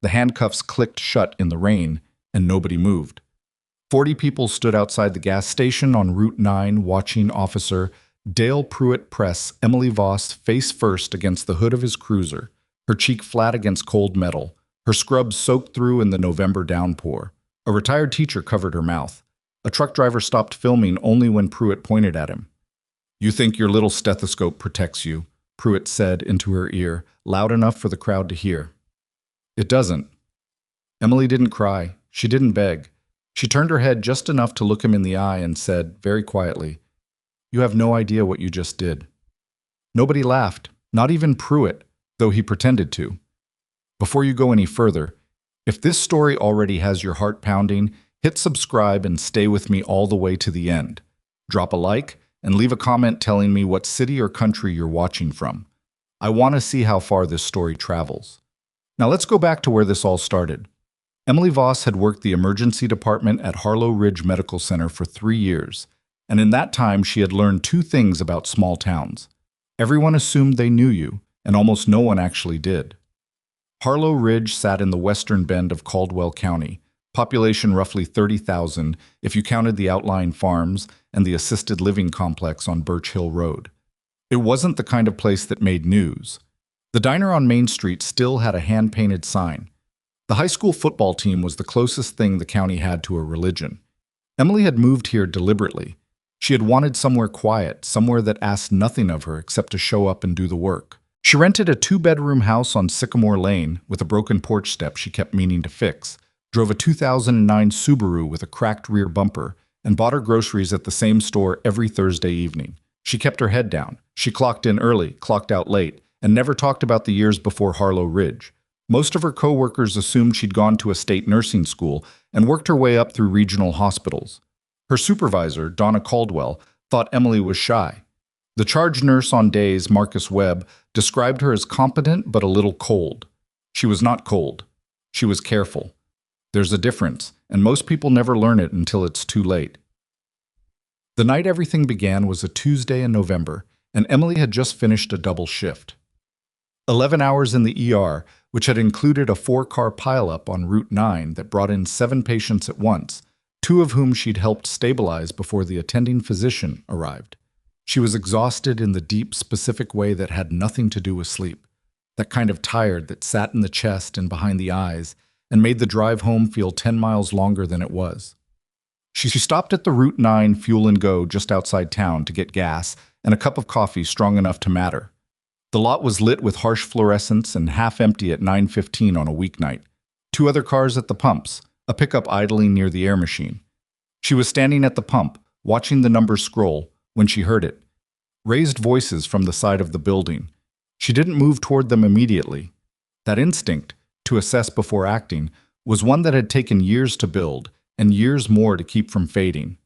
The handcuffs clicked shut in the rain, and nobody moved. 40 people stood outside the gas station on Route 9 watching Officer Dale Pruitt press Emily Voss face first against the hood of his cruiser, her cheek flat against cold metal, her scrubs soaked through in the November downpour. A retired teacher covered her mouth. A truck driver stopped filming only when Pruitt pointed at him. "You think your little stethoscope protects you," Pruitt said into her ear, loud enough for the crowd to hear. "It doesn't." Emily didn't cry. She didn't beg. She turned her head just enough to look him in the eye and said, very quietly, "You have no idea what you just did." Nobody laughed, not even Pruitt, though he pretended to. Before you go any further, if this story already has your heart pounding, hit subscribe and stay with me all the way to the end. Drop a like and leave a comment telling me what city or country you're watching from. I want to see how far this story travels. Now let's go back to where this all started. Emily Voss had worked the emergency department at Harlow Ridge Medical Center for 3 years, and in that time she had learned 2 things about small towns. Everyone assumed they knew you, and almost no one actually did. Harlow Ridge sat in the western bend of Caldwell County, population roughly 30,000 if you counted the outlying farms and the assisted living complex on Birch Hill Road. It wasn't the kind of place that made news. The diner on Main Street still had a hand-painted sign. The high school football team was the closest thing the county had to a religion. Emily had moved here deliberately. She had wanted somewhere quiet, somewhere that asked nothing of her except to show up and do the work. She rented a 2-bedroom house on Sycamore Lane with a broken porch step she kept meaning to fix, drove a 2009 Subaru with a cracked rear bumper, and bought her groceries at the same store every Thursday evening. She kept her head down. She clocked in early, clocked out late, and never talked about the years before Harlow Ridge. Most of her co-workers assumed she'd gone to a state nursing school and worked her way up through regional hospitals. Her supervisor, Donna Caldwell, thought Emily was shy. The charge nurse on days, Marcus Webb, described her as competent but a little cold. She was not cold. She was careful. There's a difference, and most people never learn it until it's too late. The night everything began was a Tuesday in November, and Emily had just finished a double shift. 11 hours in the ER, which had included a 4-car pileup on Route 9 that brought in 7 patients at once, 2 of whom she'd helped stabilize before the attending physician arrived. She was exhausted in the deep, specific way that had nothing to do with sleep, that kind of tired that sat in the chest and behind the eyes and made the drive home feel 10 miles longer than it was. She stopped at the Route 9 Fuel and Go just outside town to get gas and a cup of coffee strong enough to matter. The lot was lit with harsh fluorescence and half empty at 9:15 on a weeknight. 2 other cars at the pumps, a pickup idling near the air machine. She was standing at the pump, watching the numbers scroll, when she heard it. Raised voices from the side of the building. She didn't move toward them immediately. That instinct, to assess before acting, was one that had taken years to build, and years more to keep from fading.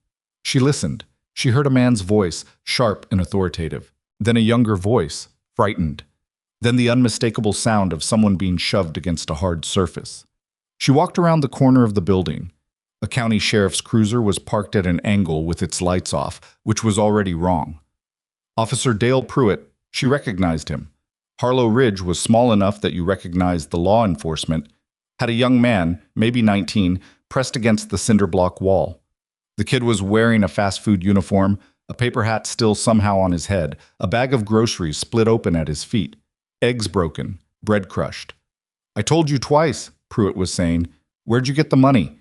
She listened. She heard a man's voice, sharp and authoritative. Then a younger voice, frightened. Then the unmistakable sound of someone being shoved against a hard surface. She walked around the corner of the building. A county sheriff's cruiser was parked at an angle with its lights off, which was already wrong. Officer Dale Pruitt, she recognized him. Harlow Ridge was small enough that you recognized the law enforcement, had a young man, maybe 19, pressed against the cinder block wall. The kid was wearing a fast food uniform, a paper hat still somehow on his head, a bag of groceries split open at his feet, eggs broken, bread crushed. "I told you twice," Pruitt was saying. "Where'd you get the money?"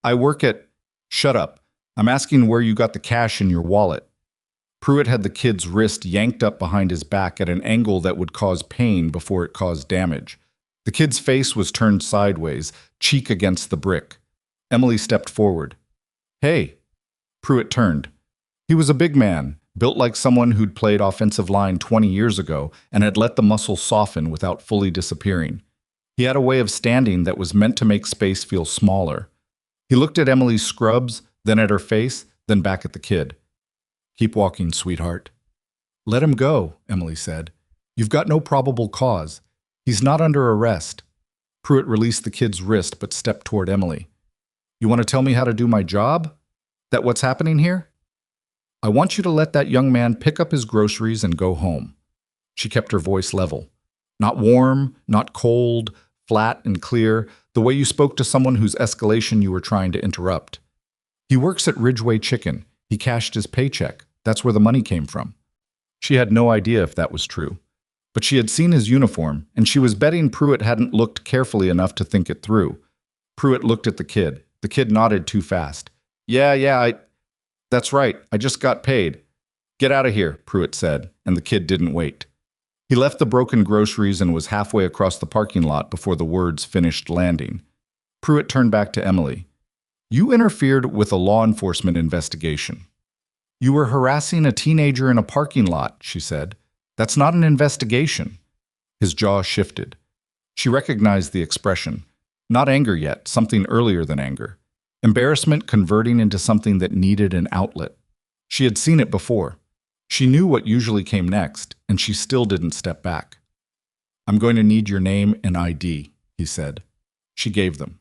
I work at..." "Shut up. I'm asking where you got the cash in your wallet." Pruitt had the kid's wrist yanked up behind his back at an angle that would cause pain before it caused damage. The kid's face was turned sideways, cheek against the brick. Emily stepped forward. "Hey." Pruitt turned. He was a big man, built like someone who'd played offensive line 20 years ago and had let the muscle soften without fully disappearing. He had a way of standing that was meant to make space feel smaller. He looked at Emily's scrubs, then at her face, then back at the kid. "Keep walking, sweetheart." "Let him go," Emily said. "You've got no probable cause. He's not under arrest." Pruitt released the kid's wrist but stepped toward Emily. "You want to tell me how to do my job? That what's happening here?" "I want you to let that young man pick up his groceries and go home." She kept her voice level. Not warm, not cold, flat and clear, the way you spoke to someone whose escalation you were trying to interrupt. He works at Ridgeway Chicken. He cashed his paycheck. That's where the money came from. She had no idea if that was true. But she had seen his uniform, and she was betting Pruitt hadn't looked carefully enough to think it through. Pruitt looked at the kid. The kid nodded too fast. That's right. I just got paid. Get out of here, Pruitt said, and the kid didn't wait. He left the broken groceries and was halfway across the parking lot before the words finished landing. Pruitt turned back to Emily. You interfered with a law enforcement investigation. You were harassing a teenager in a parking lot, she said. That's not an investigation. His jaw shifted. She recognized the expression. Not anger yet, something earlier than anger. Embarrassment converting into something that needed an outlet. She had seen it before. She knew what usually came next, and she still didn't step back. I'm going to need your name and ID, he said. She gave them.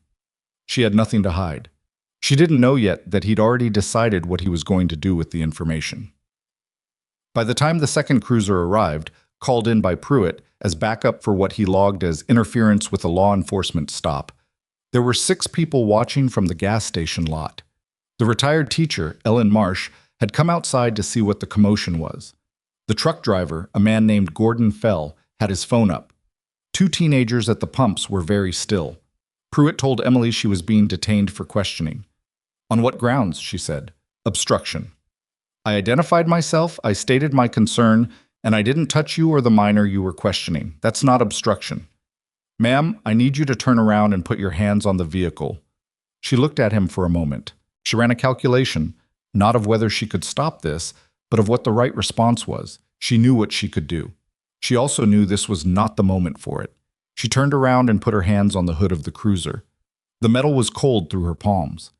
She had nothing to hide. She didn't know yet that he'd already decided what he was going to do with the information. By the time the second cruiser arrived, called in by Pruitt as backup for what he logged as interference with a law enforcement stop, there were 6 people watching from the gas station lot. The retired teacher, Ellen Marsh, had come outside to see what the commotion was. The truck driver, a man named Gordon Fell, had his phone up. 2 teenagers at the pumps were very still. Pruitt told Emily she was being detained for questioning. On what grounds, she said. Obstruction. I identified myself, I stated my concern, and I didn't touch you or the minor you were questioning. That's not obstruction. Ma'am, I need you to turn around and put your hands on the vehicle. She looked at him for a moment. She ran a calculation, not of whether she could stop this, but of what the right response was. She knew what she could do. She also knew this was not the moment for it. She turned around and put her hands on the hood of the cruiser. The metal was cold through her palms.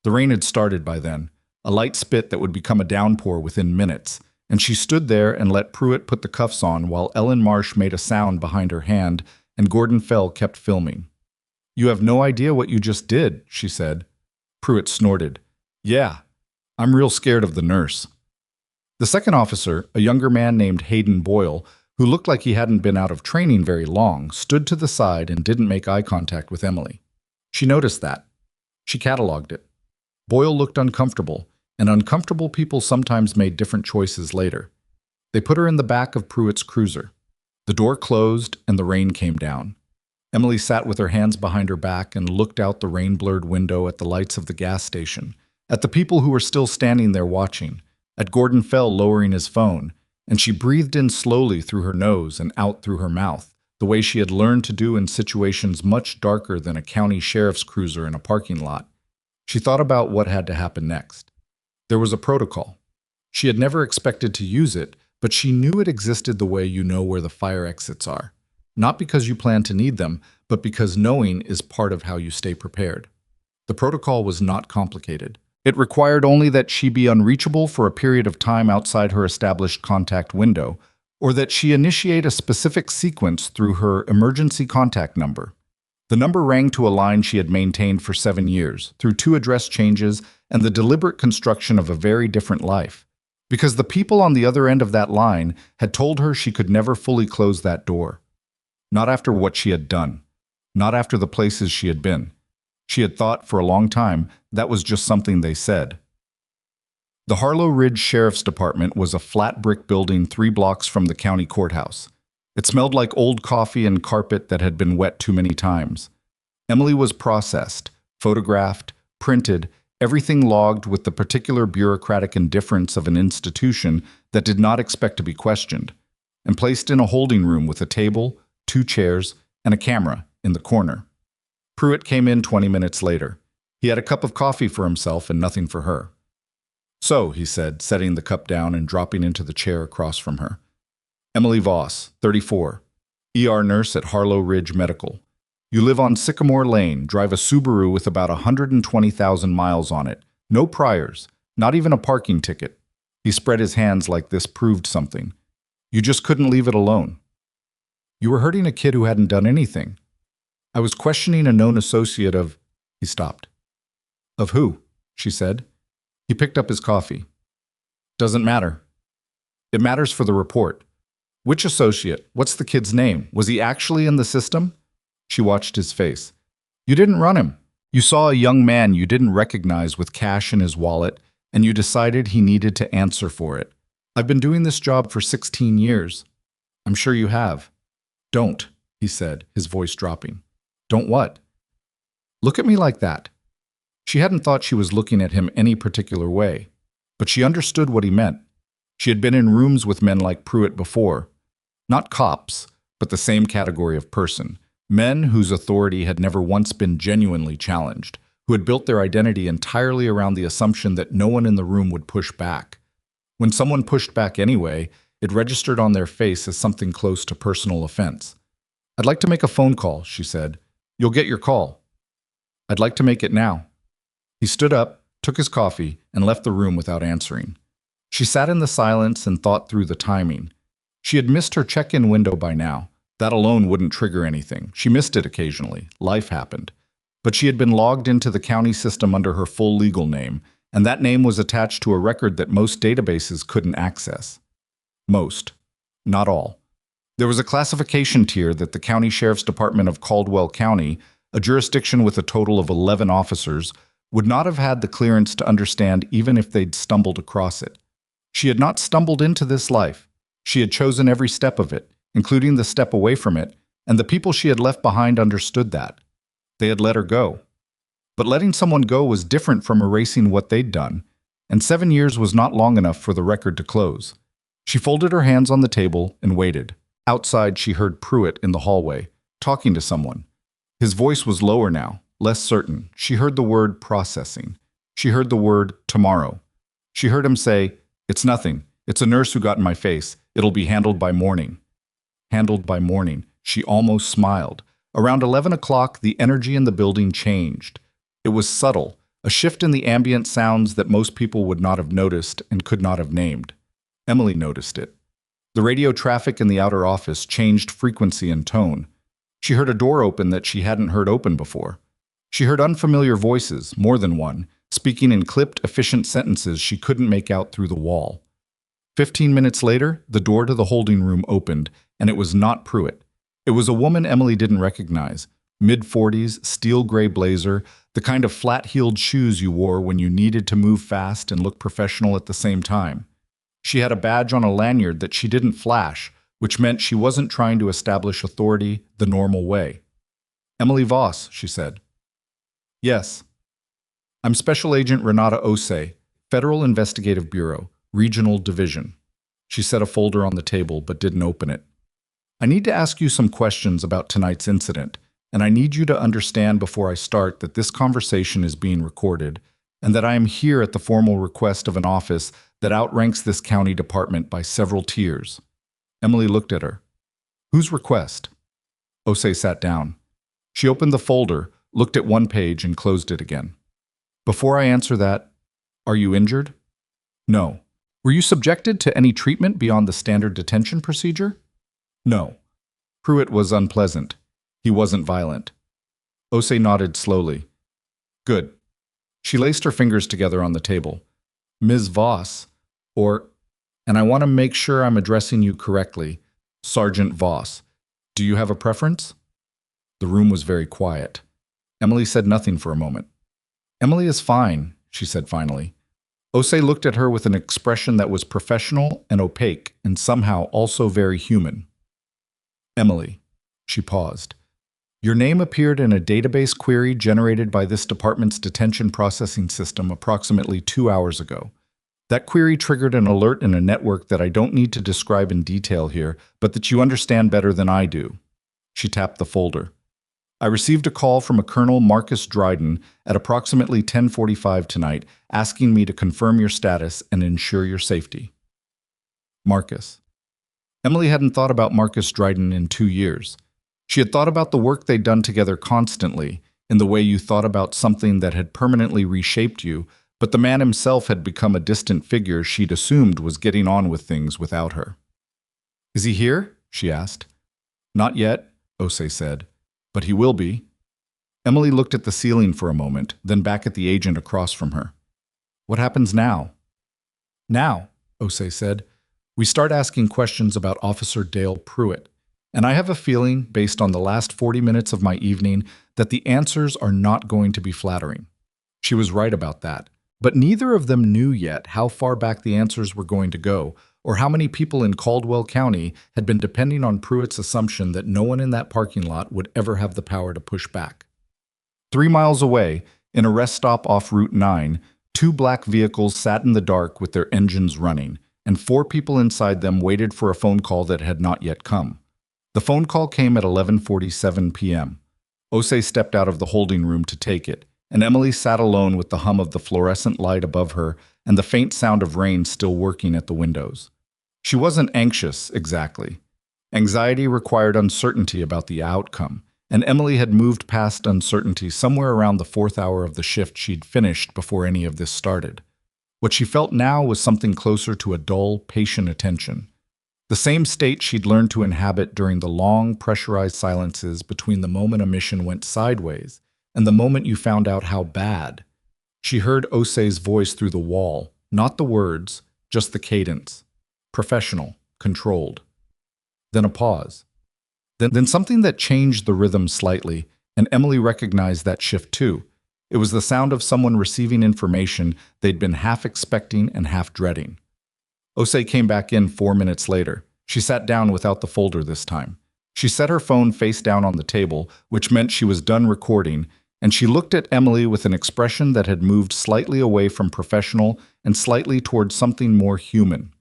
The rain had started by then, a light spit that would become a downpour within minutes, and she stood there and let Pruitt put the cuffs on while Ellen Marsh made a sound behind her hand and Gordon Fell kept filming. You have no idea what you just did, she said. Pruitt snorted. Yeah, I'm real scared of the nurse. The second officer, a younger man named Hayden Boyle, who looked like he hadn't been out of training very long, stood to the side and didn't make eye contact with Emily. She noticed that. She cataloged it. Boyle looked uncomfortable, and uncomfortable people sometimes made different choices later. They put her in the back of Pruitt's cruiser. The door closed and the rain came down. Emily sat with her hands behind her back and looked out the rain-blurred window at the lights of the gas station, at the people who were still standing there watching, at Gordon Fell lowering his phone, and she breathed in slowly through her nose and out through her mouth, the way she had learned to do in situations much darker than a county sheriff's cruiser in a parking lot. She thought about what had to happen next. There was a protocol. She had never expected to use it, but she knew it existed the way you know where the fire exits are. Not because you plan to need them, but because knowing is part of how you stay prepared. The protocol was not complicated. It required only that she be unreachable for a period of time outside her established contact window, or that she initiate a specific sequence through her emergency contact number. The number rang to a line she had maintained for 7 years, through 2 address changes and the deliberate construction of a very different life. Because the people on the other end of that line had told her she could never fully close that door. Not after what she had done. Not after the places she had been. She had thought for a long time that was just something they said. The Harlow Ridge Sheriff's Department was a flat brick building 3 blocks from the county courthouse. It smelled like old coffee and carpet that had been wet too many times. Emily was processed, photographed, printed, everything logged with the particular bureaucratic indifference of an institution that did not expect to be questioned, and placed in a holding room with a table, 2 chairs, and a camera in the corner. Pruitt came in 20 minutes later. He had a cup of coffee for himself and nothing for her. So, he said, setting the cup down and dropping into the chair across from her. Emily Voss, 34, ER nurse at Harlow Ridge Medical. You live on Sycamore Lane, drive a Subaru with about 120,000 miles on it. No priors, not even a parking ticket. He spread his hands like this proved something. You just couldn't leave it alone. You were hurting a kid who hadn't done anything. I was questioning a known associate of... He stopped. Of who? She said. He picked up his coffee. Doesn't matter. It matters for the report. Which associate? What's the kid's name? Was he actually in the system? She watched his face. You didn't run him. You saw a young man you didn't recognize with cash in his wallet, and you decided he needed to answer for it. I've been doing this job for 16 years. I'm sure you have. Don't, he said, his voice dropping. Don't what? Look at me like that. She hadn't thought she was looking at him any particular way, but she understood what he meant. She had been in rooms with men like Pruitt before. Not cops, but the same category of person. Men whose authority had never once been genuinely challenged, who had built their identity entirely around the assumption that no one in the room would push back. When someone pushed back anyway, it registered on their face as something close to personal offense. I'd like to make a phone call, she said. You'll get your call. I'd like to make it now. He stood up, took his coffee, and left the room without answering. She sat in the silence and thought through the timing. She had missed her check-in window by now. That alone wouldn't trigger anything. She missed it occasionally. Life happened. But she had been logged into the county system under her full legal name, and that name was attached to a record that most databases couldn't access. Most. Not all. There was a classification tier that the County Sheriff's Department of Caldwell County, a jurisdiction with a total of 11 officers, would not have had the clearance to understand even if they'd stumbled across it. She had not stumbled into this life. She had chosen every step of it, including the step away from it, and the people she had left behind understood that. They had let her go. But letting someone go was different from erasing what they'd done, and 7 years was not long enough for the record to close. She folded her hands on the table and waited. Outside, she heard Pruitt in the hallway, talking to someone. His voice was lower now, less certain. She heard the word processing. She heard the word tomorrow. She heard him say, "It's nothing. It's a nurse who got in my face. It'll be handled by morning." Handled by morning. She almost smiled. Around 11 o'clock, the energy in the building changed. It was subtle, a shift in the ambient sounds that most people would not have noticed and could not have named. Emily noticed it. The radio traffic in the outer office changed frequency and tone. She heard a door open that she hadn't heard open before. She heard unfamiliar voices, more than one, speaking in clipped, efficient sentences she couldn't make out through the wall. 15 minutes later, the door to the holding room opened, and it was not Pruitt. It was a woman Emily didn't recognize. Mid-40s, steel gray blazer, the kind of flat-heeled shoes you wore when you needed to move fast and look professional at the same time. She had a badge on a lanyard that she didn't flash, which meant she wasn't trying to establish authority the normal way. "Emily Voss," she said. "Yes. I'm Special Agent Renata Osei, Federal Investigative Bureau, Regional Division." She set a folder on the table but didn't open it. "I need to ask you some questions about tonight's incident, and I need you to understand before I start that this conversation is being recorded, and that I am here at the formal request of an office that outranks this county department by several tiers." Emily looked at her. "Whose request?" Osei sat down. She opened the folder, looked at one page, and closed it again. "Before I answer that, are you injured?" "No." "Were you subjected to any treatment beyond the standard detention procedure?" "No." Pruitt was unpleasant. He wasn't violent. Osei nodded slowly. "Good." She laced her fingers together on the table. "Ms. Voss, and I want to make sure I'm addressing you correctly, Sergeant Voss, do you have a preference?" The room was very quiet. Emily said nothing for a moment. "Emily is fine," she said finally. Osei looked at her with an expression that was professional and opaque, and somehow also very human. "Emily," she paused. "Your name appeared in a database query generated by this department's detention processing system approximately 2 hours ago. That query triggered an alert in a network that I don't need to describe in detail here, but that you understand better than I do." She tapped the folder. "I received a call from a Colonel Marcus Dryden at approximately 10:45 tonight, asking me to confirm your status and ensure your safety." Marcus. Emily hadn't thought about Marcus Dryden in 2 years. She had thought about the work they'd done together constantly, in the way you thought about something that had permanently reshaped you, but the man himself had become a distant figure she'd assumed was getting on with things without her. "Is he here?" she asked. "Not yet," Osei said, "but he will be." Emily looked at the ceiling for a moment, then back at the agent across from her. "What happens now?" "Now," Osei said, "we start asking questions about Officer Dale Pruitt. And I have a feeling, based on the last 40 minutes of my evening, that the answers are not going to be flattering. She was right about that. But neither of them knew yet how far back the answers were going to go, or how many people in Caldwell County had been depending on Pruitt's assumption that no one in that parking lot would ever have the power to push back. 3 miles away, in a rest stop off Route 9, 2 black vehicles sat in the dark with their engines running, and 4 people inside them waited for a phone call that had not yet come. The phone call came at 11:47 p.m. Osei stepped out of the holding room to take it, and Emily sat alone with the hum of the fluorescent light above her and the faint sound of rain still working at the windows. She wasn't anxious, exactly. Anxiety required uncertainty about the outcome, and Emily had moved past uncertainty somewhere around the 4th hour of the shift she'd finished before any of this started. What she felt now was something closer to a dull, patient attention. The same state she'd learned to inhabit during the long, pressurized silences between the moment a mission went sideways and the moment you found out how bad. She heard Osei's voice through the wall, not the words, just the cadence. Professional, controlled. Then a pause. Then something that changed the rhythm slightly, and Emily recognized that shift too. It was the sound of someone receiving information they'd been half expecting and half dreading. Osei came back in 4 minutes later. She sat down without the folder this time. She set her phone face down on the table, which meant she was done recording, and she looked at Emily with an expression that had moved slightly away from professional and slightly towards something more human.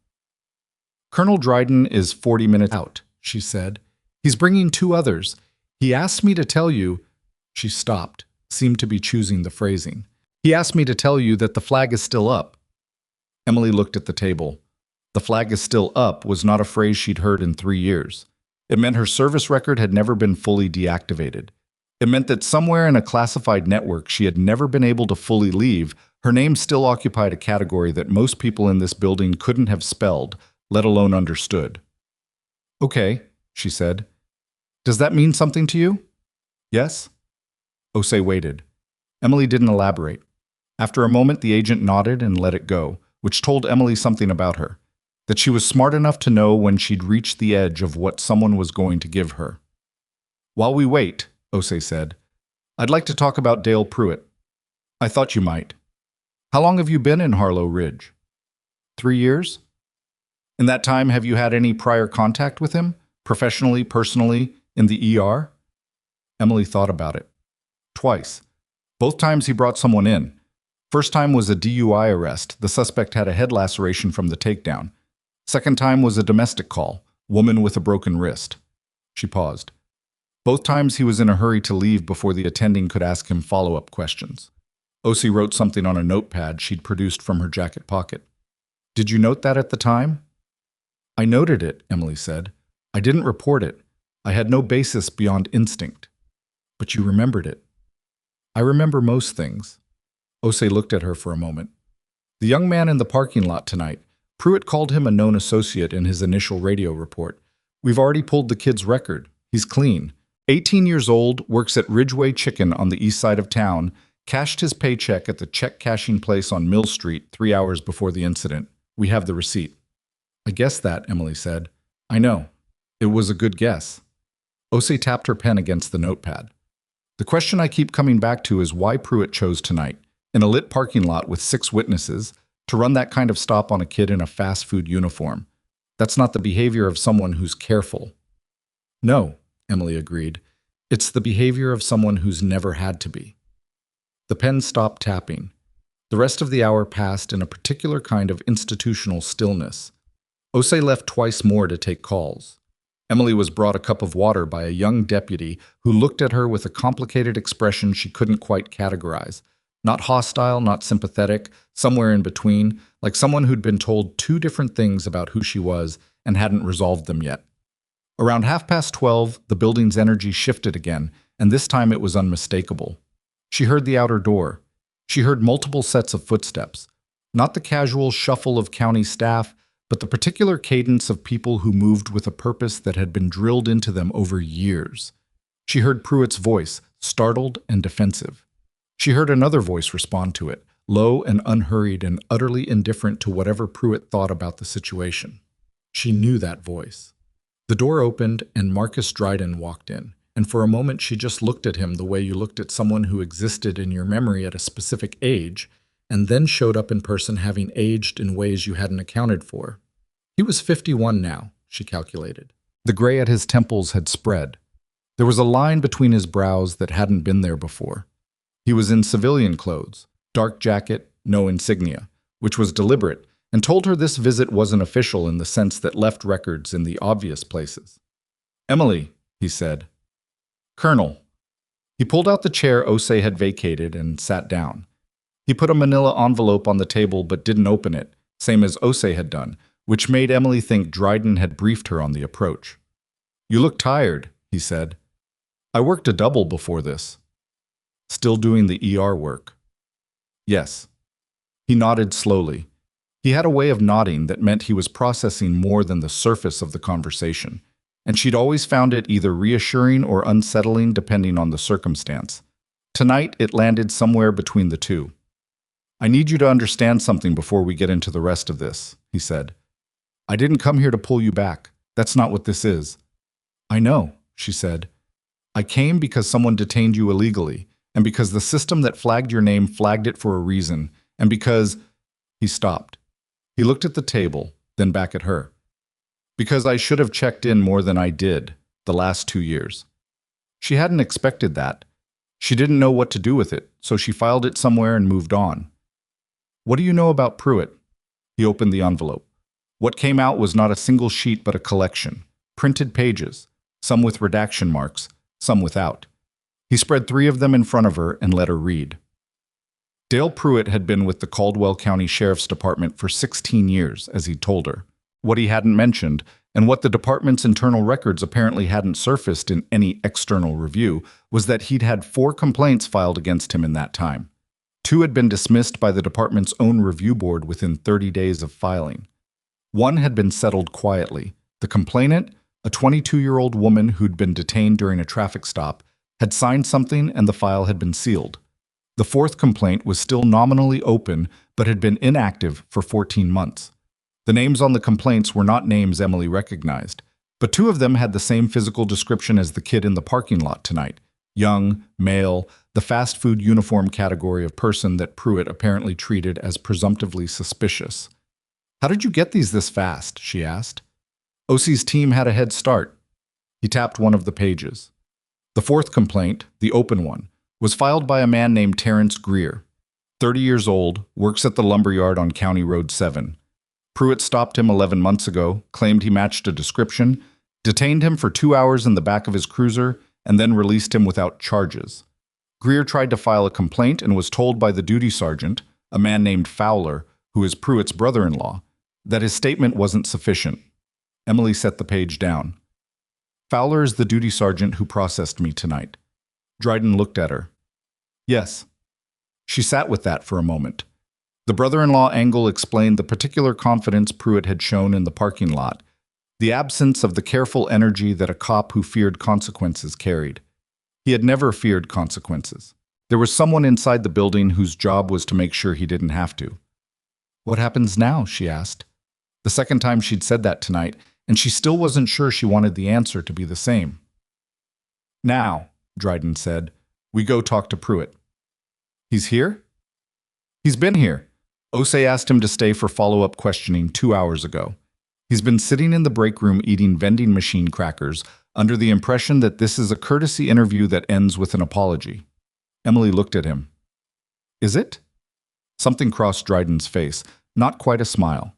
"Colonel Dryden is 40 minutes out," she said. "He's bringing 2 others. He asked me to tell you—" She stopped, seemed to be choosing the phrasing. "He asked me to tell you that the flag is still up." Emily looked at the table. "The flag is still up" was not a phrase she'd heard in 3 years. It meant her service record had never been fully deactivated. It meant that somewhere in a classified network she had never been able to fully leave, her name still occupied a category that most people in this building couldn't have spelled, let alone understood. "Okay," she said. "Does that mean something to you?" "Yes?" Osei waited. Emily didn't elaborate. After a moment, the agent nodded and let it go, which told Emily something about her, that she was smart enough to know when she'd reached the edge of what someone was going to give her. "While we wait," Osei said, "I'd like to talk about Dale Pruitt." "I thought you might." "How long have you been in Harlow Ridge?" 3 years? In that time, have you had any prior contact with him? Professionally, personally, in the ER? Emily thought about it. "Twice. Both times he brought someone in. First time was a DUI arrest. The suspect had a head laceration from the takedown. Second time was a domestic call. Woman with a broken wrist." She paused. "Both times he was in a hurry to leave before the attending could ask him follow-up questions." Osei wrote something on a notepad she'd produced from her jacket pocket. "Did you note that at the time?" "I noted it," Emily said. "I didn't report it. I had no basis beyond instinct." "But you remembered it." "I remember most things." Osei looked at her for a moment. "The young man in the parking lot tonight, Pruitt called him a known associate in his initial radio report. We've already pulled the kid's record. He's clean. 18 years old, works at Ridgeway Chicken on the east side of town, cashed his paycheck at the check-cashing place on Mill Street 3 hours before the incident. We have the receipt." "I guessed that," Emily said. "I know. It was a good guess." Osei tapped her pen against the notepad. "The question I keep coming back to is why Pruitt chose tonight, in a lit parking lot with 6 witnesses, to run that kind of stop on a kid in a fast food uniform. That's not the behavior of someone who's careful." "No," Emily agreed. "It's the behavior of someone who's never had to be." The pen stopped tapping. The rest of the hour passed in a particular kind of institutional stillness. Osei left twice more to take calls. Emily was brought a cup of water by a young deputy who looked at her with a complicated expression she couldn't quite categorize. Not hostile, not sympathetic, somewhere in between, like someone who'd been told 2 different things about who she was and hadn't resolved them yet. Around 12:30, the building's energy shifted again, and this time it was unmistakable. She heard the outer door. She heard multiple sets of footsteps. Not the casual shuffle of county staff, but the particular cadence of people who moved with a purpose that had been drilled into them over years. She heard Pruitt's voice, startled and defensive. She heard another voice respond to it, low and unhurried and utterly indifferent to whatever Pruitt thought about the situation. She knew that voice. The door opened and Marcus Dryden walked in, and for a moment she just looked at him the way you looked at someone who existed in your memory at a specific age, and then showed up in person having aged in ways you hadn't accounted for. He was 51 now, she calculated. The gray at his temples had spread. There was a line between his brows that hadn't been there before. He was in civilian clothes, dark jacket, no insignia, which was deliberate, and told her this visit wasn't official in the sense that left records in the obvious places. "Emily," he said. "Colonel." He pulled out the chair Osei had vacated and sat down. He put a manila envelope on the table but didn't open it, same as Osei had done, which made Emily think Dryden had briefed her on the approach. "You look tired," he said. "I worked a double before this." "Still doing the ER work?" "Yes." He nodded slowly. He had a way of nodding that meant he was processing more than the surface of the conversation, and she'd always found it either reassuring or unsettling depending on the circumstance. Tonight, it landed somewhere between the two. "I need you to understand something before we get into the rest of this," he said. "I didn't come here to pull you back. That's not what this is." "I know," she said. "I came because someone detained you illegally, and because the system that flagged your name flagged it for a reason, and because—" He stopped. He looked at the table, then back at her. "Because I should have checked in more than I did the last 2 years." She hadn't expected that. She didn't know what to do with it, so she filed it somewhere and moved on. "What do you know about Pruitt?" He opened the envelope. What came out was not a single sheet but a collection. Printed pages, some with redaction marks, some without. He spread 3 of them in front of her and let her read. Dale Pruitt had been with the Caldwell County Sheriff's Department for 16 years, as he'd told her. What he hadn't mentioned, and what the department's internal records apparently hadn't surfaced in any external review, was that he'd had 4 complaints filed against him in that time. 2 had been dismissed by the department's own review board within 30 days of filing. 1 had been settled quietly. The complainant, a 22-year-old woman who'd been detained during a traffic stop, had signed something and the file had been sealed. The 4th complaint was still nominally open but had been inactive for 14 months. The names on the complaints were not names Emily recognized, but 2 of them had the same physical description as the kid in the parking lot tonight. Young, male, the fast food uniform category of person that Pruitt apparently treated as presumptively suspicious. "How did you get these this fast?" she asked. "OC's team had a head start." He tapped one of the pages. The 4th complaint, the open one, was filed by a man named Terrence Greer. 30 years old, works at the lumberyard on County Road 7. Pruitt stopped him 11 months ago, claimed he matched a description, detained him for 2 hours in the back of his cruiser, and then released him without charges. Greer tried to file a complaint and was told by the duty sergeant, a man named Fowler, who is Pruitt's brother-in-law, that his statement wasn't sufficient. Emily set the page down. "Fowler is the duty sergeant who processed me tonight." Dryden looked at her. "Yes." She sat with that for a moment. The brother-in-law angle explained the particular confidence Pruitt had shown in the parking lot, the absence of the careful energy that a cop who feared consequences carried. He had never feared consequences. There was someone inside the building whose job was to make sure he didn't have to. "What happens now?" she asked. The second time she'd said that tonight, and she still wasn't sure she wanted the answer to be the same. "Now," Dryden said, "we go talk to Pruitt." "He's here?" "He's been here. Osei asked him to stay for follow-up questioning 2 hours ago. He's been sitting in the break room eating vending machine crackers under the impression that this is a courtesy interview that ends with an apology." Emily looked at him. "Is it?" Something crossed Dryden's face, not quite a smile.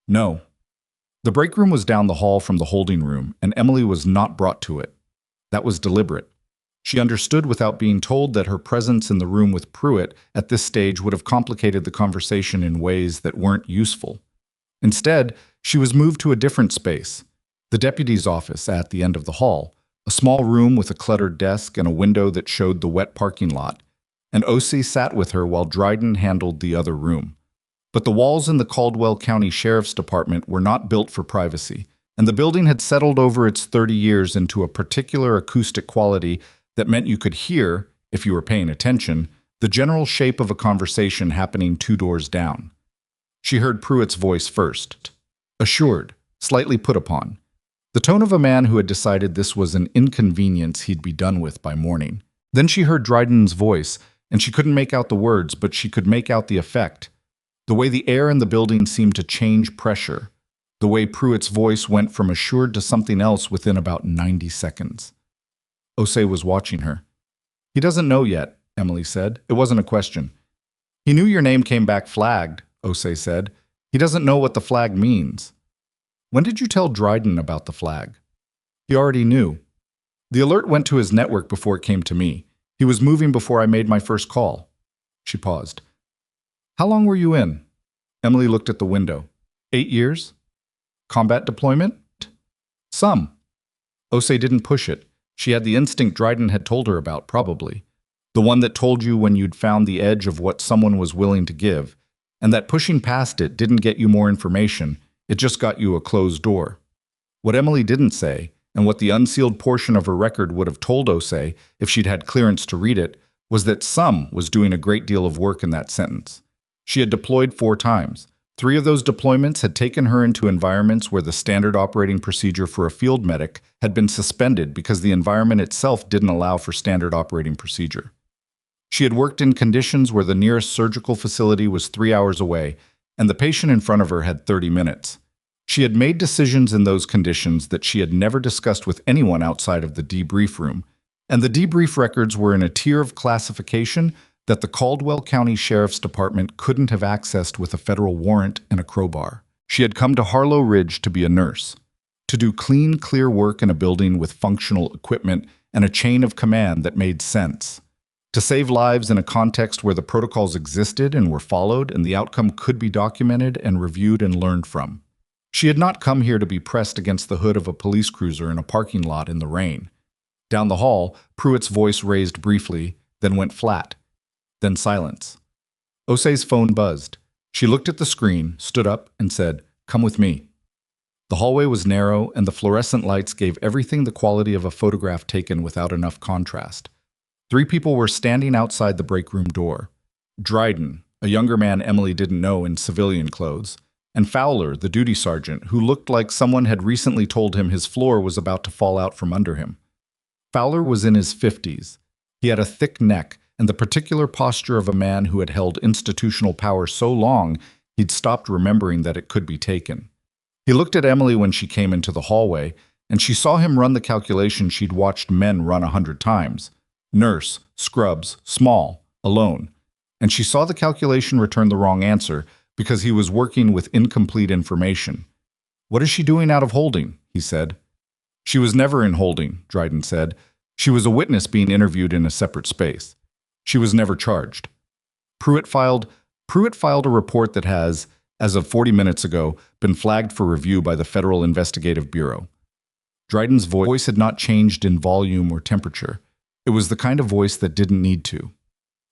"No." The break room was down the hall from the holding room, and Emily was not brought to it. That was deliberate. She understood without being told that her presence in the room with Pruitt at this stage would have complicated the conversation in ways that weren't useful. Instead, she was moved to a different space, the deputy's office at the end of the hall, a small room with a cluttered desk and a window that showed the wet parking lot, and Osei sat with her while Dryden handled the other room. But the walls in the Caldwell County Sheriff's Department were not built for privacy, and the building had settled over its 30 years into a particular acoustic quality that meant you could hear, if you were paying attention, the general shape of a conversation happening 2 doors down. She heard Pruitt's voice first, assured, slightly put upon. The tone of a man who had decided this was an inconvenience he'd be done with by morning. Then she heard Dryden's voice, and she couldn't make out the words, but she could make out the effect. The way the air in the building seemed to change pressure. The way Pruitt's voice went from assured to something else within about 90 seconds. Osei was watching her. "He doesn't know yet," Emily said. It wasn't a question. "He knew your name came back flagged," Osei said. "He doesn't know what the flag means." "When did you tell Dryden about the flag?" "He already knew. The alert went to his network before it came to me. He was moving before I made my first call." She paused. "How long were you in?" Emily looked at the window. 8 years? Combat deployment? Some. Osei didn't push it. She had the instinct Dryden had told her about, probably. The one that told you when you'd found the edge of what someone was willing to give, and that pushing past it didn't get you more information, it just got you a closed door. What Emily didn't say, and what the unsealed portion of her record would have told Osei if she'd had clearance to read it, was that some was doing a great deal of work in that sentence. She had deployed 4 times. 3 of those deployments had taken her into environments where the standard operating procedure for a field medic had been suspended because the environment itself didn't allow for standard operating procedure. She had worked in conditions where the nearest surgical facility was 3 hours away, and the patient in front of her had 30 minutes. She had made decisions in those conditions that she had never discussed with anyone outside of the debrief room, and the debrief records were in a tier of classification that the Caldwell County Sheriff's Department couldn't have accessed with a federal warrant and a crowbar. She had come to Harlow Ridge to be a nurse, to do clean, clear work in a building with functional equipment and a chain of command that made sense, to save lives in a context where the protocols existed and were followed and the outcome could be documented and reviewed and learned from. She had not come here to be pressed against the hood of a police cruiser in a parking lot in the rain. Down the hall, Pruitt's voice raised briefly, then went flat. Then silence. Osei's phone buzzed. She looked at the screen, stood up, and said, "Come with me." The hallway was narrow, and the fluorescent lights gave everything the quality of a photograph taken without enough contrast. 3 people were standing outside the break room door. Dryden, a younger man Emily didn't know in civilian clothes, and Fowler, the duty sergeant, who looked like someone had recently told him his floor was about to fall out from under him. Fowler was in his 50s. He had a thick neck, and the particular posture of a man who had held institutional power so long he'd stopped remembering that it could be taken. He looked at Emily when she came into the hallway, and she saw him run the calculation she'd watched men run 100 times. Nurse, scrubs, small, alone. And she saw the calculation return the wrong answer because he was working with incomplete information. "What is she doing out of holding?" he said. "She was never in holding," Dryden said. "She was a witness being interviewed in a separate space. She was never charged." Pruitt filed a report that has, as of 40 minutes ago, been flagged for review by the Federal Investigative Bureau. Dryden's voice had not changed in volume or temperature. It was the kind of voice that didn't need to.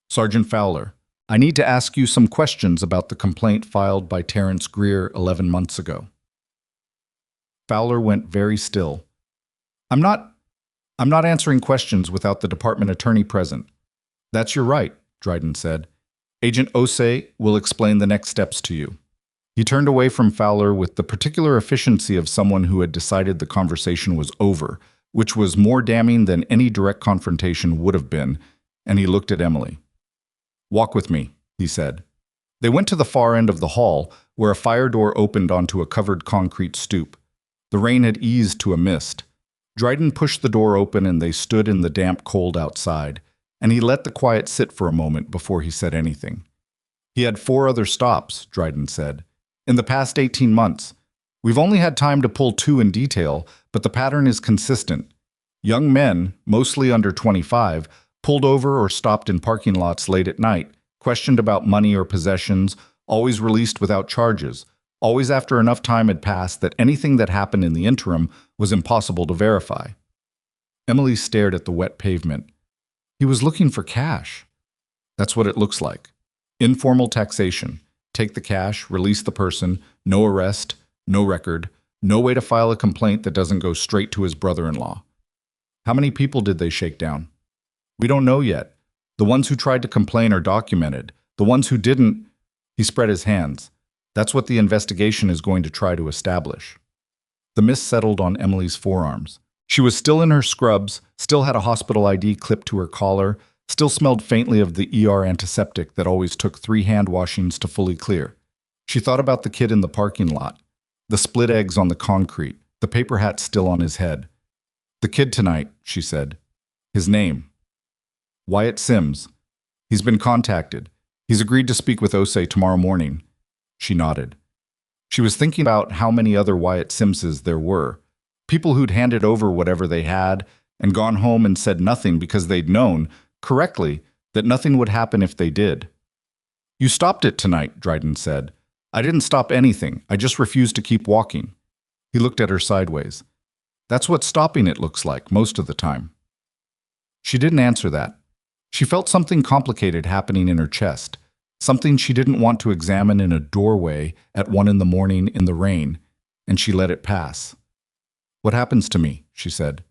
"Sergeant Fowler, I need to ask you some questions about the complaint filed by Terrence Greer 11 months ago." Fowler went very still. I'm not answering questions without the department attorney present." "That's your right," Dryden said. "Agent Osei will explain the next steps to you." He turned away from Fowler with the particular efficiency of someone who had decided the conversation was over, which was more damning than any direct confrontation would have been, and he looked at Emily. "Walk with me," he said. They went to the far end of the hall, where a fire door opened onto a covered concrete stoop. The rain had eased to a mist. Dryden pushed the door open and they stood in the damp cold outside, and he let the quiet sit for a moment before he said anything. "He had 4 other stops," Dryden said, "in the past 18 months. We've only had time to pull 2 in detail, but the pattern is consistent. Young men, mostly under 25, pulled over or stopped in parking lots late at night, questioned about money or possessions, always released without charges, always after enough time had passed that anything that happened in the interim was impossible to verify." Emily stared at the wet pavement. He was looking for cash. That's what it looks like. Informal taxation. Take the cash, release the person, no arrest, no record, no way to file a complaint that doesn't go straight to his brother-in-law. How many people did they shake down? We don't know yet. The ones who tried to complain are documented. The ones who didn't, he spread his hands. That's what the investigation is going to try to establish. The mist settled on Emily's forearms. She was still in her scrubs, still had a hospital ID clipped to her collar, still smelled faintly of the ER antiseptic that always took 3 hand washings to fully clear. She thought about the kid in the parking lot, the split eggs on the concrete, the paper hat still on his head. The kid tonight, she said. His name. Wyatt Sims. He's been contacted. He's agreed to speak with Osei tomorrow morning. She nodded. She was thinking about how many other Wyatt Simses there were. People who'd handed over whatever they had and gone home and said nothing because they'd known, correctly, that nothing would happen if they did. You stopped it tonight, Dryden said. I didn't stop anything. I just refused to keep walking. He looked at her sideways. That's what stopping it looks like most of the time. She didn't answer that. She felt something complicated happening in her chest, something she didn't want to examine in a doorway at 1 a.m. in the rain, and she let it pass. What happens to me? She said.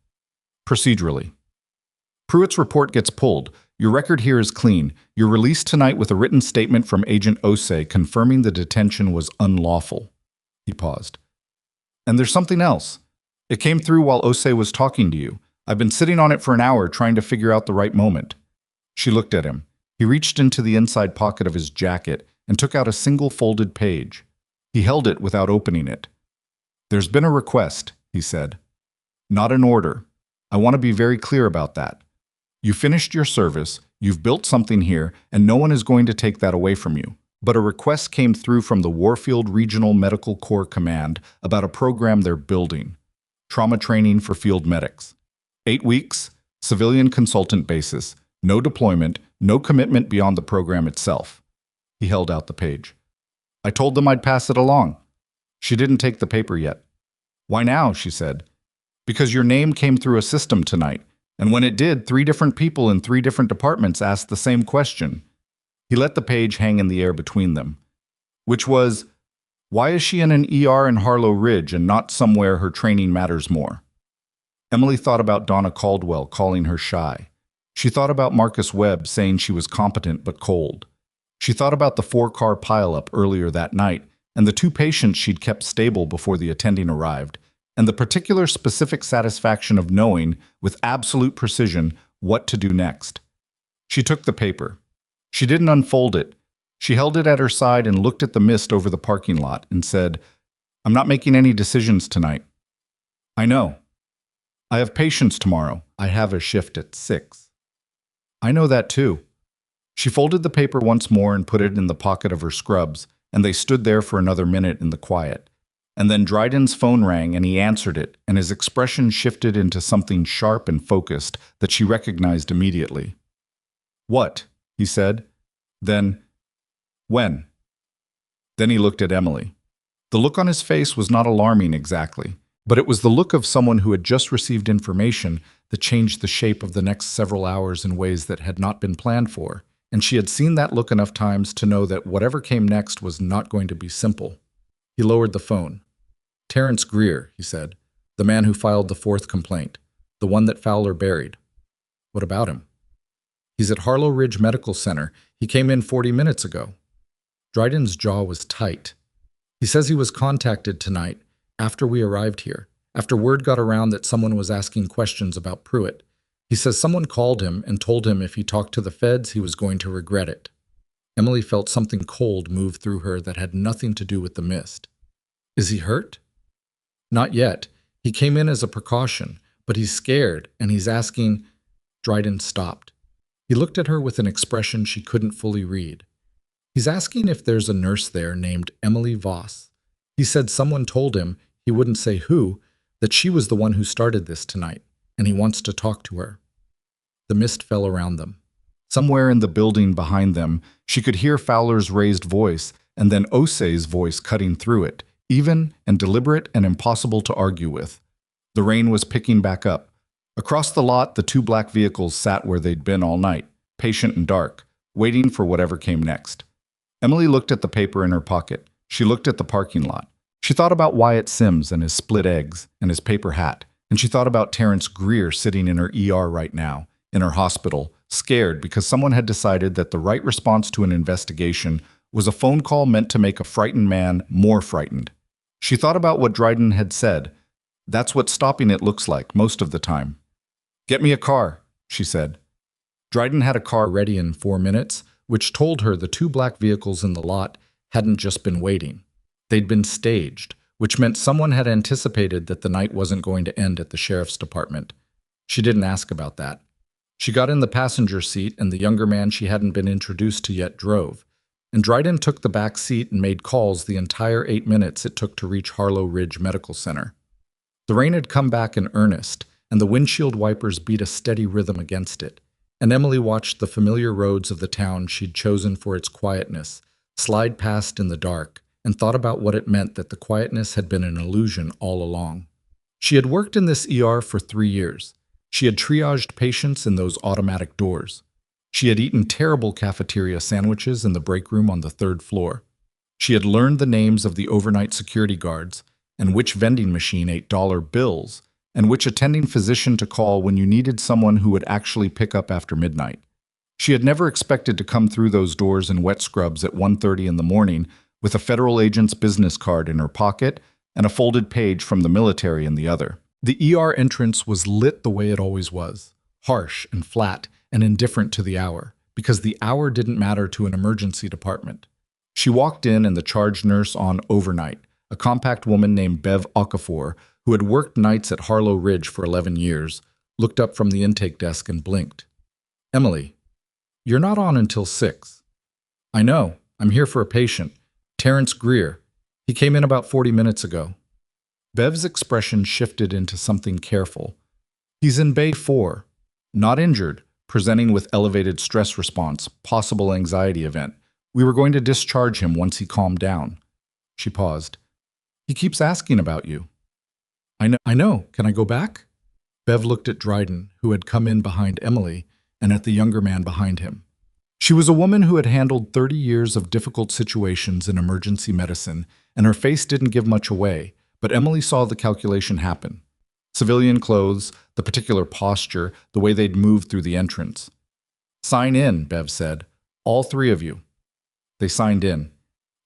Procedurally. Pruitt's report gets pulled. Your record here is clean. You're released tonight with a written statement from Agent Osei confirming the detention was unlawful. He paused. And there's something else. It came through while Osei was talking to you. I've been sitting on it for an hour trying to figure out the right moment. She looked at him. He reached into the inside pocket of his jacket and took out a single folded page. He held it without opening it. There's been a request, he said. Not an order. I want to be very clear about that. You finished your service, you've built something here, and no one is going to take that away from you. But a request came through from the Warfield Regional Medical Corps Command about a program they're building. Trauma training for field medics. 8 weeks, civilian consultant basis, no deployment, no commitment beyond the program itself. He held out the page. I told them I'd pass it along. She didn't take the paper yet. Why now? She said. Because your name came through a system tonight, and when it did, 3 different people in 3 different departments asked the same question. He let the page hang in the air between them, which was, why is she in an ER in Harlow Ridge and not somewhere her training matters more? Emily thought about Donna Caldwell calling her shy. She thought about Marcus Webb saying she was competent but cold. She thought about the 4-car pileup earlier that night and the 2 patients she'd kept stable before the attending arrived, and the particular specific satisfaction of knowing, with absolute precision, what to do next. She took the paper. She didn't unfold it. She held it at her side and looked at the mist over the parking lot and said, I'm not making any decisions tonight. I know. I have patients tomorrow. I have a shift at 6. I know that too. She folded the paper once more and put it in the pocket of her scrubs, and they stood there for another minute in the quiet. And then Dryden's phone rang and he answered it, and his expression shifted into something sharp and focused that she recognized immediately. What? He said. Then, when? Then he looked at Emily. The look on his face was not alarming exactly, but it was the look of someone who had just received information that changed the shape of the next several hours in ways that had not been planned for, and she had seen that look enough times to know that whatever came next was not going to be simple. He lowered the phone. Terrence Greer, he said, the man who filed the 4th complaint, the one that Fowler buried. What about him? He's at Harlow Ridge Medical Center. He came in 40 minutes ago. Dryden's jaw was tight. He says he was contacted tonight after we arrived here, after word got around that someone was asking questions about Pruitt. He says someone called him and told him if he talked to the feds, he was going to regret it. Emily felt something cold move through her that had nothing to do with the mist. Is he hurt? Not yet. He came in as a precaution, but he's scared, and he's asking... Dryden stopped. He looked at her with an expression she couldn't fully read. He's asking if there's a nurse there named Emily Voss. He said someone told him, he wouldn't say who, that she was the one who started this tonight, and he wants to talk to her. The mist fell around them. Somewhere in the building behind them, she could hear Fowler's raised voice, and then Osei's voice cutting through it, even and deliberate and impossible to argue with. The rain was picking back up. Across the lot, the 2 black vehicles sat where they'd been all night, patient and dark, waiting for whatever came next. Emily looked at the paper in her pocket. She looked at the parking lot. She thought about Wyatt Sims and his split eggs and his paper hat, and she thought about Terrence Greer sitting in her ER right now, in her hospital, scared because someone had decided that the right response to an investigation was a phone call meant to make a frightened man more frightened. She thought about what Dryden had said, That's what stopping it looks like most of the time. Get me a car, she said. Dryden had a car ready in 4 minutes, which told her the two black vehicles in the lot hadn't just been waiting. They'd been staged, which meant someone had anticipated that the night wasn't going to end at the sheriff's department. She didn't ask about that. She got in the passenger seat, and the younger man she hadn't been introduced to yet drove. And Dryden took the back seat and made calls the entire 8 minutes it took to reach Harlow Ridge Medical Center. The rain had come back in earnest, and the windshield wipers beat a steady rhythm against it. And Emily watched the familiar roads of the town she'd chosen for its quietness slide past in the dark, and thought about what it meant that the quietness had been an illusion all along. She had worked in this ER for 3 years. She had triaged patients in those automatic doors. She had eaten terrible cafeteria sandwiches in the break room on the 3rd floor. She had learned the names of the overnight security guards, and which vending machine ate dollar bills, and which attending physician to call when you needed someone who would actually pick up after midnight. She had never expected to come through those doors in wet scrubs at 1:30 in the morning with a federal agent's business card in her pocket and a folded page from the military in the other. The ER entrance was lit the way it always was, harsh and flat and indifferent to the hour, because the hour didn't matter to an emergency department. She walked in, and the charge nurse on overnight, a compact woman named Bev Okafor, who had worked nights at Harlow Ridge for 11 years, looked up from the intake desk and blinked. "Emily, you're not on until 6. "I know. I'm here for a patient. Terrence Greer. He came in about 40 minutes ago." Bev's expression shifted into something careful. "He's in Bay 4. Not injured, presenting with elevated stress response, possible anxiety event. We were going to discharge him once he calmed down." She paused. "He keeps asking about you." I know. Can I go back?" Bev looked at Dryden, who had come in behind Emily, and at the younger man behind him. She was a woman who had handled 30 years of difficult situations in emergency medicine, and her face didn't give much away, but Emily saw the calculation happen. Civilian clothes, the particular posture, the way they'd moved through the entrance. "Sign in," Bev said. "All 3 of you." They signed in.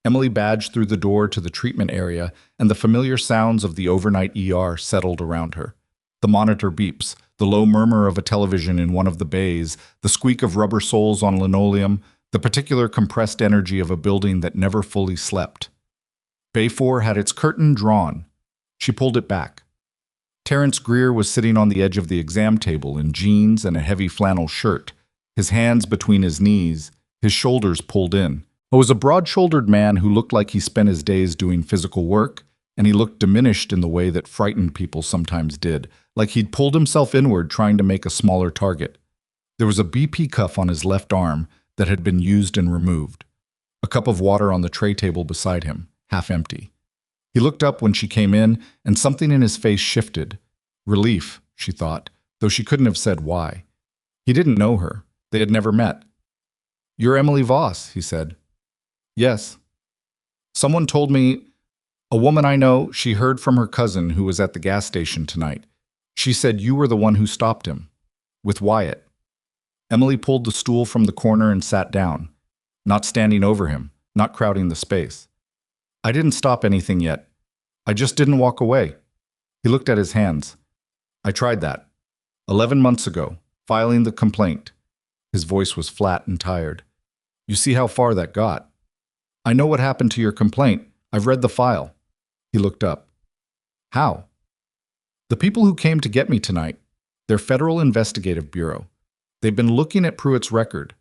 Emily badged through the door to the treatment area, and the familiar sounds of the overnight ER settled around her. The monitor beeps, the low murmur of a television in one of the bays, the squeak of rubber soles on linoleum, the particular compressed energy of a building that never fully slept. Bay 4 had its curtain drawn. She pulled it back. Terrence Greer was sitting on the edge of the exam table in jeans and a heavy flannel shirt, his hands between his knees, his shoulders pulled in. He was a broad-shouldered man who looked like he spent his days doing physical work, and he looked diminished in the way that frightened people sometimes did, like he'd pulled himself inward trying to make a smaller target. There was a BP cuff on his left arm that had been used and removed. A cup of water on the tray table beside him, half empty. He looked up when she came in, and something in his face shifted. Relief, she thought, though she couldn't have said why. He didn't know her. They had never met. "You're Emily Voss," he said. "Yes." "Someone told me, a woman I know, she heard from her cousin who was at the gas station tonight. She said you were the one who stopped him. With Wyatt." Emily pulled the stool from the corner and sat down, not standing over him, not crowding the space. "I didn't stop anything yet. I just didn't walk away." He looked at his hands. "I tried that. 11 months ago, filing the complaint." His voice was flat and tired. "You see how far that got. I know what happened to your complaint. I've read the file." He looked up. "How?" "The people who came to get me tonight, they're Federal Investigative Bureau. They've been looking at Pruitt's record.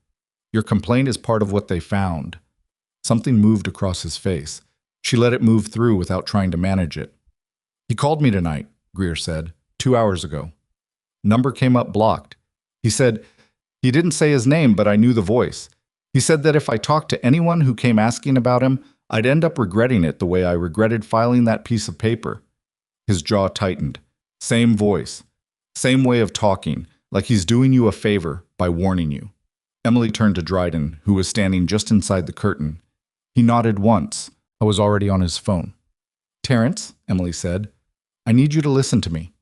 Your complaint is part of what they found." Something moved across his face. She let it move through without trying to manage it. "He called me tonight," Greer said, 2 hours ago. Number came up blocked. He said, he didn't say his name, but I knew the voice. He said that if I talked to anyone who came asking about him, I'd end up regretting it the way I regretted filing that piece of paper. His jaw tightened. Same voice. Same way of talking, like he's doing you a favor by warning you. Emily turned to Dryden, who was standing just inside the curtain. He nodded once. I was already on his phone. "Terrence," Emily said, "I need you to listen to me."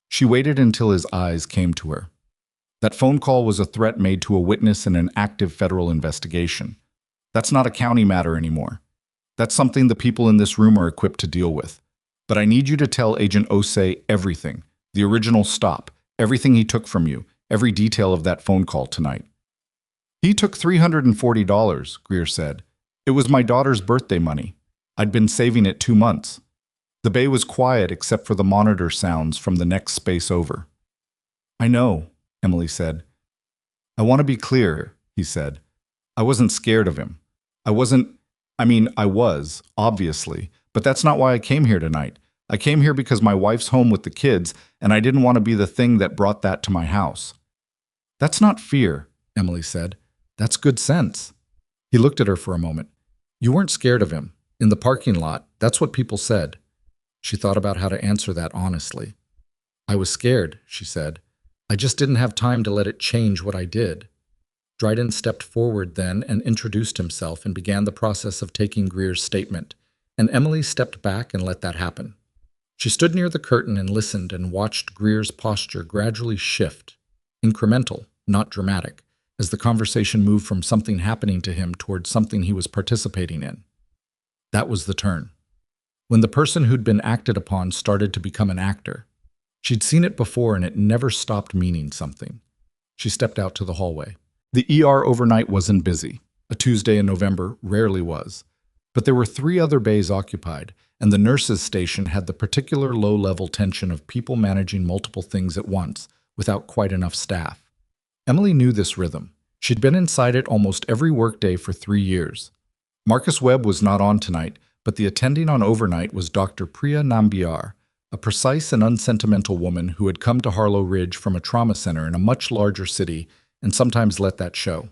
She waited until his eyes came to her. That phone call was a threat made to a witness in an active federal investigation. That's not a county matter anymore. That's something the people in this room are equipped to deal with. But I need you to tell Agent Osei everything. The original stop, everything he took from you, every detail of that phone call tonight. He took $340, Greer said. It was my daughter's birthday money. I'd been saving it 2 months. The bay was quiet except for the monitor sounds from the next space over. I know, Emily said. I want to be clear, he said. I wasn't scared of him. I was, obviously, but that's not why I came here tonight. I came here because my wife's home with the kids, and I didn't want to be the thing that brought that to my house. That's not fear, Emily said. That's good sense. He looked at her for a moment. You weren't scared of him. In the parking lot, that's what people said. She thought about how to answer that honestly. I was scared, she said. I just didn't have time to let it change what I did. Dryden stepped forward then and introduced himself and began the process of taking Greer's statement, and Emily stepped back and let that happen. She stood near the curtain and listened and watched Greer's posture gradually shift, incremental, not dramatic, as the conversation moved from something happening to him toward something he was participating in. That was the turn. When the person who'd been acted upon started to become an actor. She'd seen it before and it never stopped meaning something. She stepped out to the hallway. The ER overnight wasn't busy. A Tuesday in November rarely was. But there were 3 other bays occupied, and the nurses' station had the particular low-level tension of people managing multiple things at once, without quite enough staff. Emily knew this rhythm. She'd been inside it almost every workday for 3 years. Marcus Webb was not on tonight, but the attending on overnight was Dr. Priya Nambiar, a precise and unsentimental woman who had come to Harlow Ridge from a trauma center in a much larger city and sometimes let that show.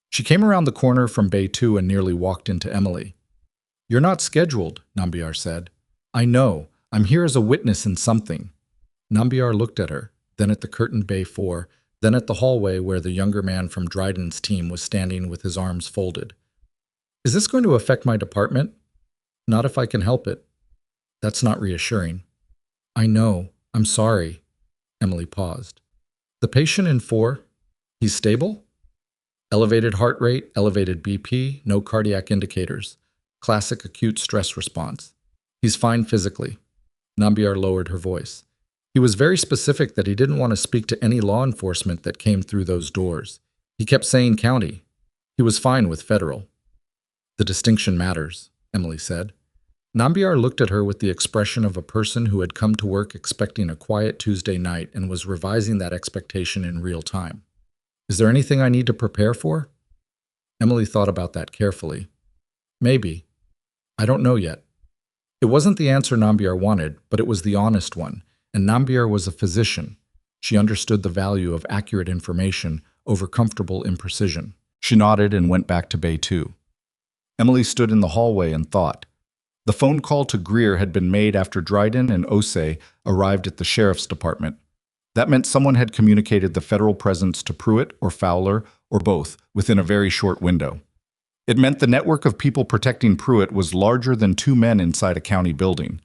She came around the corner from Bay 2 and nearly walked into Emily. You're not scheduled, Nambiar said. I know. I'm here as a witness in something. Nambiar looked at her, then at the curtained Bay 4, then at the hallway where the younger man from Dryden's team was standing with his arms folded. Is this going to affect my department? Not if I can help it. That's not reassuring. I know. I'm sorry. Emily paused. The patient in 4, he's stable? Elevated heart rate, elevated BP, no cardiac indicators. Classic acute stress response. He's fine physically. Nambiar lowered her voice. He was very specific that he didn't want to speak to any law enforcement that came through those doors. He kept saying county. He was fine with federal. The distinction matters, Emily said. Nambiar looked at her with the expression of a person who had come to work expecting a quiet Tuesday night and was revising that expectation in real time. Is there anything I need to prepare for? Emily thought about that carefully. Maybe. I don't know yet. It wasn't the answer Nambiar wanted, but it was the honest one, and Nambiar was a physician. She understood the value of accurate information over comfortable imprecision. She nodded and went back to Bay 2. Emily stood in the hallway and thought. The phone call to Greer had been made after Dryden and Osei arrived at the sheriff's department. That meant someone had communicated the federal presence to Pruitt or Fowler or both within a very short window. It meant the network of people protecting Pruitt was larger than 2 men inside a county building.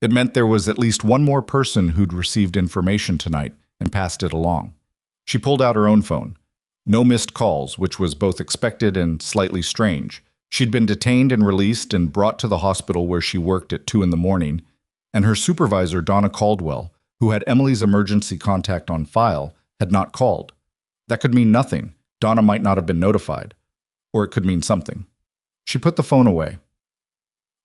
It meant there was at least one more person who'd received information tonight and passed it along. She pulled out her own phone. No missed calls, which was both expected and slightly strange. She'd been detained and released and brought to the hospital where she worked at 2 in the morning, and her supervisor, Donna Caldwell, who had Emily's emergency contact on file, had not called. That could mean nothing. Donna might not have been notified. Or it could mean something. She put the phone away.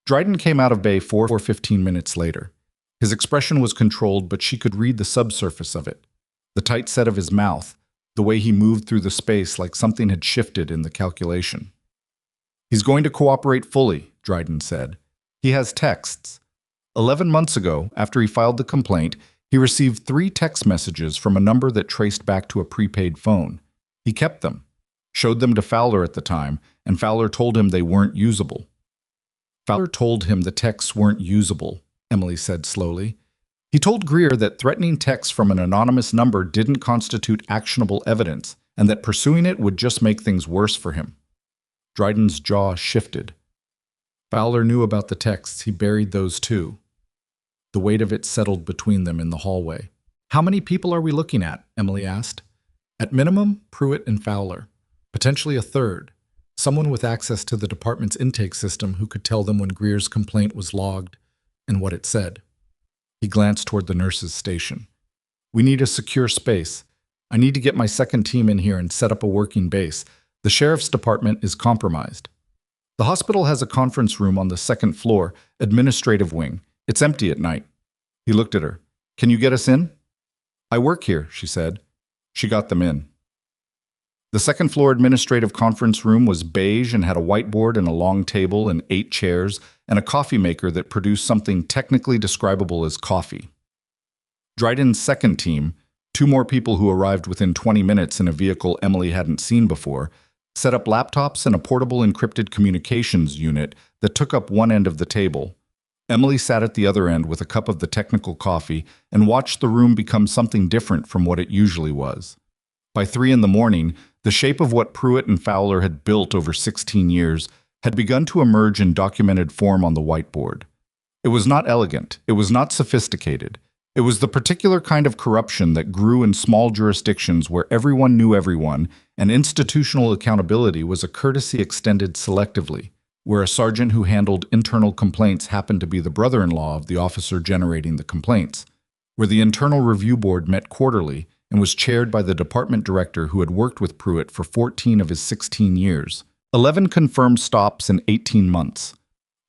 Dryden came out of Bay 4 or 15 minutes later. His expression was controlled, but she could read the subsurface of it. The tight set of his mouth, the way he moved through the space like something had shifted in the calculation. He's going to cooperate fully, Dryden said. He has texts. 11 months ago, after he filed the complaint, he received 3 text messages from a number that traced back to a prepaid phone. He kept them, showed them to Fowler at the time, and Fowler told him they weren't usable. Fowler told him the texts weren't usable, Emily said slowly. He told Greer that threatening texts from an anonymous number didn't constitute actionable evidence, and that pursuing it would just make things worse for him. Dryden's jaw shifted. Fowler knew about the texts. He buried those too. The weight of it settled between them in the hallway. How many people are we looking at? Emily asked. At minimum, Pruitt and Fowler. Potentially a third. Someone with access to the department's intake system who could tell them when Greer's complaint was logged. and what it said. He glanced toward the nurse's station. "We need a secure space. I need to get my second team in here and set up a working base. The sheriff's department is compromised." "The hospital has a conference room on the second floor, administrative wing. It's empty at night." He looked at her. "Can you get us in?" "I work here," she said. She got them in. The second floor administrative conference room was beige and had a whiteboard and a long table and 8 chairs and a coffee maker that produced something technically describable as coffee. Dryden's second team, 2 more people who arrived within 20 minutes in a vehicle Emily hadn't seen before, set up laptops and a portable encrypted communications unit that took up one end of the table. Emily sat at the other end with a cup of the technical coffee and watched the room become something different from what it usually was. By 3 in the morning, the shape of what Pruitt and Fowler had built over 16 years had begun to emerge in documented form on the whiteboard. It was not elegant, it was not sophisticated. It was the particular kind of corruption that grew in small jurisdictions where everyone knew everyone, and institutional accountability was a courtesy extended selectively, where a sergeant who handled internal complaints happened to be the brother-in-law of the officer generating the complaints, where the internal review board met quarterly and was chaired by the department director who had worked with Pruitt for 14 of his 16 years. 11 confirmed stops in 18 months.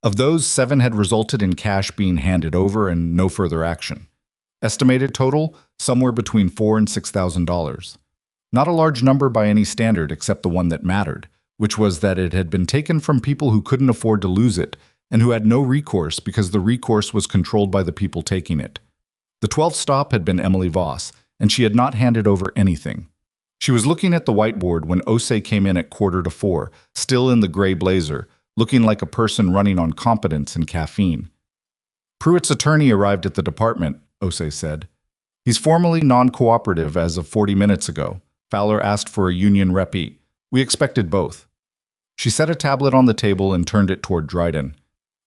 Of those, 7 had resulted in cash being handed over and no further action. Estimated total, somewhere between $4,000 and $6,000. Not a large number by any standard except the one that mattered, which was that it had been taken from people who couldn't afford to lose it and who had no recourse because the recourse was controlled by the people taking it. The 12th stop had been Emily Voss, and she had not handed over anything. She was looking at the whiteboard when Osei came in at 3:45, still in the gray blazer, looking like a person running on competence and caffeine. "Pruitt's attorney arrived at the department," Osei said. "He's formally non-cooperative as of 40 minutes ago. Fowler asked for a union repee. We expected both." She set a tablet on the table and turned it toward Dryden.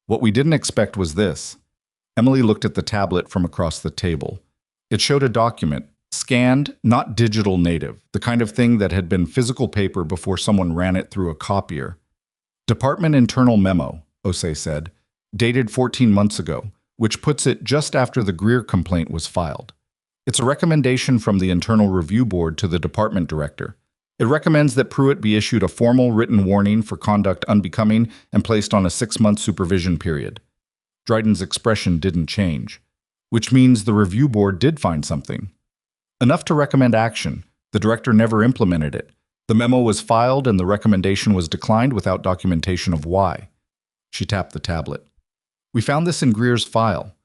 "What we didn't expect was this." Emily looked at the tablet from across the table. It showed a document, scanned, not digital native, the kind of thing that had been physical paper before someone ran it through a copier. "Department internal memo," Osei said, "dated 14 months ago, which puts it just after the Greer complaint was filed. It's a recommendation from the internal review board to the department director. It recommends that Pruitt be issued a formal written warning for conduct unbecoming and placed on a 6-month supervision period." Dryden's expression didn't change, which means the review board did find something. Enough to recommend action. The director never implemented it. The memo was filed and the recommendation was declined without documentation of why. She tapped the tablet. "We found this in Greer's file.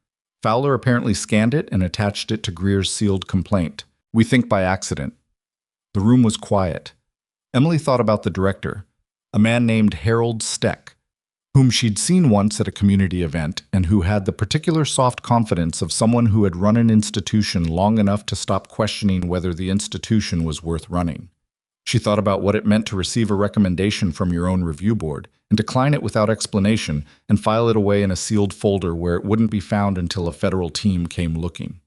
Fowler apparently scanned it and attached it to Greer's sealed complaint. We think by accident." The room was quiet. Emily thought about the director, a man named Harold Steck, whom she'd seen once at a community event and who had the particular soft confidence of someone who had run an institution long enough to stop questioning whether the institution was worth running. She thought about what it meant to receive a recommendation from your own review board and decline it without explanation and file it away in a sealed folder where it wouldn't be found until a federal team came looking.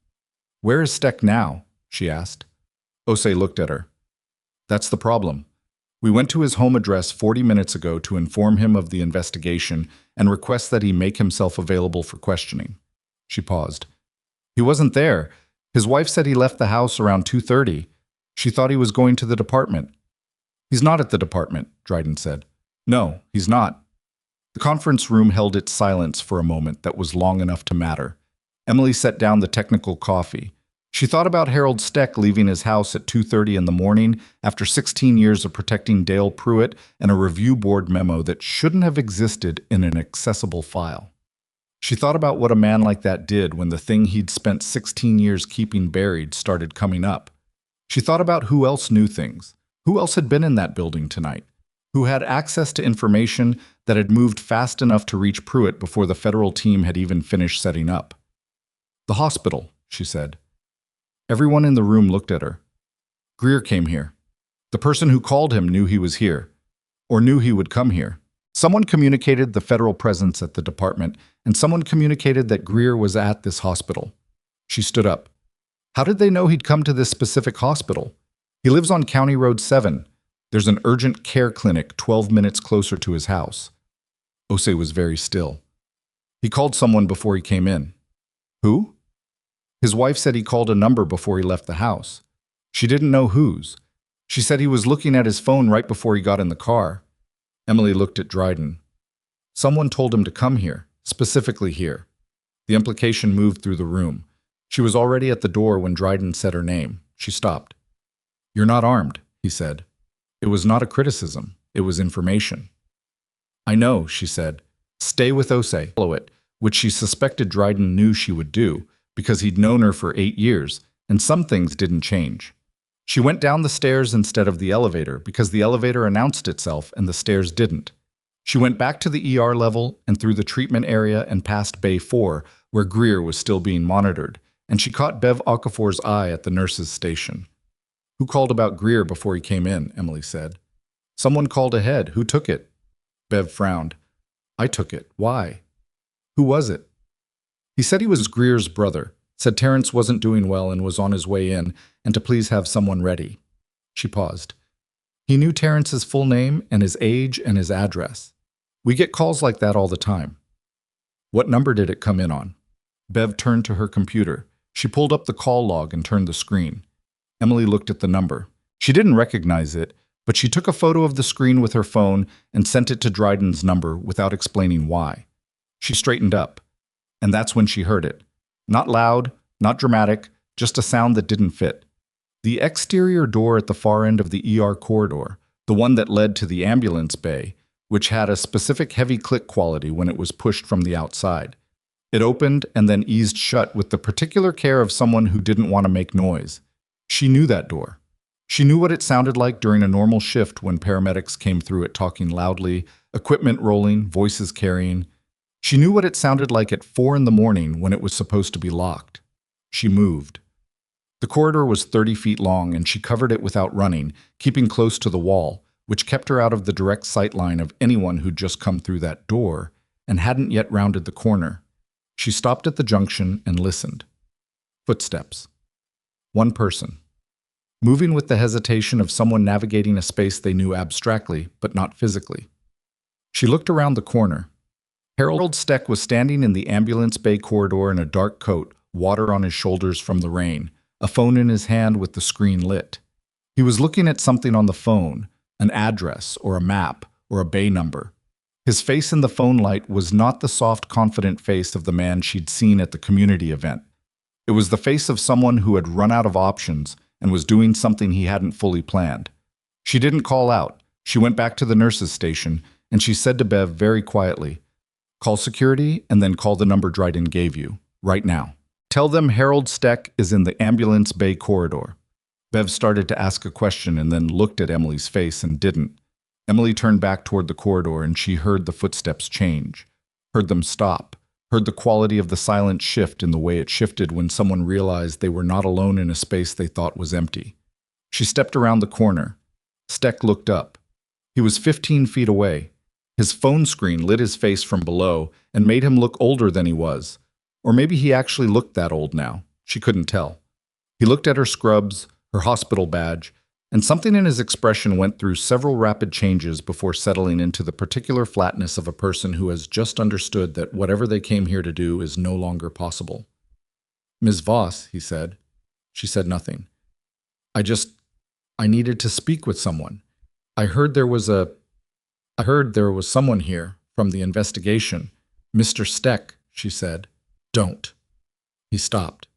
"Where is Steck now?" she asked. Osei looked at her. "That's the problem. We went to his home address 40 minutes ago to inform him of the investigation and request that he make himself available for questioning." She paused. "He wasn't there. His wife said he left the house around 2:30. She thought he was going to the department." "He's not at the department," Dryden said. "No, he's not." The conference room held its silence for a moment that was long enough to matter. Emily set down the technical coffee. She thought about Harold Steck leaving his house at 2:30 in the morning after 16 years of protecting Dale Pruitt and a review board memo that shouldn't have existed in an accessible file. She thought about what a man like that did when the thing he'd spent 16 years keeping buried started coming up. She thought about who else knew things, who else had been in that building tonight, who had access to information that had moved fast enough to reach Pruitt before the federal team had even finished setting up. "The hospital," she said. Everyone in the room looked at her. "Greer came here. The person who called him knew he was here, or knew he would come here. Someone communicated the federal presence at the department, and someone communicated that Greer was at this hospital." She stood up. "How did they know he'd come to this specific hospital? He lives on County Road 7. There's an urgent care clinic 12 minutes closer to his house." Osei was very still. He called someone before he came in. Who? His wife said he called a number before he left the house. She didn't know whose. She said he was looking at his phone right before he got in the car. Emily looked at Dryden. Someone told him to come here, specifically here. The implication moved through the room. She was already at the door when Dryden said her name. She stopped. You're not armed, he said. It was not a criticism. It was information. I know, she said. Stay with Osei. Follow it, which she suspected Dryden knew she would do, because he'd known her for 8 years, and some things didn't change. She went down the stairs instead of the elevator because the elevator announced itself and the stairs didn't. She went back to the ER level and through the treatment area and past Bay 4, where Greer was still being monitored, and she caught Bev Okafor's eye at the nurse's station. Who called about Greer before he came in? Emily said. Someone called ahead. Who took it? Bev frowned. I took it. Why? Who was it? He said he was Greer's brother, said Terrence wasn't doing well and was on his way in, and to please have someone ready. She paused. He knew Terrence's full name and his age and his address. We get calls like that all the time. What number did it come in on? Bev turned to her computer. She pulled up the call log and turned the screen. Emily looked at the number. She didn't recognize it, but she took a photo of the screen with her phone and sent it to Dryden's number without explaining why. She straightened up, and that's when she heard it. Not loud, not dramatic, just a sound that didn't fit. The exterior door at the far end of the ER corridor, the one that led to the ambulance bay, which had a specific heavy click quality when it was pushed from the outside. It opened and then eased shut with the particular care of someone who didn't want to make noise. She knew that door. She knew what it sounded like during a normal shift when paramedics came through it talking loudly, equipment rolling, voices carrying. She knew what it sounded like at 4 in the morning when it was supposed to be locked. She moved. The corridor was 30 feet long and she covered it without running, keeping close to the wall, which kept her out of the direct sight line of anyone who'd just come through that door and hadn't yet rounded the corner. She stopped at the junction and listened. Footsteps. One person. Moving with the hesitation of someone navigating a space they knew abstractly, but not physically. She looked around the corner. Harold Steck was standing in the ambulance bay corridor in a dark coat, water on his shoulders from the rain, a phone in his hand with the screen lit. He was looking at something on the phone, an address or a map or a bay number. His face in the phone light was not the soft, confident face of the man she'd seen at the community event. It was the face of someone who had run out of options and was doing something he hadn't fully planned. She didn't call out. She went back to the nurse's station, and she said to Bev very quietly, "Call security and then call the number Dryden gave you, right now. Tell them Harold Steck is in the ambulance bay corridor." Bev started to ask a question and then looked at Emily's face and didn't. Emily turned back toward the corridor and she heard the footsteps change, heard them stop, heard the quality of the silence shift in the way it shifted when someone realized they were not alone in a space they thought was empty. She stepped around the corner. Steck looked up. He was 15 feet away. His phone screen lit his face from below and made him look older than he was. Or maybe he actually looked that old now. She couldn't tell. He looked at her scrubs, her hospital badge, and something in his expression went through several rapid changes before settling into the particular flatness of a person who has just understood that whatever they came here to do is no longer possible. "Ms. Voss," he said. She said nothing. I needed to speak with someone. I heard there was someone here from the investigation. Mr. Steck," she said. "Don't." He stopped.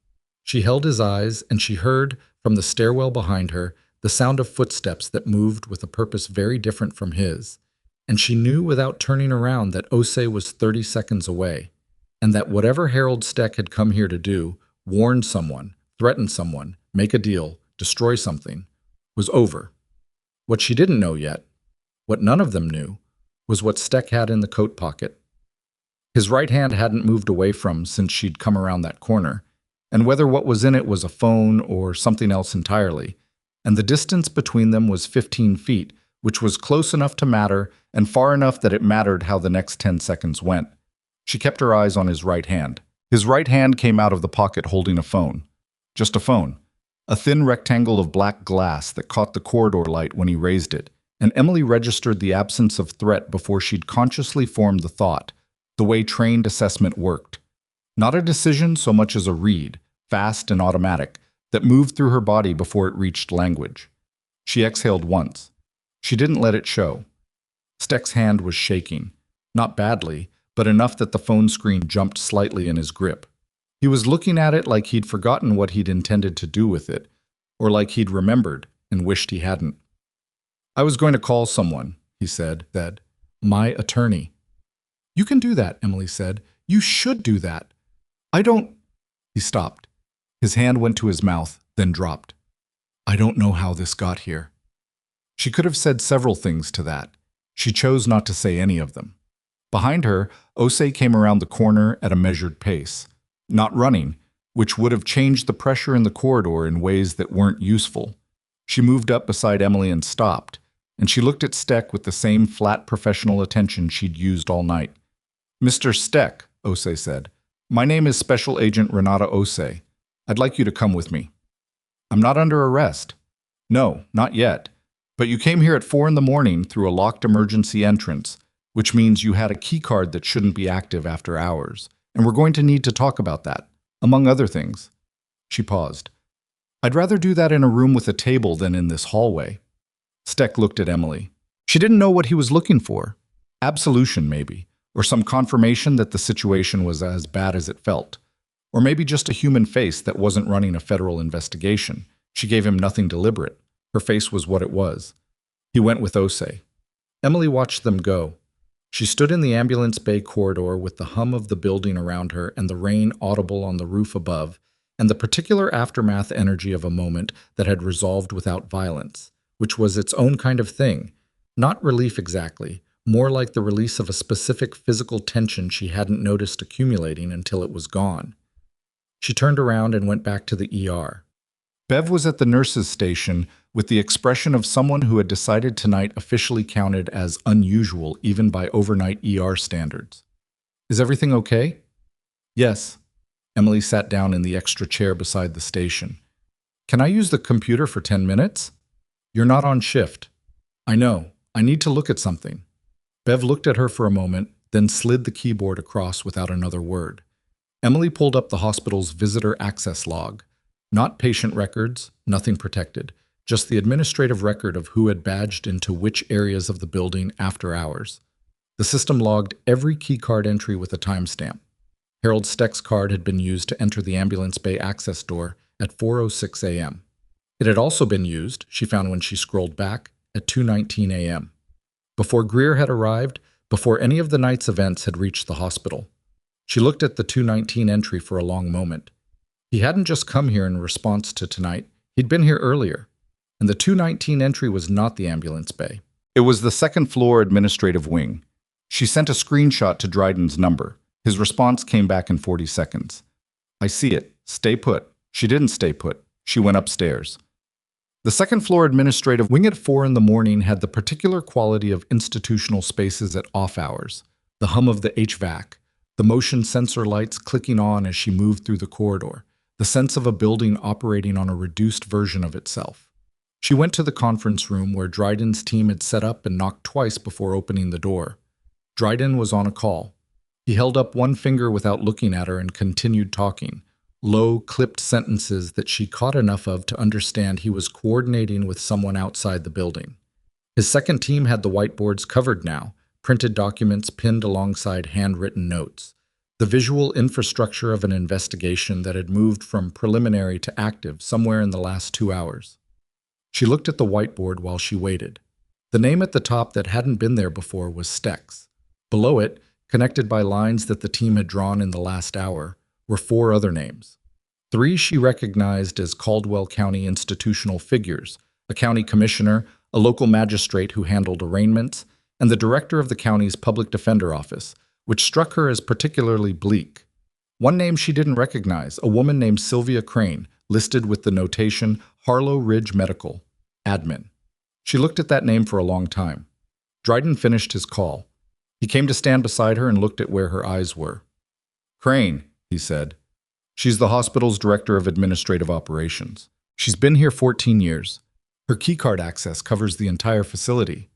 She held his eyes and she heard, from the stairwell behind her, the sound of footsteps that moved with a purpose very different from his, and she knew without turning around that Osei was 30 seconds away, and that whatever Harold Steck had come here to do, warn someone, threaten someone, make a deal, destroy something, was over. What she didn't know yet, what none of them knew, was what Steck had in the coat pocket. His right hand hadn't moved away from since she'd come around that corner, and whether what was in it was a phone or something else entirely, and the distance between them was 15 feet, which was close enough to matter and far enough that it mattered how the next 10 seconds went. She kept her eyes on his right hand. His right hand came out of the pocket holding a phone. Just a phone. A thin rectangle of black glass that caught the corridor light when he raised it, and Emily registered the absence of threat before she'd consciously formed the thought, the way trained assessment worked. Not a decision so much as a read, fast and automatic, that moved through her body before it reached language. She exhaled once. She didn't let it show. Steck's hand was shaking, not badly, but enough that the phone screen jumped slightly in his grip. He was looking at it like he'd forgotten what he'd intended to do with it, or like he'd remembered and wished he hadn't. "I was going to call someone," he said. "My attorney." "You can do that," Emily said. "You should do that." "I don't—" He stopped. His hand went to his mouth, then dropped. "I don't know how this got here." She could have said several things to that. She chose not to say any of them. Behind her, Osei came around the corner at a measured pace, not running, which would have changed the pressure in the corridor in ways that weren't useful. She moved up beside Emily and stopped, and she looked at Steck with the same flat professional attention she'd used all night. "Mr. Steck," Osei said, "my name is Special Agent Renata Osei. I'd like you to come with me." "I'm not under arrest." "No, not yet. But you came here at 4 in the morning through a locked emergency entrance, which means you had a key card that shouldn't be active after hours, and we're going to need to talk about that, among other things." She paused. "I'd rather do that in a room with a table than in this hallway." Steck looked at Emily. She didn't know what he was looking for. Absolution, maybe, or some confirmation that the situation was as bad as it felt. Or maybe just a human face that wasn't running a federal investigation. She gave him nothing deliberate. Her face was what it was. He went with Osei. Emily watched them go. She stood in the ambulance bay corridor with the hum of the building around her and the rain audible on the roof above, and the particular aftermath energy of a moment that had resolved without violence, which was its own kind of thing. Not relief exactly, more like the release of a specific physical tension she hadn't noticed accumulating until it was gone. She turned around and went back to the ER. Bev was at the nurse's station with the expression of someone who had decided tonight officially counted as unusual even by overnight ER standards. "Is everything okay?" "Yes." Emily sat down in the extra chair beside the station. "Can I use the computer for 10 minutes? "You're not on shift." "I know. I need to look at something." Bev looked at her for a moment, then slid the keyboard across without another word. Emily pulled up the hospital's visitor access log. Not patient records, nothing protected, just the administrative record of who had badged into which areas of the building after hours. The system logged every keycard entry with a timestamp. Harold Steck's card had been used to enter the ambulance bay access door at 4:06 a.m. It had also been used, she found when she scrolled back, at 2:19 a.m. Before Greer had arrived, before any of the night's events had reached the hospital. She looked at the 2:19 entry for a long moment. He hadn't just come here in response to tonight, he'd been here earlier. And the 2:19 entry was not the ambulance bay. It was the second-floor administrative wing. She sent a screenshot to Dryden's number. His response came back in 40 seconds. "I see it. Stay put." She didn't stay put. She went upstairs. The second-floor administrative wing at 4 in the morning had the particular quality of institutional spaces at off hours. The hum of the HVAC, the motion sensor lights clicking on as she moved through the corridor, the sense of a building operating on a reduced version of itself. She went to the conference room where Dryden's team had set up and knocked twice before opening the door. Dryden was on a call. He held up one finger without looking at her and continued talking, low, clipped sentences that she caught enough of to understand he was coordinating with someone outside the building. His second team had the whiteboards covered now, printed documents pinned alongside handwritten notes. The visual infrastructure of an investigation that had moved from preliminary to active somewhere in the last 2 hours. She looked at the whiteboard while she waited. The name at the top that hadn't been there before was Steck's. Below it, connected by lines that the team had drawn in the last hour, were 4 other names. 3 she recognized as Caldwell County institutional figures, a county commissioner, a local magistrate who handled arraignments, and the director of the county's public defender office, which struck her as particularly bleak. One name she didn't recognize, a woman named Sylvia Crane, listed with the notation Harlow Ridge Medical, admin. She looked at that name for a long time. Dryden finished his call. He came to stand beside her and looked at where her eyes were. "Crane," he said. "She's the hospital's director of administrative operations. She's been here 14 years. Her keycard access covers the entire facility."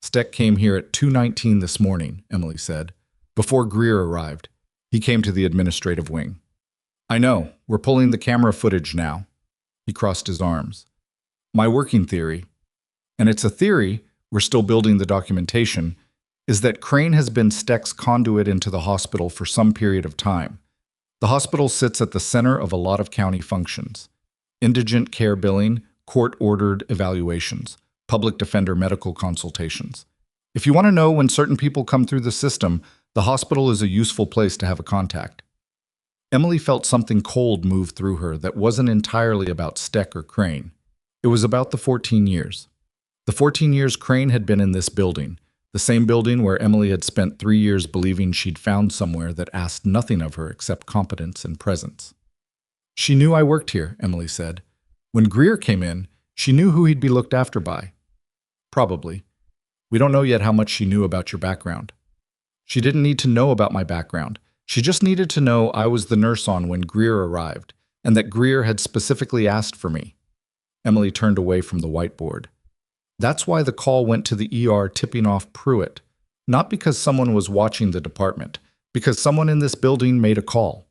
"Steck came here at 2:19 this morning," Emily said. Before Greer arrived, he came to the administrative wing. I know, we're pulling the camera footage now. He crossed his arms. My working theory, and it's a theory, we're still building the documentation, is that Crane has been Steck's conduit into the hospital for some period of time. The hospital sits at the center of a lot of county functions: indigent care billing, court-ordered evaluations, public defender medical consultations. If you want to know when certain people come through the system, the hospital is a useful place to have a contact. Emily felt something cold move through her that wasn't entirely about Steck or Crane. It was about the 14 years. The 14 years Crane had been in this building, the same building where Emily had spent 3 years believing she'd found somewhere that asked nothing of her except competence and presence. She knew I worked here, Emily said. When Greer came in, she knew who he'd be looked after by. Probably. We don't know yet how much she knew about your background. She didn't need to know about my background. She just needed to know I was the nurse on when Greer arrived, and that Greer had specifically asked for me. Emily turned away from the whiteboard. That's why the call went to the ER tipping off Pruitt, not because someone was watching the department, because someone in this building made a call.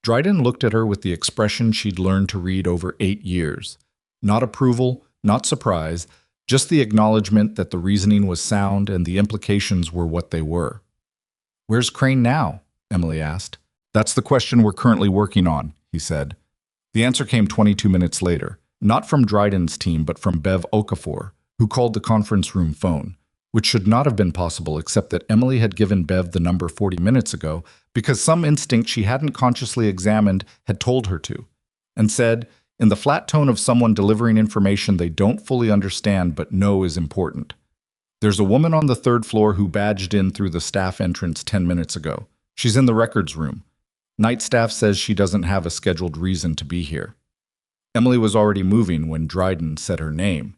Dryden looked at her with the expression she'd learned to read over 8 years. Not approval, not surprise, just the acknowledgement that the reasoning was sound and the implications were what they were. Where's Crane now? Emily asked. That's the question we're currently working on, he said. The answer came 22 minutes later, not from Dryden's team but from Bev Okafor, who called the conference room phone, which should not have been possible except that Emily had given Bev the number 40 minutes ago because some instinct she hadn't consciously examined had told her to, and said, in the flat tone of someone delivering information they don't fully understand but know is important. There's a woman on the 3rd floor who badged in through the staff entrance 10 minutes ago. She's in the records room. Night staff says she doesn't have a scheduled reason to be here. Emily was already moving when Dryden said her name.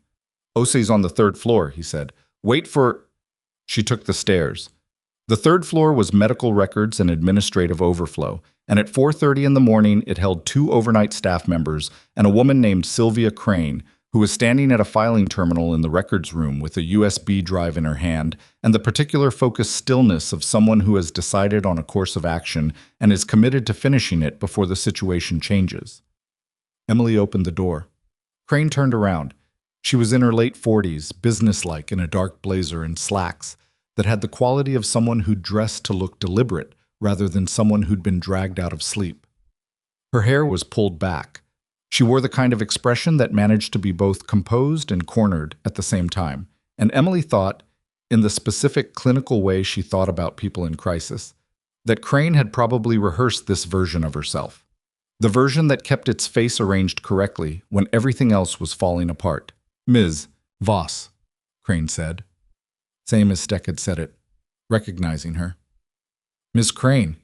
Osei's on the 3rd floor, he said. Wait for... She took the stairs. The 3rd floor was medical records and administrative overflow, and at 4:30 in the morning it held 2 overnight staff members and a woman named Sylvia Crane, who was standing at a filing terminal in the records room with a USB drive in her hand and the particular focused stillness of someone who has decided on a course of action and is committed to finishing it before the situation changes. Emily opened the door. Crane turned around. She was in her late 40s, businesslike in a dark blazer and slacks that had the quality of someone who'd dressed to look deliberate rather than someone who'd been dragged out of sleep. Her hair was pulled back. She wore the kind of expression that managed to be both composed and cornered at the same time, and Emily thought, in the specific clinical way she thought about people in crisis, that Crane had probably rehearsed this version of herself. The version that kept its face arranged correctly when everything else was falling apart. Ms. Voss, Crane said. Same as Steck had said it, recognizing her. Miss Crane.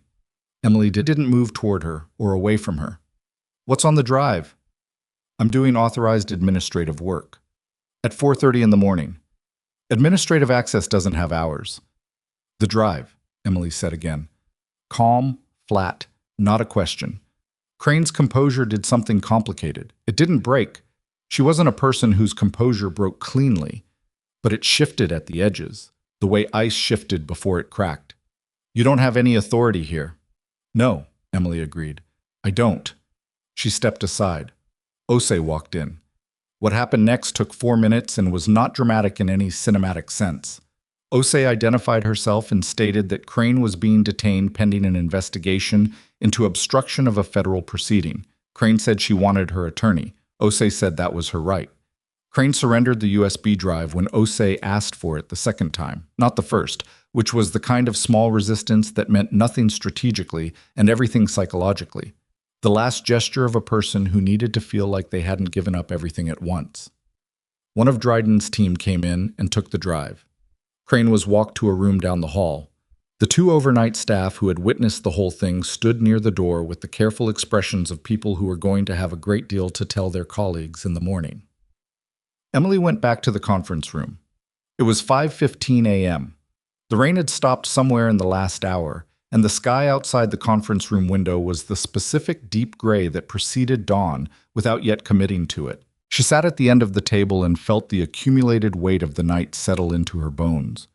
Emily didn't move toward her or away from her. What's on the drive? I'm doing authorized administrative work. At 4:30 in the morning. Administrative access doesn't have hours. The drive, Emily said again. Calm, flat, not a question. Crane's composure did something complicated. It didn't break. She wasn't a person whose composure broke cleanly, but it shifted at the edges, the way ice shifted before it cracked. You don't have any authority here. No, Emily agreed. I don't. She stepped aside. Osei walked in. What happened next took 4 minutes and was not dramatic in any cinematic sense. Osei identified herself and stated that Crane was being detained pending an investigation into obstruction of a federal proceeding. Crane said she wanted her attorney. Osei said that was her right. Crane surrendered the USB drive when Osei asked for it the second time, not the first, which was the kind of small resistance that meant nothing strategically and everything psychologically. The last gesture of a person who needed to feel like they hadn't given up everything at once. One of Dryden's team came in and took the drive. Crane was walked to a room down the hall. The 2 overnight staff who had witnessed the whole thing stood near the door with the careful expressions of people who were going to have a great deal to tell their colleagues in the morning. Emily went back to the conference room. It was 5:15 a.m. The rain had stopped somewhere in the last hour, and the sky outside the conference room window was the specific deep gray that preceded dawn without yet committing to it. She sat at the end of the table and felt the accumulated weight of the night settle into her bones.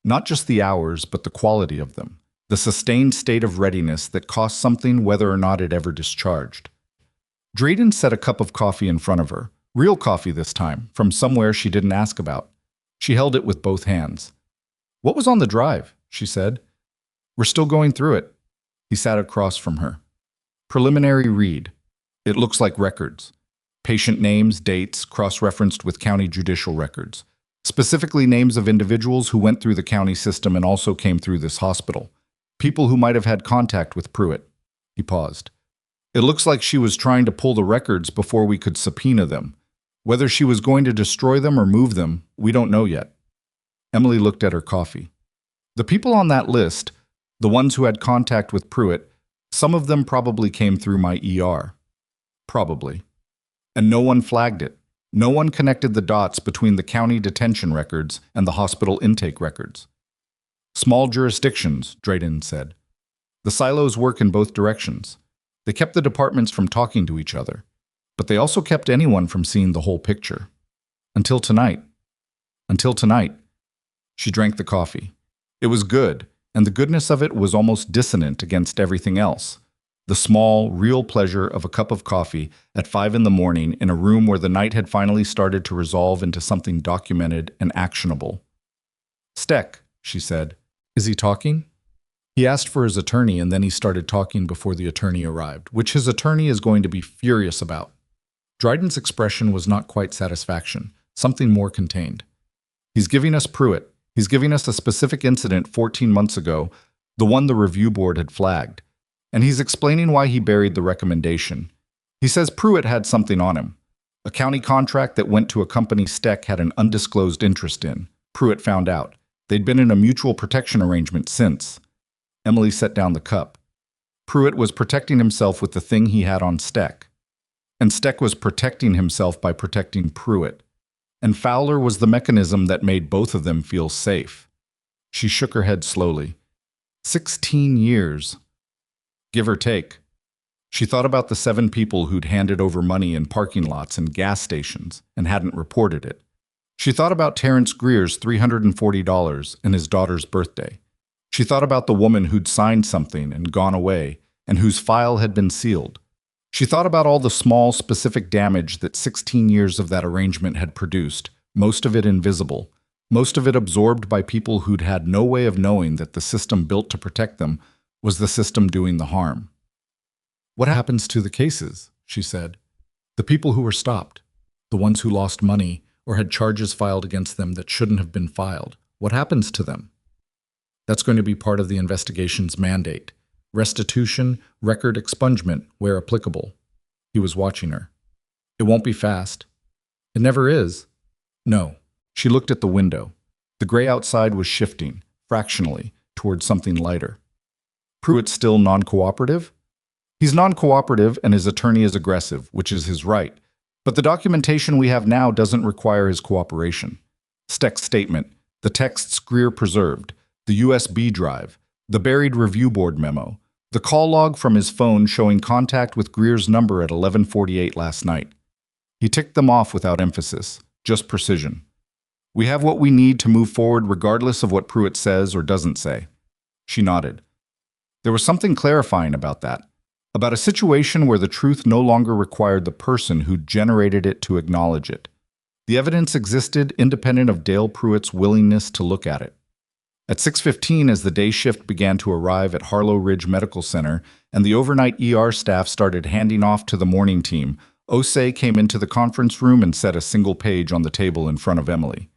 Not just the hours, but the quality of them. The sustained state of readiness that cost something whether or not it ever discharged. Drayden set a cup of coffee in front of her. Real coffee this time, from somewhere she didn't ask about. She held it with both hands. "What was on the drive?" she said. "We're still going through it." He sat across from her. "Preliminary read. It looks like records. Patient names, dates, cross-referenced with county judicial records. Specifically names of individuals who went through the county system and also came through this hospital. People who might have had contact with Pruitt." He paused. "It looks like she was trying to pull the records before we could subpoena them. Whether she was going to destroy them or move them, we don't know yet." Emily looked at her coffee. "The people on that list, the ones who had contact with Pruitt, some of them probably came through my ER. Probably. And no one flagged it. No one connected the dots between the county detention records and the hospital intake records." "Small jurisdictions," Drayden said. "The silos work in both directions. They kept the departments from talking to each other, but they also kept anyone from seeing the whole picture. Until tonight. Until tonight." She drank the coffee. It was good, and the goodness of it was almost dissonant against everything else. The small, real pleasure of a cup of coffee at 5 in the morning in a room where the night had finally started to resolve into something documented and actionable. "Steck," she said. "Is he talking?" He asked for his attorney, and then he started talking before the attorney arrived, which his attorney is going to be furious about. Dryden's expression was not quite satisfaction, something more contained. "He's giving us Pruitt. He's giving us a specific incident 14 months ago, the one the review board had flagged. And he's explaining why he buried the recommendation. He says Pruitt had something on him. A county contract that went to a company Steck had an undisclosed interest in. Pruitt found out. They'd been in a mutual protection arrangement since." Emily set down the cup. "Pruitt was protecting himself with the thing he had on Steck. And Steck was protecting himself by protecting Pruitt. And Fowler was the mechanism that made both of them feel safe." She shook her head slowly. 16 years. Give or take. She thought about the 7 people who'd handed over money in parking lots and gas stations and hadn't reported it. She thought about Terrence Greer's $340 and his daughter's birthday. She thought about the woman who'd signed something and gone away and whose file had been sealed. She thought about all the small, specific damage that 16 years of that arrangement had produced, most of it invisible, most of it absorbed by people who'd had no way of knowing that the system built to protect them was the system doing the harm. "What happens to the cases?" she said. "The people who were stopped, the ones who lost money or had charges filed against them that shouldn't have been filed. What happens to them?" "That's going to be part of the investigation's mandate. Restitution, record expungement, where applicable." He was watching her. "It won't be fast." "It never is." "No." She looked at the window. The gray outside was shifting, fractionally, towards something lighter. "Pruitt's still non-cooperative?" "He's non-cooperative and his attorney is aggressive, which is his right. But the documentation we have now doesn't require his cooperation. Steck's statement, the texts Greer preserved, the USB drive, the buried review board memo, the call log from his phone showing contact with Greer's number at 11:48 last night." He ticked them off without emphasis, just precision. "We have what we need to move forward regardless of what Pruitt says or doesn't say." She nodded. There was something clarifying about that, about a situation where the truth no longer required the person who generated it to acknowledge it. The evidence existed independent of Dale Pruitt's willingness to look at it. At 6:15, as the day shift began to arrive at Harlow Ridge Medical Center and the overnight ER staff started handing off to the morning team, Osei came into the conference room and set a single page on the table in front of Emily.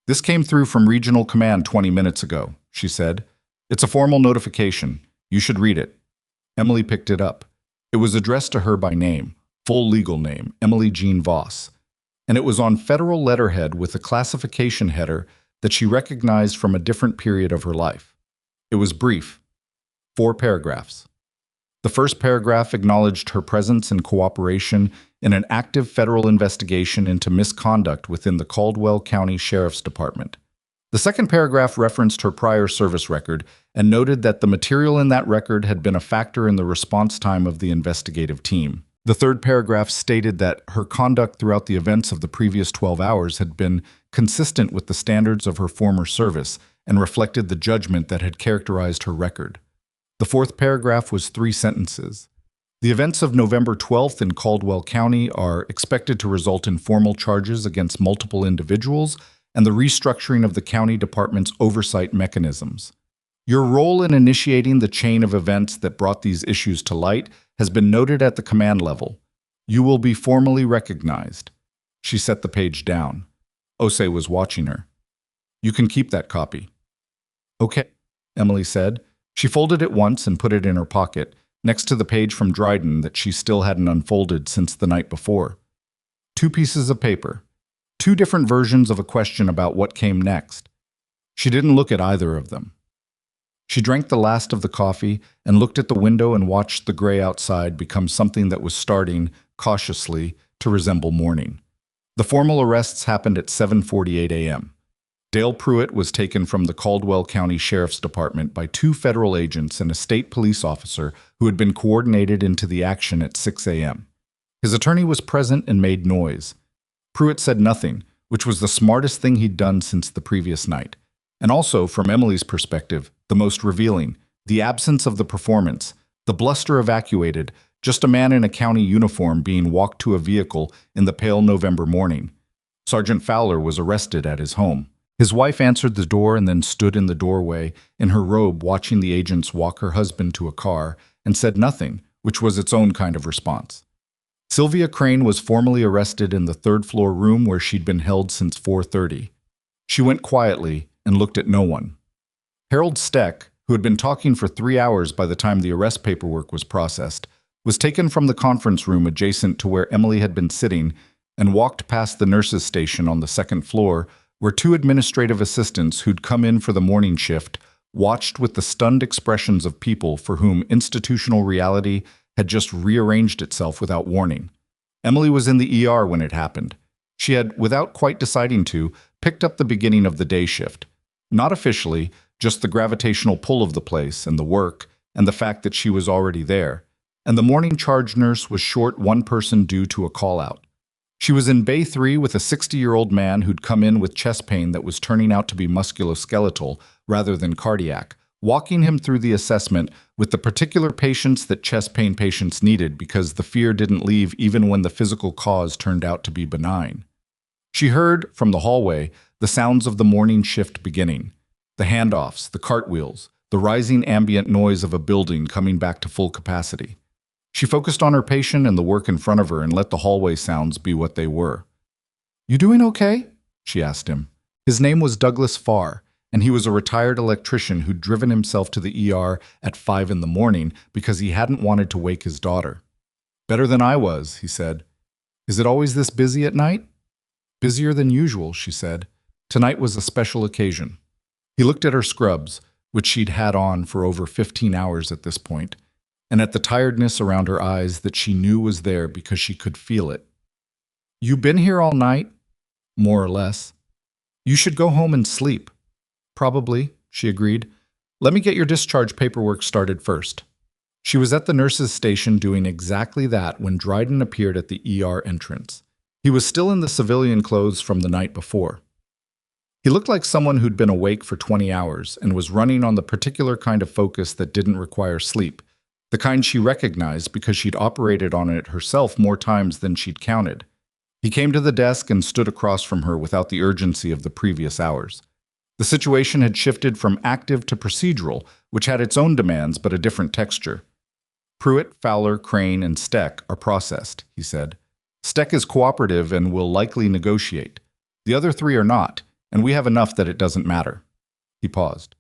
"This came through from Regional Command 20 minutes ago," she said. "It's a formal notification. You should read it." Emily picked it up. It was addressed to her by name, full legal name, Emily Jean Voss, and it was on federal letterhead with a classification header that she recognized from a different period of her life. It was brief, 4 paragraphs. The first paragraph acknowledged her presence and cooperation in an active federal investigation into misconduct within the Caldwell County Sheriff's Department. The second paragraph referenced her prior service record and noted that the material in that record had been a factor in the response time of the investigative team. The third paragraph stated that her conduct throughout the events of the previous 12 hours had been consistent with the standards of her former service and reflected the judgment that had characterized her record. The fourth paragraph was 3 sentences. The events of November 12th in Caldwell County are expected to result in formal charges against multiple individuals and the restructuring of the county department's oversight mechanisms. Your role in initiating the chain of events that brought these issues to light has been noted at the command level. You will be formally recognized. She set the page down. Ose was watching her. You can keep that copy. Okay, Emily said. She folded it once and put it in her pocket, next to the page from Dryden that she still hadn't unfolded since the night before. 2 pieces of paper. 2 different versions of a question about what came next. She didn't look at either of them. She drank the last of the coffee and looked at the window and watched the gray outside become something that was starting, cautiously, to resemble morning. The formal arrests happened at 7:48 a.m. Dale Pruitt was taken from the Caldwell County Sheriff's Department by 2 federal agents and a state police officer who had been coordinated into the action at 6 a.m. His attorney was present and made noise. Pruitt said nothing, which was the smartest thing he'd done since the previous night. And also, from Emily's perspective, the most revealing, the absence of the performance, the bluster evacuated, just a man in a county uniform being walked to a vehicle in the pale November morning. Sergeant Fowler was arrested at his home. His wife answered the door and then stood in the doorway, in her robe watching the agents walk her husband to a car, and said nothing, which was its own kind of response. Sylvia Crane was formally arrested in the 3rd-floor room where she'd been held since 4:30. She went quietly and looked at no one. Harold Steck, who had been talking for 3 hours by the time the arrest paperwork was processed, was taken from the conference room adjacent to where Emily had been sitting and walked past the nurses' station on the 2nd floor, where 2 administrative assistants who'd come in for the morning shift watched with the stunned expressions of people for whom institutional reality had just rearranged itself without warning. Emily was in the ER when it happened. She had, without quite deciding to, picked up the beginning of the day shift. Not officially, just the gravitational pull of the place and the work and the fact that she was already there. And the morning charge nurse was short 1 person due to a call-out. She was in Bay 3 with a 60-year-old man who'd come in with chest pain that was turning out to be musculoskeletal rather than cardiac, walking him through the assessment with the particular patience that chest pain patients needed because the fear didn't leave even when the physical cause turned out to be benign. She heard, from the hallway, the sounds of the morning shift beginning. The handoffs, the cartwheels, the rising ambient noise of a building coming back to full capacity. She focused on her patient and the work in front of her and let the hallway sounds be what they were. "You doing okay?" she asked him. His name was Douglas Farr, and he was a retired electrician who'd driven himself to the ER at 5 in the morning because he hadn't wanted to wake his daughter. "Better than I was," he said. "Is it always this busy at night?" "Busier than usual," she said. "Tonight was a special occasion." He looked at her scrubs, which she'd had on for over 15 hours at this point, and at the tiredness around her eyes that she knew was there because she could feel it. "You been here all night?" "More or less." "You should go home and sleep." "Probably," she agreed. "Let me get your discharge paperwork started first." She was at the nurse's station doing exactly that when Dryden appeared at the ER entrance. He was still in the civilian clothes from the night before. He looked like someone who'd been awake for 20 hours and was running on the particular kind of focus that didn't require sleep, the kind she recognized because she'd operated on it herself more times than she'd counted. He came to the desk and stood across from her without the urgency of the previous hours. The situation had shifted from active to procedural, which had its own demands but a different texture. "Pruitt, Fowler, Crane, and Steck are processed," he said. "Steck is cooperative and will likely negotiate. The other 3 are not, and we have enough that it doesn't matter." He paused.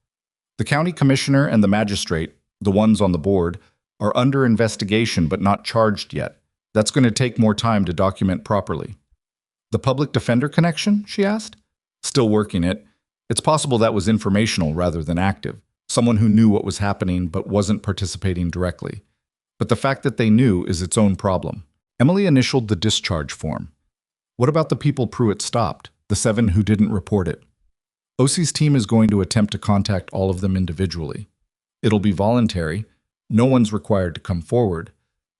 "The county commissioner and the magistrate, the ones on the board, are under investigation but not charged yet. That's going to take more time to document properly." "The public defender connection?" she asked. "Still working it. It's possible that was informational rather than active, someone who knew what was happening but wasn't participating directly. But the fact that they knew is its own problem." Emily initialed the discharge form. "What about the people Pruitt stopped, the 7 who didn't report it?" "OC's team is going to attempt to contact all of them individually. It'll be voluntary. No one's required to come forward.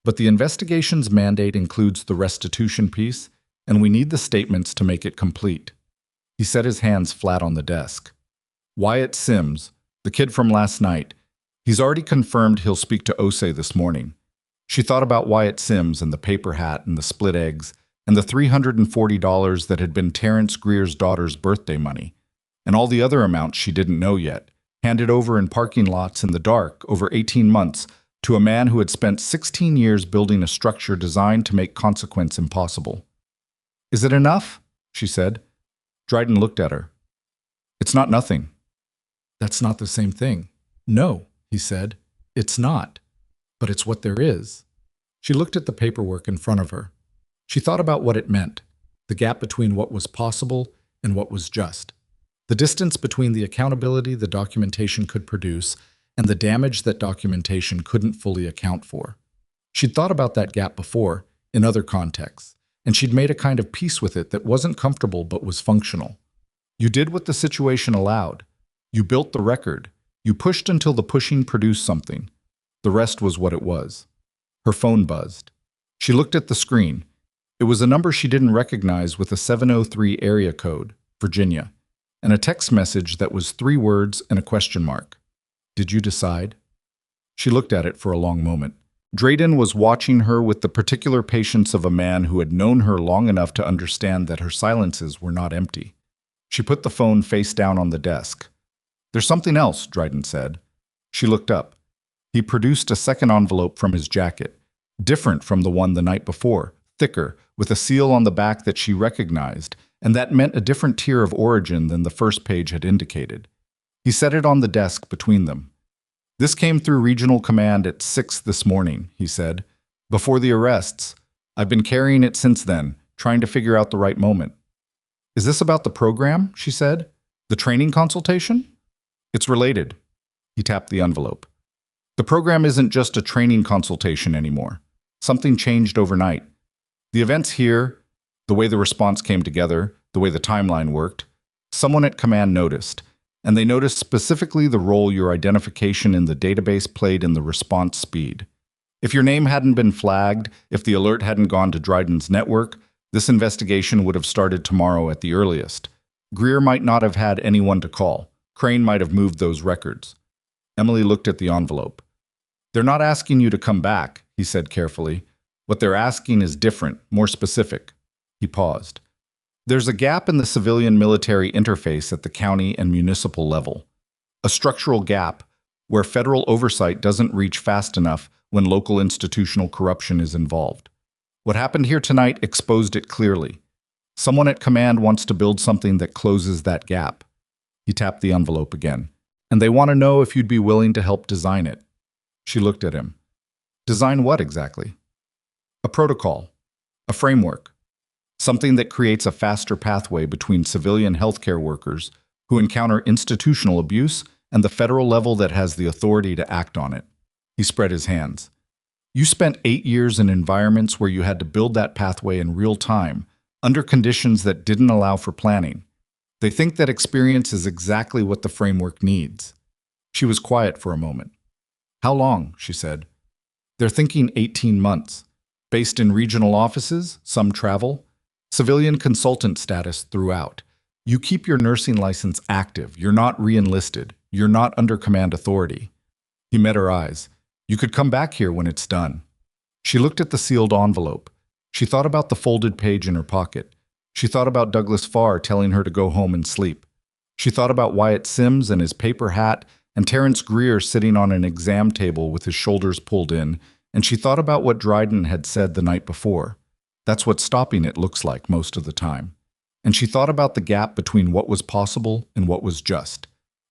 But the investigation's mandate includes the restitution piece, and we need the statements to make it complete." He set his hands flat on the desk. Wyatt Sims, the kid from last night. He's already confirmed he'll speak to Osei this morning. She thought about Wyatt Sims and the paper hat and the split eggs and the $340 that had been Terrence Greer's daughter's birthday money, and all the other amounts she didn't know yet, handed over in parking lots in the dark over 18 months to a man who had spent 16 years building a structure designed to make consequence impossible. "Is it enough?" she said. Dryden looked at her. "It's not nothing." "That's not the same thing." "No," he said. "It's not. But it's what there is." She looked at the paperwork in front of her. She thought about what it meant, the gap between what was possible and what was just, the distance between the accountability the documentation could produce and the damage that documentation couldn't fully account for. She'd thought about that gap before, in other contexts, and she'd made a kind of peace with it that wasn't comfortable but was functional. You did what the situation allowed. You built the record. You pushed until the pushing produced something. The rest was what it was. Her phone buzzed. She looked at the screen. It was a number she didn't recognize with a 703 area code, Virginia, and a text message that was 3 words and a question mark. "Did you decide?" She looked at it for a long moment. Drayden was watching her with the particular patience of a man who had known her long enough to understand that her silences were not empty. She put the phone face down on the desk. "There's something else," Dryden said. She looked up. He produced a second envelope from his jacket, different from the one the night before, thicker, with a seal on the back that she recognized, and that meant a different tier of origin than the first page had indicated. He set it on the desk between them. "This came through Regional Command at 6 this morning," he said. "Before the arrests. I've been carrying it since then, trying to figure out the right moment." "Is this about the program?" she said. "The training consultation?" "It's related." He tapped the envelope. "The program isn't just a training consultation anymore. Something changed overnight. The events here, the way the response came together, the way the timeline worked, someone at command noticed, and they noticed specifically the role your identification in the database played in the response speed. If your name hadn't been flagged, if the alert hadn't gone to Dryden's network, this investigation would have started tomorrow at the earliest. Greer might not have had anyone to call. Crane might have moved those records." Emily looked at the envelope. "They're not asking you to come back," he said carefully. "What they're asking is different, more specific." He paused. "There's a gap in the civilian-military interface at the county and municipal level. A structural gap where federal oversight doesn't reach fast enough when local institutional corruption is involved. What happened here tonight exposed it clearly. Someone at command wants to build something that closes that gap." He tapped the envelope again. "And they want to know if you'd be willing to help design it." She looked at him. "Design what exactly?" "A protocol. A framework. Something that creates a faster pathway between civilian healthcare workers who encounter institutional abuse and the federal level that has the authority to act on it." He spread his hands. "You spent 8 years in environments where you had to build that pathway in real time, under conditions that didn't allow for planning. They think that experience is exactly what the framework needs." She was quiet for a moment. "How long?" she said. "They're thinking 18 months. Based in regional offices, some travel. Civilian consultant status throughout. You keep your nursing license active. You're not re-enlisted. You're not under command authority." He met her eyes. "You could come back here when it's done." She looked at the sealed envelope. She thought about the folded page in her pocket. She thought about Douglas Farr telling her to go home and sleep. She thought about Wyatt Sims and his paper hat and Terrence Greer sitting on an exam table with his shoulders pulled in, and she thought about what Dryden had said the night before. That's what stopping it looks like most of the time. And she thought about the gap between what was possible and what was just,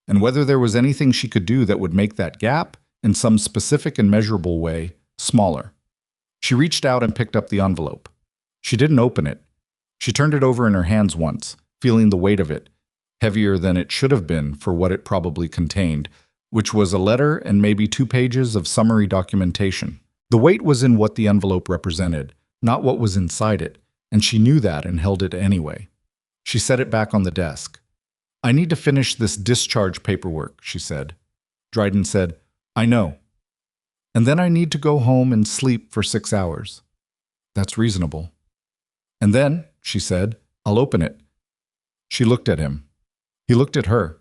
and whether there was anything she could do that would make that gap, in some specific and measurable way, smaller. She reached out and picked up the envelope. She didn't open it. She turned it over in her hands once, feeling the weight of it, heavier than it should have been for what it probably contained, which was a letter and maybe 2 pages of summary documentation. The weight was in what the envelope represented, not what was inside it, and she knew that and held it anyway. She set it back on the desk. "I need to finish this discharge paperwork," she said. Dryden said, "I know. And then I need to go home and sleep for 6 hours." "That's reasonable." "And then," she said, "I'll open it." She looked at him. He looked at her.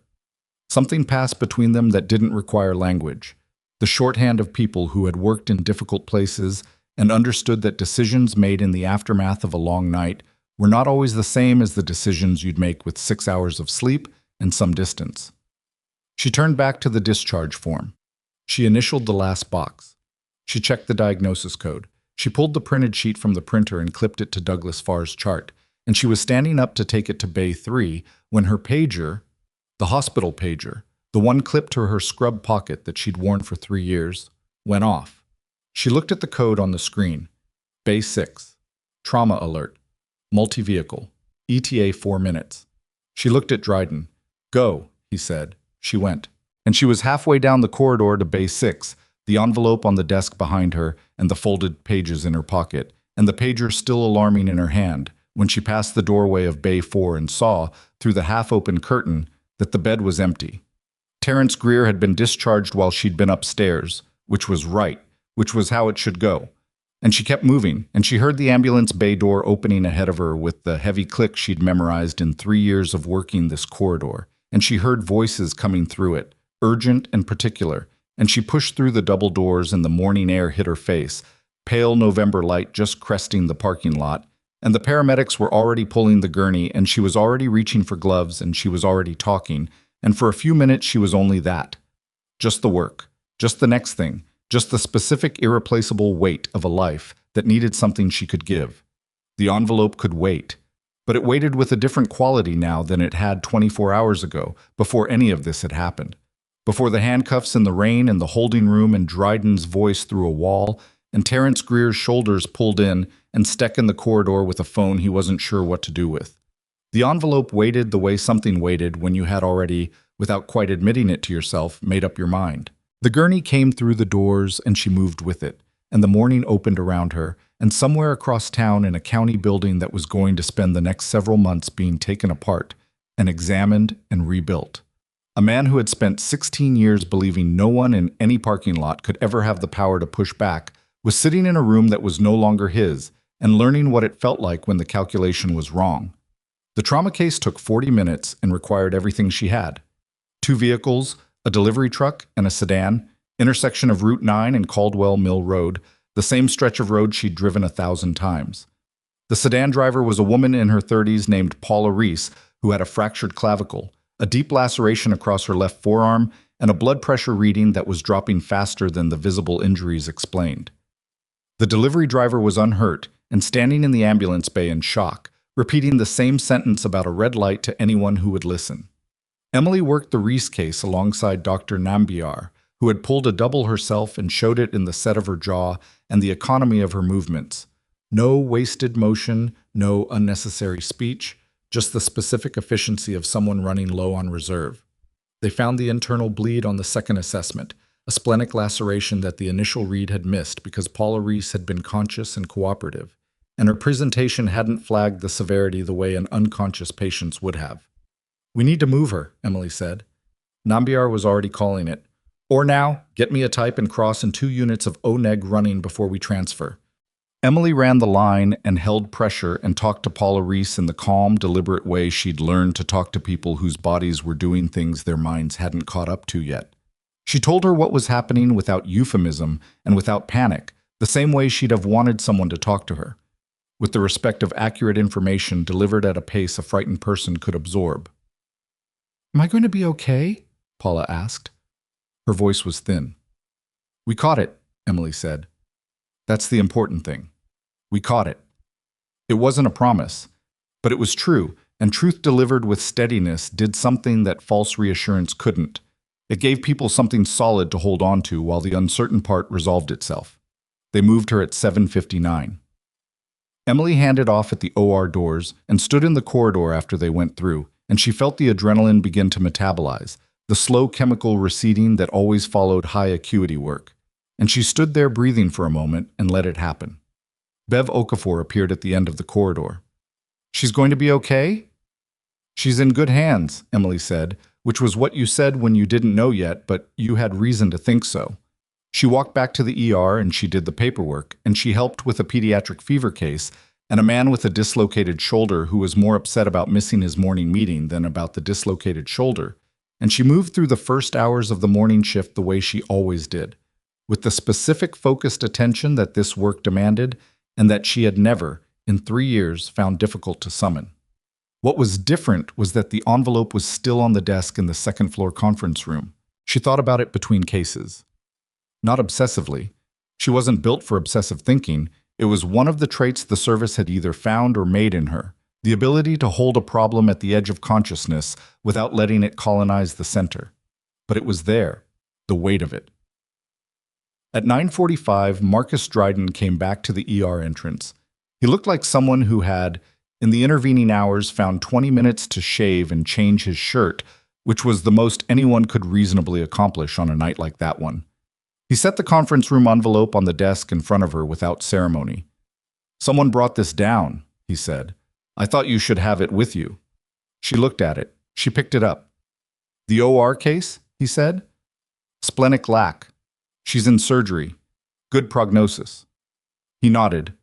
Something passed between them that didn't require language. The shorthand of people who had worked in difficult places and understood that decisions made in the aftermath of a long night were not always the same as the decisions you'd make with 6 hours of sleep and some distance. She turned back to the discharge form. She initialed the last box. She checked the diagnosis code. She pulled the printed sheet from the printer and clipped it to Douglas Farr's chart, and she was standing up to take it to Bay 3 when her pager, the hospital pager, the one clipped to her scrub pocket that she'd worn for 3 years, went off. She looked at the code on the screen. Bay 6. Trauma alert. Multi-vehicle. ETA 4 minutes. She looked at Dryden. Go, he said. She went. And she was halfway down the corridor to Bay 6, the envelope on the desk behind her and the folded pages in her pocket, and the pager still alarming in her hand, when she passed the doorway of Bay 4 and saw, through the half-open curtain, that the bed was empty. Terrence Greer had been discharged while she'd been upstairs, which was right, which was how it should go. And she kept moving, and she heard the ambulance bay door opening ahead of her with the heavy click she'd memorized in 3 years of working this corridor, and she heard voices coming through it, urgent and particular, and she pushed through the double doors and the morning air hit her face, pale November light just cresting the parking lot, and the paramedics were already pulling the gurney, and she was already reaching for gloves, and she was already talking, and for a few minutes she was only that. Just the work, just the next thing, just the specific irreplaceable weight of a life that needed something she could give. The envelope could wait, but it waited with a different quality now than it had 24 hours ago, before any of this had happened. Before the handcuffs in the rain and the holding room and Dryden's voice through a wall, and Terrence Greer's shoulders pulled in and Steck in the corridor with a phone he wasn't sure what to do with. The envelope waited the way something waited when you had already, without quite admitting it to yourself, made up your mind. The gurney came through the doors and she moved with it, and the morning opened around her, and somewhere across town in a county building that was going to spend the next several months being taken apart and examined and rebuilt. A man who had spent 16 years believing no one in any parking lot could ever have the power to push back was sitting in a room that was no longer his and learning what it felt like when the calculation was wrong. The trauma case took 40 minutes and required everything she had. 2 vehicles, a delivery truck and a sedan, intersection of Route 9 and Caldwell Mill Road, the same stretch of road she'd driven 1,000 times. The sedan driver was a woman in her 30s named Paula Reese, who had a fractured clavicle, a deep laceration across her left forearm, and a blood pressure reading that was dropping faster than the visible injuries explained. The delivery driver was unhurt and standing in the ambulance bay in shock, repeating the same sentence about a red light to anyone who would listen. Emily worked the Reese case alongside Dr. Nambiar, who had pulled a double herself and showed it in the set of her jaw and the economy of her movements. No wasted motion, no unnecessary speech, just the specific efficiency of someone running low on reserve. They found the internal bleed on the second assessment, a splenic laceration that the initial read had missed because Paula Reese had been conscious and cooperative, and her presentation hadn't flagged the severity the way an unconscious patient's would have. "We need to move her," Emily said. Nambiar was already calling it. "Or now, get me a type and cross and 2 units of O-neg running before we transfer." Emily ran the line and held pressure and talked to Paula Reese in the calm, deliberate way she'd learned to talk to people whose bodies were doing things their minds hadn't caught up to yet. She told her what was happening without euphemism and without panic, the same way she'd have wanted someone to talk to her, with the respect of accurate information delivered at a pace a frightened person could absorb. "Am I going to be okay?" Paula asked. Her voice was thin. "We caught it," Emily said. "That's the important thing. We caught it." It wasn't a promise, but it was true, and truth delivered with steadiness did something that false reassurance couldn't. It gave people something solid to hold on to while the uncertain part resolved itself. They moved her at 7:59. Emily handed off at the OR doors and stood in the corridor after they went through, and she felt the adrenaline begin to metabolize, the slow chemical receding that always followed high acuity work. And she stood there breathing for a moment and let it happen. Bev Okafor appeared at the end of the corridor. "She's going to be okay?" "She's in good hands," Emily said, which was what you said when you didn't know yet, but you had reason to think so. She walked back to the ER and she did the paperwork, and she helped with a pediatric fever case and a man with a dislocated shoulder who was more upset about missing his morning meeting than about the dislocated shoulder. and she moved through the first hours of the morning shift the way she always did, with the specific focused attention that this work demanded and that she had never, in 3 years, found difficult to summon. What was different was that the envelope was still on the desk in the second-floor conference room. She thought about it between cases. Not obsessively. She wasn't built for obsessive thinking. It was one of the traits the service had either found or made in her, the ability to hold a problem at the edge of consciousness without letting it colonize the center. But it was there, the weight of it. At 9:45, Marcus Dryden came back to the ER entrance. He looked like someone who had, in the intervening hours, found 20 minutes to shave and change his shirt, which was the most anyone could reasonably accomplish on a night like that one. He set the conference room envelope on the desk in front of her without ceremony. "Someone brought this down," he said. "I thought you should have it with you." She looked at it. She picked it up. "The OR case?" he said. "Splenic lac. She's in surgery. Good prognosis." He nodded.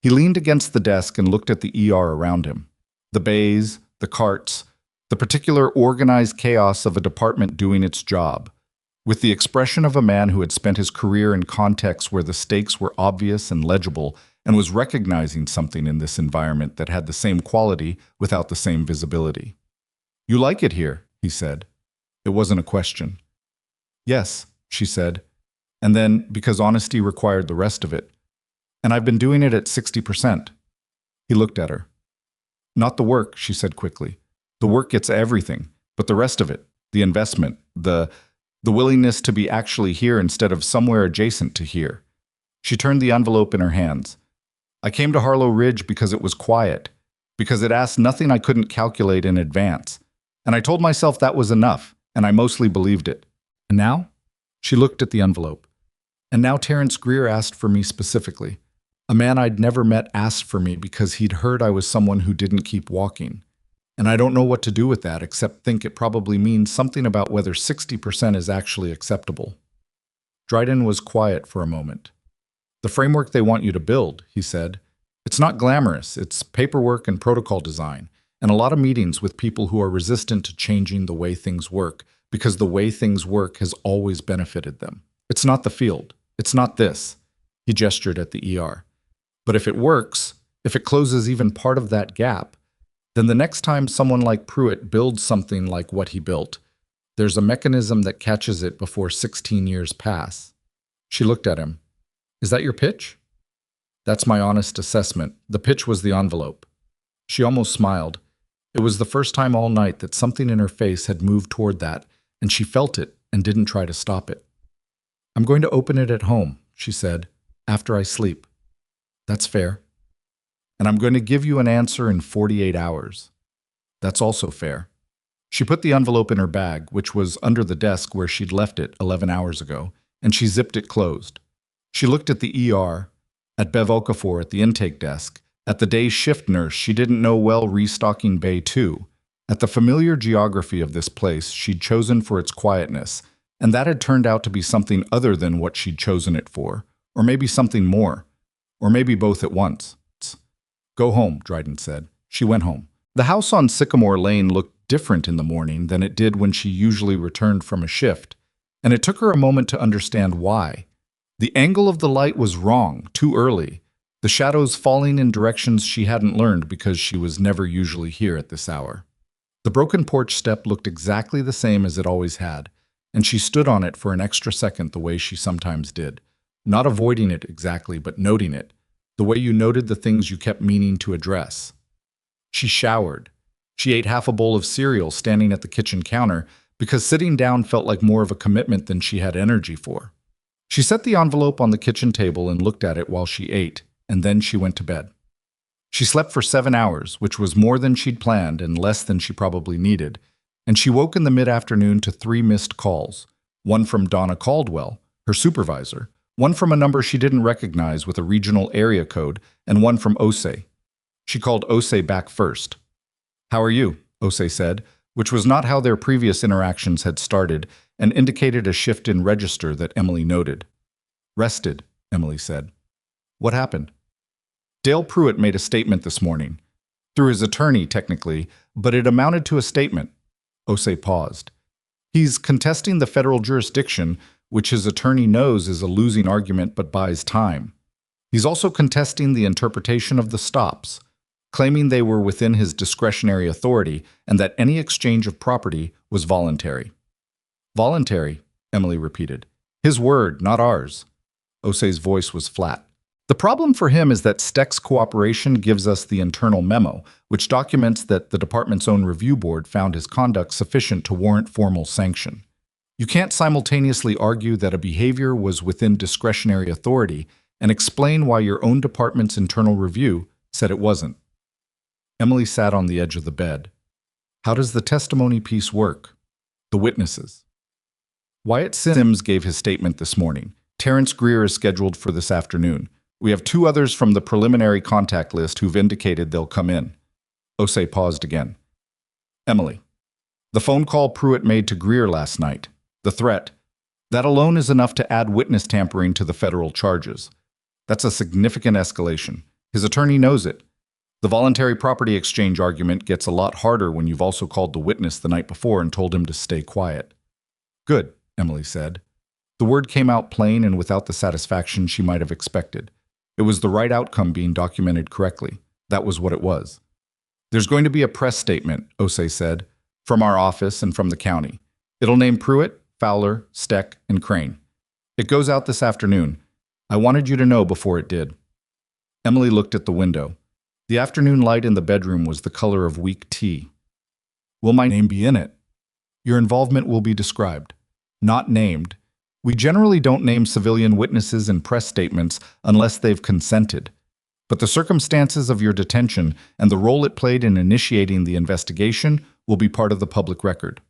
He leaned against the desk and looked at the ER around him. The bays, the carts, the particular organized chaos of a department doing its job, with the expression of a man who had spent his career in contexts where the stakes were obvious and legible and was recognizing something in this environment that had the same quality without the same visibility. "You like it here," he said. It wasn't a question. "Yes," she said, and then, because honesty required the rest of it, "And I've been doing it at 60%. He looked at her. "Not the work," she said quickly. "The work gets everything, but the rest of it, the investment, the willingness to be actually here instead of somewhere adjacent to here." She turned the envelope in her hands. "I came to Harlow Ridge because it was quiet, because it asked nothing I couldn't calculate in advance. And I told myself that was enough, and I mostly believed it. And now?" She looked at the envelope. "And now Terrence Greer asked for me specifically. A man I'd never met asked for me because he'd heard I was someone who didn't keep walking. And I don't know what to do with that except think it probably means something about whether 60% is actually acceptable." Dryden was quiet for a moment. "The framework they want you to build," he said. "It's not glamorous. It's paperwork and protocol design, and a lot of meetings with people who are resistant to changing the way things work, because the way things work has always benefited them. It's not the field. It's not this." He gestured at the ER. "But if it works, if it closes even part of that gap, then the next time someone like Pruitt builds something like what he built, there's a mechanism that catches it before 16 years pass." She looked at him. "Is that your pitch?" "That's my honest assessment. The pitch was the envelope." She almost smiled. It was the first time all night that something in her face had moved toward that, and she felt it and didn't try to stop it. "I'm going to open it at home," she said, "after I sleep." "That's fair." "And I'm going to give you an answer in 48 hours. "That's also fair." She put the envelope in her bag, which was under the desk where she'd left it 11 hours ago, and she zipped it closed. She looked at the ER, at Bev Okafor at the intake desk, at the day shift nurse she didn't know well restocking Bay 2, at the familiar geography of this place she'd chosen for its quietness, and that had turned out to be something other than what she'd chosen it for, or maybe something more. Or maybe both at once. "Go home," Dryden said. She went home. The house on Sycamore Lane looked different in the morning than it did when she usually returned from a shift, and it took her a moment to understand why. The angle of the light was wrong, too early, the shadows falling in directions she hadn't learned because she was never usually here at this hour. The broken porch step looked exactly the same as it always had, and she stood on it for an extra second the way she sometimes did. Not avoiding it exactly, but noting it, the way you noted the things you kept meaning to address. She showered. She ate half a bowl of cereal standing at the kitchen counter because sitting down felt like more of a commitment than she had energy for. She set the envelope on the kitchen table and looked at it while she ate, and then she went to bed. She slept for 7 hours, which was more than she'd planned and less than she probably needed, and she woke in the mid-afternoon to 3 missed calls, one from Donna Caldwell, her supervisor, one from a number she didn't recognize with a regional area code, and one from Osei. She called Osei back first. "How are you?" Osei said, which was not how their previous interactions had started, and indicated a shift in register that Emily noted. "Rested," Emily said. "What happened?" "Dale Pruitt made a statement this morning. Through his attorney, technically, but it amounted to a statement." Osei paused. He's contesting the federal jurisdiction, which his attorney knows is a losing argument but buys time. He's also contesting the interpretation of the stops, claiming they were within his discretionary authority and that any exchange of property was voluntary. Voluntary, Emily repeated. His word, not ours. Osei's voice was flat. The problem for him is that Steck's cooperation gives us the internal memo, which documents that the department's own review board found his conduct sufficient to warrant formal sanction. You can't simultaneously argue that a behavior was within discretionary authority and explain why your own department's internal review said it wasn't. Emily sat on the edge of the bed. How does the testimony piece work? The witnesses. Wyatt Sims gave his statement this morning. Terrence Greer is scheduled for this afternoon. We have 2 others from the preliminary contact list who've indicated they'll come in. Osei paused again. Emily. The phone call Pruitt made to Greer last night. The threat. That alone is enough to add witness tampering to the federal charges. That's a significant escalation. His attorney knows it. The voluntary property exchange argument gets a lot harder when you've also called the witness the night before and told him to stay quiet. Good, Emily said. The word came out plain and without the satisfaction she might have expected. It was the right outcome being documented correctly. That was what it was. There's going to be a press statement, Osei said, from our office and from the county. It'll name Pruitt, Fowler, Steck, and Crane. It goes out this afternoon. I wanted you to know before it did. Emily looked at the window. The afternoon light in the bedroom was the color of weak tea. Will my name be in it? Your involvement will be described. Not named. We generally don't name civilian witnesses in press statements unless they've consented. But the circumstances of your detention and the role it played in initiating the investigation will be part of the public record.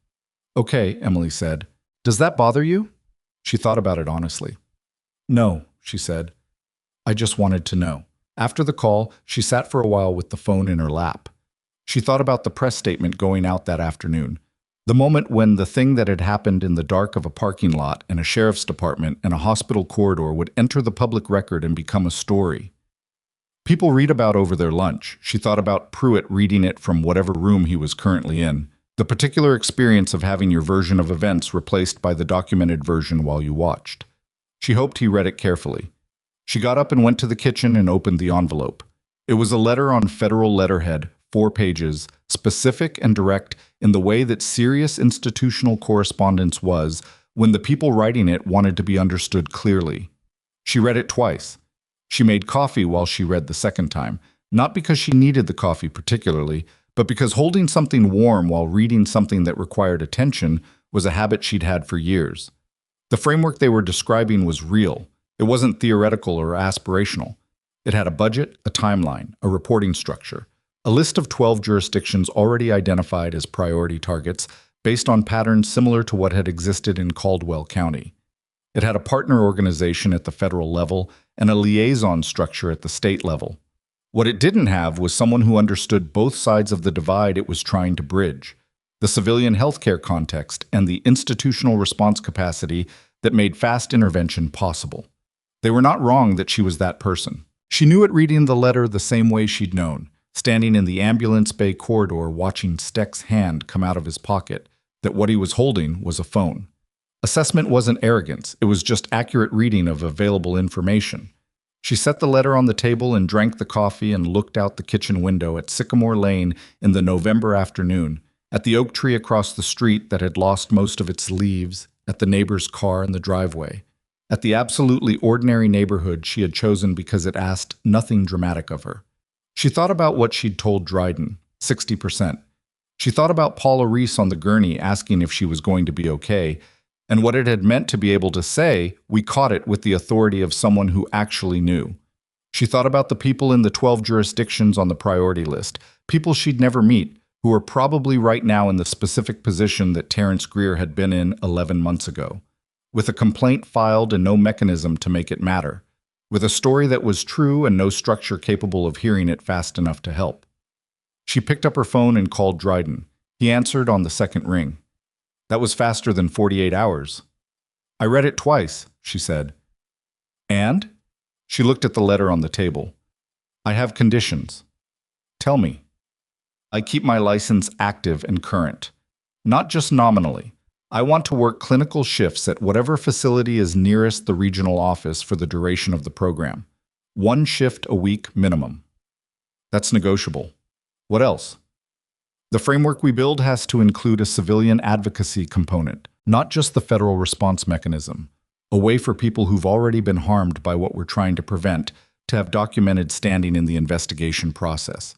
Okay, Emily said. Does that bother you? She thought about it honestly. No, she said. I just wanted to know. After the call, she sat for a while with the phone in her lap. She thought about the press statement going out that afternoon. The moment when the thing that had happened in the dark of a parking lot and a sheriff's department and a hospital corridor would enter the public record and become a story. People read about over their lunch. She thought about Pruitt reading it from whatever room he was currently in. The particular experience of having your version of events replaced by the documented version while you watched. She hoped he read it carefully. She got up and went to the kitchen and opened the envelope. It was a letter on federal letterhead, 4 pages, specific and direct in the way that serious institutional correspondence was when the people writing it wanted to be understood clearly. She read it twice. She made coffee while she read the second time, not because she needed the coffee particularly, but because holding something warm while reading something that required attention was a habit she'd had for years. The framework they were describing was real. It wasn't theoretical or aspirational. It had a budget, a timeline, a reporting structure, a list of 12 jurisdictions already identified as priority targets based on patterns similar to what had existed in Caldwell County. It had a partner organization at the federal level and a liaison structure at the state level. What it didn't have was someone who understood both sides of the divide it was trying to bridge, the civilian healthcare context and the institutional response capacity that made fast intervention possible. They were not wrong that she was that person. She knew it reading the letter the same way she'd known, standing in the ambulance bay corridor watching Steck's hand come out of his pocket, that what he was holding was a phone. Assessment wasn't arrogance, it was just accurate reading of available information. She set the letter on the table and drank the coffee and looked out the kitchen window at Sycamore Lane in the November afternoon, at the oak tree across the street that had lost most of its leaves, at the neighbor's car in the driveway, at the absolutely ordinary neighborhood she had chosen because it asked nothing dramatic of her. She thought about what she'd told Dryden, 60%. She thought about Paula Reese on the gurney asking if she was going to be okay, and what it had meant to be able to say, we caught it with the authority of someone who actually knew. She thought about the people in the 12 jurisdictions on the priority list, people she'd never meet, who were probably right now in the specific position that Terrence Greer had been in 11 months ago, with a complaint filed and no mechanism to make it matter, with a story that was true and no structure capable of hearing it fast enough to help. She picked up her phone and called Dryden. He answered on the second ring. That was faster than 48 hours. I read it twice, she said. And? She looked at the letter on the table. I have conditions. Tell me. I keep my license active and current. Not just nominally. I want to work clinical shifts at whatever facility is nearest the regional office for the duration of the program. 1 shift a week minimum. That's negotiable. What else? The framework we build has to include a civilian advocacy component, not just the federal response mechanism, a way for people who've already been harmed by what we're trying to prevent to have documented standing in the investigation process.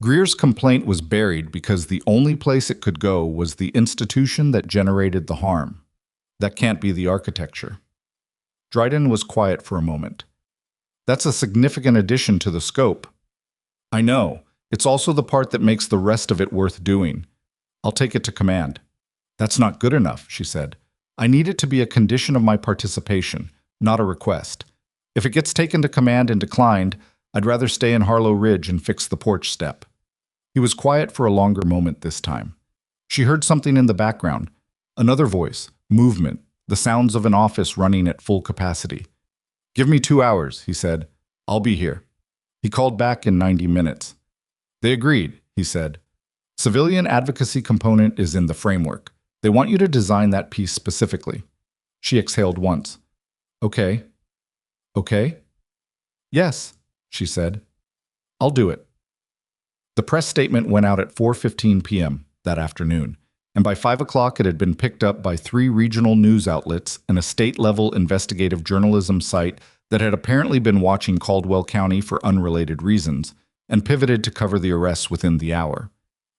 Greer's complaint was buried because the only place it could go was the institution that generated the harm. That can't be the architecture. Dryden was quiet for a moment. That's a significant addition to the scope. I know. It's also the part that makes the rest of it worth doing. I'll take it to command. That's not good enough, she said. I need it to be a condition of my participation, not a request. If it gets taken to command and declined, I'd rather stay in Harlow Ridge and fix the porch step. He was quiet for a longer moment this time. She heard something in the background. Another voice, movement, the sounds of an office running at full capacity. Give me 2 hours, he said. I'll be here. He called back in 90 minutes. They agreed, he said. Civilian advocacy component is in the framework. They want you to design that piece specifically. She exhaled once. Okay. Okay? Yes, she said. I'll do it. The press statement went out at 4:15 p.m. that afternoon, and by 5 o'clock it had been picked up by 3 regional news outlets and a state-level investigative journalism site that had apparently been watching Caldwell County for unrelated reasons, and pivoted to cover the arrests within the hour.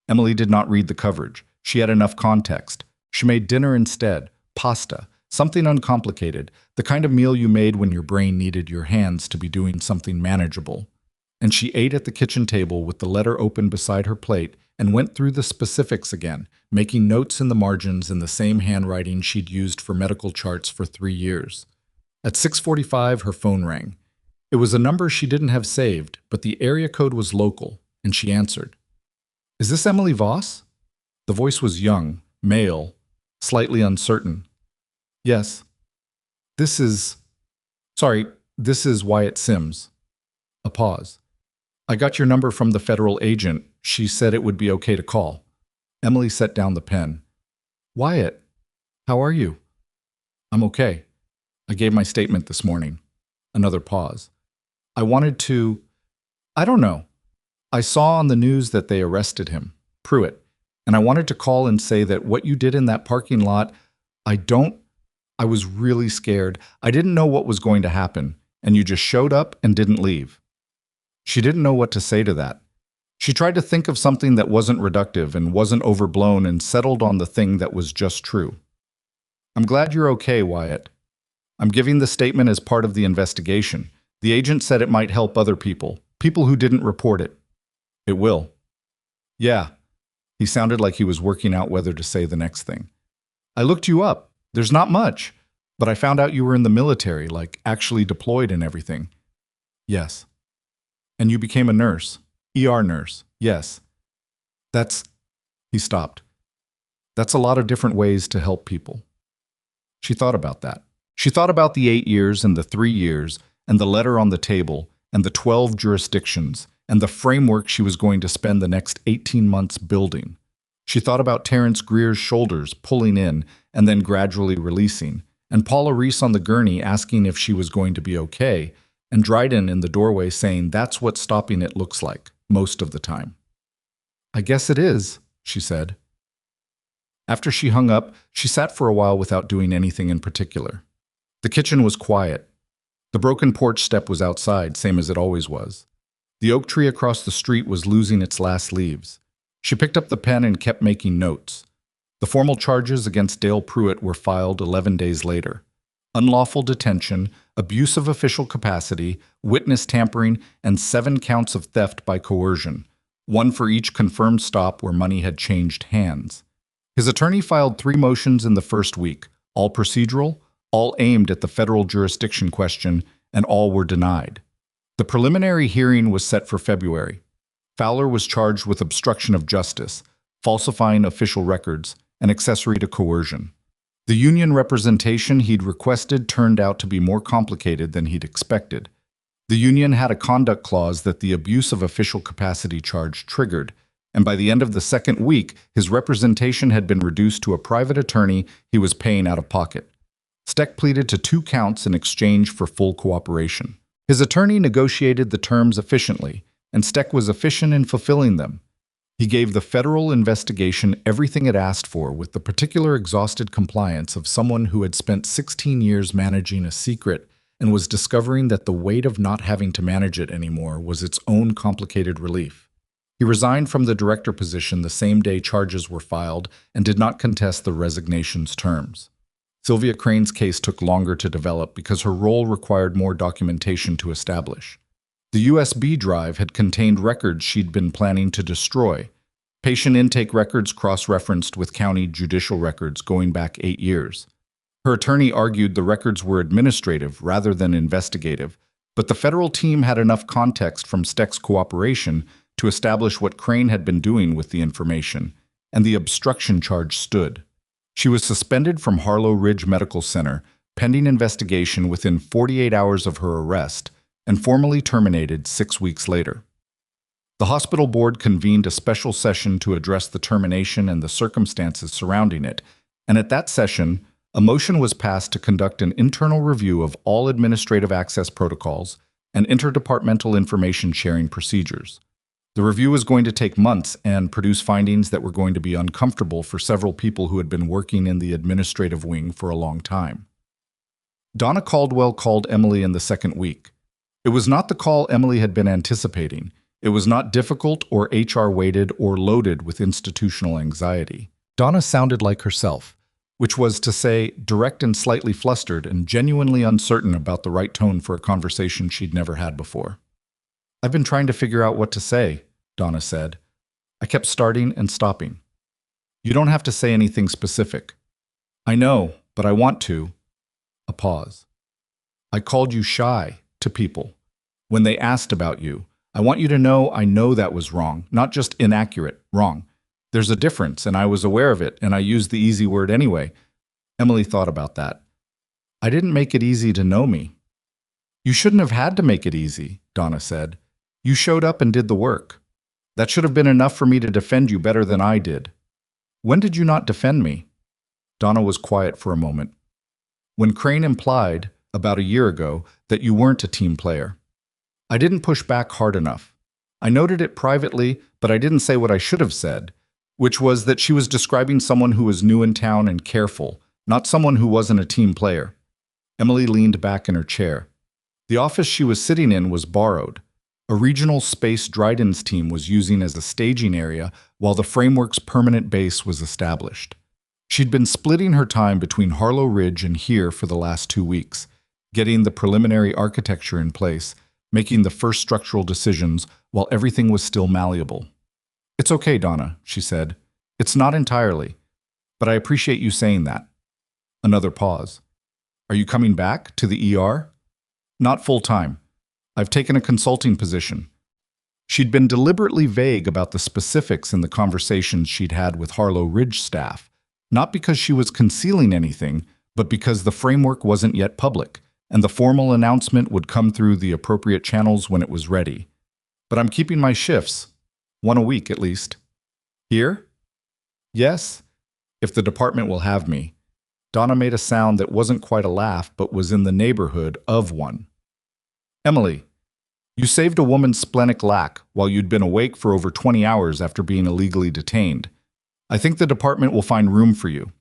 Emily did not read the coverage. She had enough context. She made dinner instead, pasta, something uncomplicated, the kind of meal you made when your brain needed your hands to be doing something manageable. And she ate at the kitchen table with the letter open beside her plate and went through the specifics again, making notes in the margins in the same handwriting she'd used for medical charts for 3 years. At 6:45, her phone rang. It was a number she didn't have saved, but the area code was local, and she answered. Is this Emily Voss? The voice was young, male, slightly uncertain. Yes. This is Wyatt Sims. A pause. I got your number from the federal agent. She said it would be okay to call. Emily set down the pen. Wyatt, how are you? I'm okay. I gave my statement this morning. Another pause. I don't know. I saw on the news that they arrested him, Pruitt, and I wanted to call and say that what you did in that parking lot, I was really scared. I didn't know what was going to happen, and you just showed up and didn't leave. She didn't know what to say to that. She tried to think of something that wasn't reductive and wasn't overblown and settled on the thing that was just true. I'm glad you're okay, Wyatt. I'm giving the statement as part of the investigation. The agent said it might help other people who didn't report it. It will. Yeah. He sounded like he was working out whether to say the next thing. I looked you up. There's not much, but I found out you were in the military, like actually deployed and everything. Yes. And you became a nurse. ER nurse. Yes. He stopped. That's a lot of different ways to help people. She thought about that. She thought about the 8 years and the 3 years and the letter on the table and the 12 jurisdictions and the framework she was going to spend the next 18 months building. She thought about Terrence Greer's shoulders pulling in and then gradually releasing, and Paula Reese on the gurney asking if she was going to be okay, and Dryden in the doorway saying that's what stopping it looks like, most of the time. I guess it is, she said. After she hung up, she sat for a while without doing anything in particular. The kitchen was quiet. The broken porch step was outside, same as it always was. The oak tree across the street was losing its last leaves. She picked up the pen and kept making notes. The formal charges against Dale Pruitt were filed 11 days later. Unlawful detention, abuse of official capacity, witness tampering, and 7 counts of theft by coercion, 1 for each confirmed stop where money had changed hands. His attorney filed 3 motions in the first week, all procedural, all aimed at the federal jurisdiction question, and all were denied. The preliminary hearing was set for February. Fowler was charged with obstruction of justice, falsifying official records, and accessory to coercion. The union representation he'd requested turned out to be more complicated than he'd expected. The union had a conduct clause that the abuse of official capacity charge triggered, and by the end of the second week, his representation had been reduced to a private attorney he was paying out of pocket. Steck pleaded to 2 counts in exchange for full cooperation. His attorney negotiated the terms efficiently, and Steck was efficient in fulfilling them. He gave the federal investigation everything it asked for, with the particular exhausted compliance of someone who had spent 16 years managing a secret and was discovering that the weight of not having to manage it anymore was its own complicated relief. He resigned from the director position the same day charges were filed and did not contest the resignation's terms. Sylvia Crane's case took longer to develop because her role required more documentation to establish. The USB drive had contained records she'd been planning to destroy. Patient intake records cross-referenced with county judicial records going back 8 years. Her attorney argued the records were administrative rather than investigative, but the federal team had enough context from Steck's cooperation to establish what Crane had been doing with the information, and the obstruction charge stood. She was suspended from Harlow Ridge Medical Center, pending investigation within 48 hours of her arrest, and formally terminated 6 weeks later. The hospital board convened a special session to address the termination and the circumstances surrounding it, and at that session, a motion was passed to conduct an internal review of all administrative access protocols and interdepartmental information sharing procedures. The review was going to take months and produce findings that were going to be uncomfortable for several people who had been working in the administrative wing for a long time. Donna Caldwell called Emily in the second week. It was not the call Emily had been anticipating. It was not difficult or HR-weighted or loaded with institutional anxiety. Donna sounded like herself, which was to say, direct and slightly flustered and genuinely uncertain about the right tone for a conversation she'd never had before. "I've been trying to figure out what to say," Donna said. "I kept starting and stopping." "You don't have to say anything specific." "I know, but I want to." A pause. "I called you shy to people when they asked about you. I want you to know I know that was wrong, not just inaccurate, wrong. There's a difference, and I was aware of it, and I used the easy word anyway." Emily thought about that. "I didn't make it easy to know me." "You shouldn't have had to make it easy," Donna said. "You showed up and did the work. That should have been enough for me to defend you better than I did." "When did you not defend me?" Donna was quiet for a moment. "When Crane implied, about a year ago, that you weren't a team player. I didn't push back hard enough. I noted it privately, but I didn't say what I should have said, which was that she was describing someone who was new in town and careful, not someone who wasn't a team player." Emily leaned back in her chair. The office she was sitting in was borrowed. A regional space Dryden's team was using as a staging area while the framework's permanent base was established. She'd been splitting her time between Harlow Ridge and here for the last 2 weeks, getting the preliminary architecture in place, making the first structural decisions while everything was still malleable. "It's okay, Donna," she said. "It's not entirely, but I appreciate you saying that." Another pause. "Are you coming back to the ER?" "Not full-time. I've taken a consulting position." She'd been deliberately vague about the specifics in the conversations she'd had with Harlow Ridge staff, not because she was concealing anything, but because the framework wasn't yet public, and the formal announcement would come through the appropriate channels when it was ready. "But I'm keeping my shifts. 1 a week, at least." "Here?" "Yes, if the department will have me." Donna made a sound that wasn't quite a laugh, but was in the neighborhood of one. "Emily, you saved a woman's splenic lac while you'd been awake for over 20 hours after being illegally detained. I think the department will find room for you."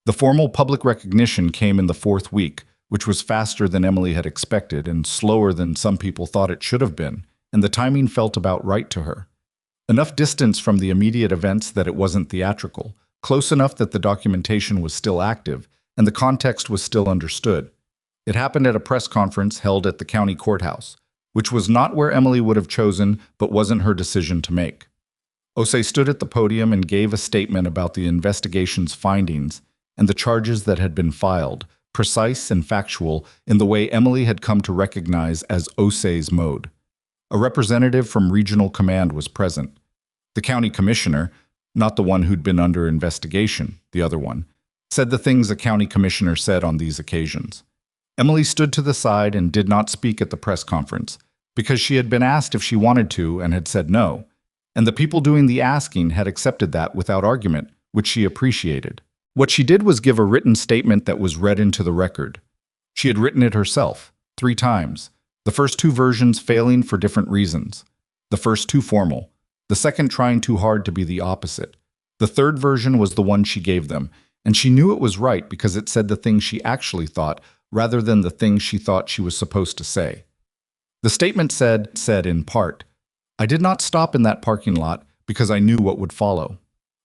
The formal public recognition came in the 4th week, which was faster than Emily had expected and slower than some people thought it should have been, and the timing felt about right to her. Enough distance from the immediate events that it wasn't theatrical, close enough that the documentation was still active, and the context was still understood. It happened at a press conference held at the county courthouse, which was not where Emily would have chosen, but wasn't her decision to make. Osei stood at the podium and gave a statement about the investigation's findings and the charges that had been filed, precise and factual in the way Emily had come to recognize as Osei's mode. A representative from regional command was present. The county commissioner, not the one who'd been under investigation, the other one, said the things a county commissioner said on these occasions. Emily stood to the side and did not speak at the press conference, because she had been asked if she wanted to and had said no. And the people doing the asking had accepted that without argument, which she appreciated. What she did was give a written statement that was read into the record. She had written it herself, 3 times, the first 2 versions failing for different reasons. The first 2 formal, the second trying too hard to be the opposite. The third version was the one she gave them, and she knew it was right because it said the things she actually thought rather than the things she thought she was supposed to say. The statement said in part, "I did not stop in that parking lot because I knew what would follow.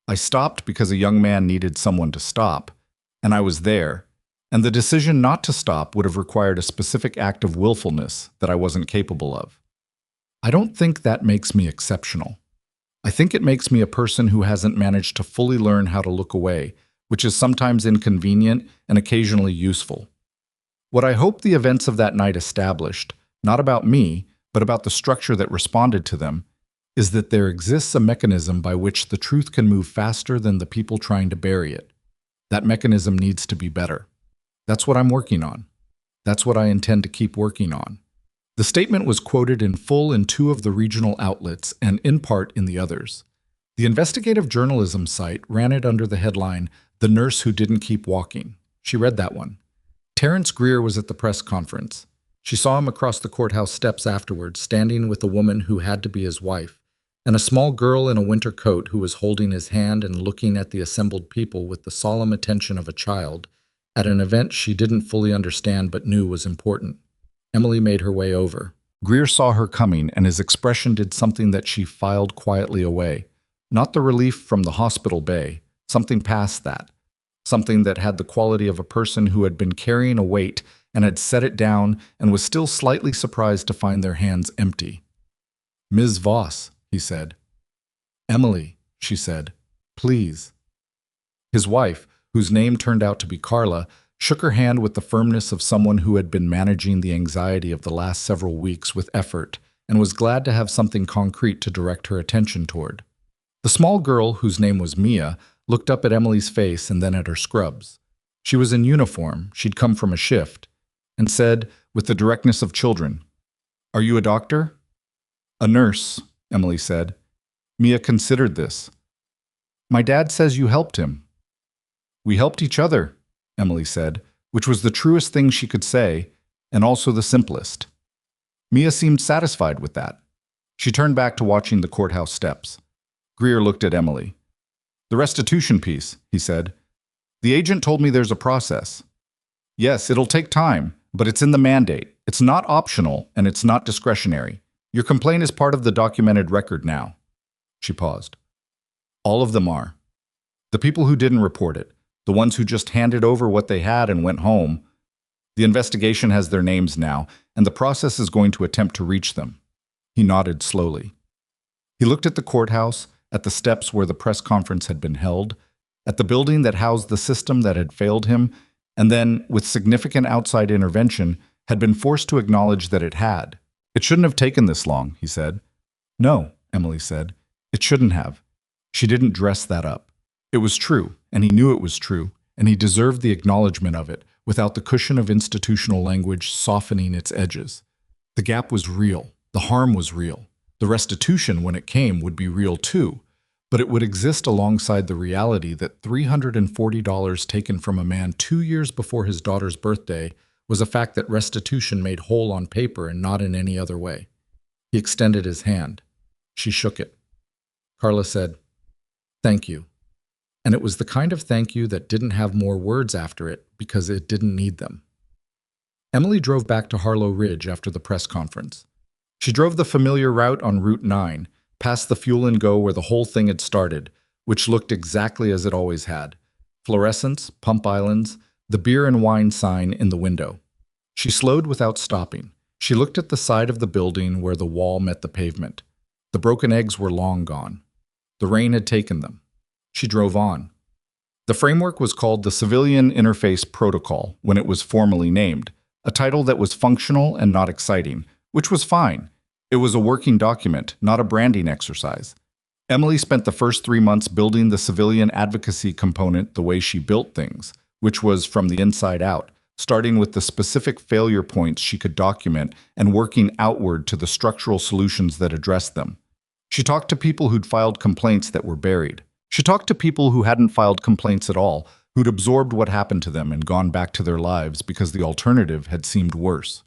I stopped because a young man needed someone to stop, and I was there, and the decision not to stop would have required a specific act of willfulness that I wasn't capable of. I don't think that makes me exceptional. I think it makes me a person who hasn't managed to fully learn how to look away, which is sometimes inconvenient and occasionally useful. What I hope the events of that night established, not about me, but about the structure that responded to them, is that there exists a mechanism by which the truth can move faster than the people trying to bury it. That mechanism needs to be better. That's what I'm working on. That's what I intend to keep working on." The statement was quoted in full in 2 of the regional outlets and in part in the others. The investigative journalism site ran it under the headline, "The Nurse Who Didn't Keep Walking." She read that one. Terrence Greer was at the press conference. She saw him across the courthouse steps afterwards, standing with a woman who had to be his wife, and a small girl in a winter coat who was holding his hand and looking at the assembled people with the solemn attention of a child at an event she didn't fully understand but knew was important. Emily made her way over. Greer saw her coming, and his expression did something that she filed quietly away. Not the relief from the hospital bay, something past that. Something that had the quality of a person who had been carrying a weight and had set it down and was still slightly surprised to find their hands empty. "Ms. Voss," he said. "Emily," she said, "please." His wife, whose name turned out to be Carla, shook her hand with the firmness of someone who had been managing the anxiety of the last several weeks with effort and was glad to have something concrete to direct her attention toward. The small girl, whose name was Mia, looked up at Emily's face and then at her scrubs. She was in uniform, she'd come from a shift, and said, with the directness of children, "Are you a doctor?" "A nurse," Emily said. Mia considered this. "My dad says you helped him." "We helped each other," Emily said, which was the truest thing she could say, and also the simplest. Mia seemed satisfied with that. She turned back to watching the courthouse steps. Greer looked at Emily. "The restitution piece," he said. "The agent told me there's a process. Yes, it'll take time, but it's in the mandate. It's not optional, and it's not discretionary. Your complaint is part of the documented record now." She paused. "All of them are. The people who didn't report it, the ones who just handed over what they had and went home. The investigation has their names now, and the process is going to attempt to reach them." He nodded slowly. He looked at the courthouse, at the steps where the press conference had been held, at the building that housed the system that had failed him, and then, with significant outside intervention, had been forced to acknowledge that it had. "It shouldn't have taken this long," he said. "No," Emily said. "It shouldn't have." She didn't dress that up. It was true, and he knew it was true, and he deserved the acknowledgement of it, without the cushion of institutional language softening its edges. The gap was real. The harm was real. The restitution, when it came, would be real too, but it would exist alongside the reality that $340 taken from a man 2 years before his daughter's birthday was a fact that restitution made whole on paper and not in any other way. He extended his hand. She shook it. Carla said, "Thank you." And it was the kind of thank you that didn't have more words after it because it didn't need them. Emily drove back to Harlow Ridge after the press conference. She drove the familiar route on Route 9, past the Fuel and Go where the whole thing had started, which looked exactly as it always had. Fluorescents, pump islands, the beer and wine sign in the window. She slowed without stopping. She looked at the side of the building where the wall met the pavement. The broken eggs were long gone. The rain had taken them. She drove on. The framework was called the Civilian Interface Protocol when it was formally named, a title that was functional and not exciting, which was fine. It was a working document, not a branding exercise. Emily spent the first 3 months building the civilian advocacy component the way she built things, which was from the inside out, starting with the specific failure points she could document and working outward to the structural solutions that addressed them. She talked to people who'd filed complaints that were buried. She talked to people who hadn't filed complaints at all, who'd absorbed what happened to them and gone back to their lives because the alternative had seemed worse.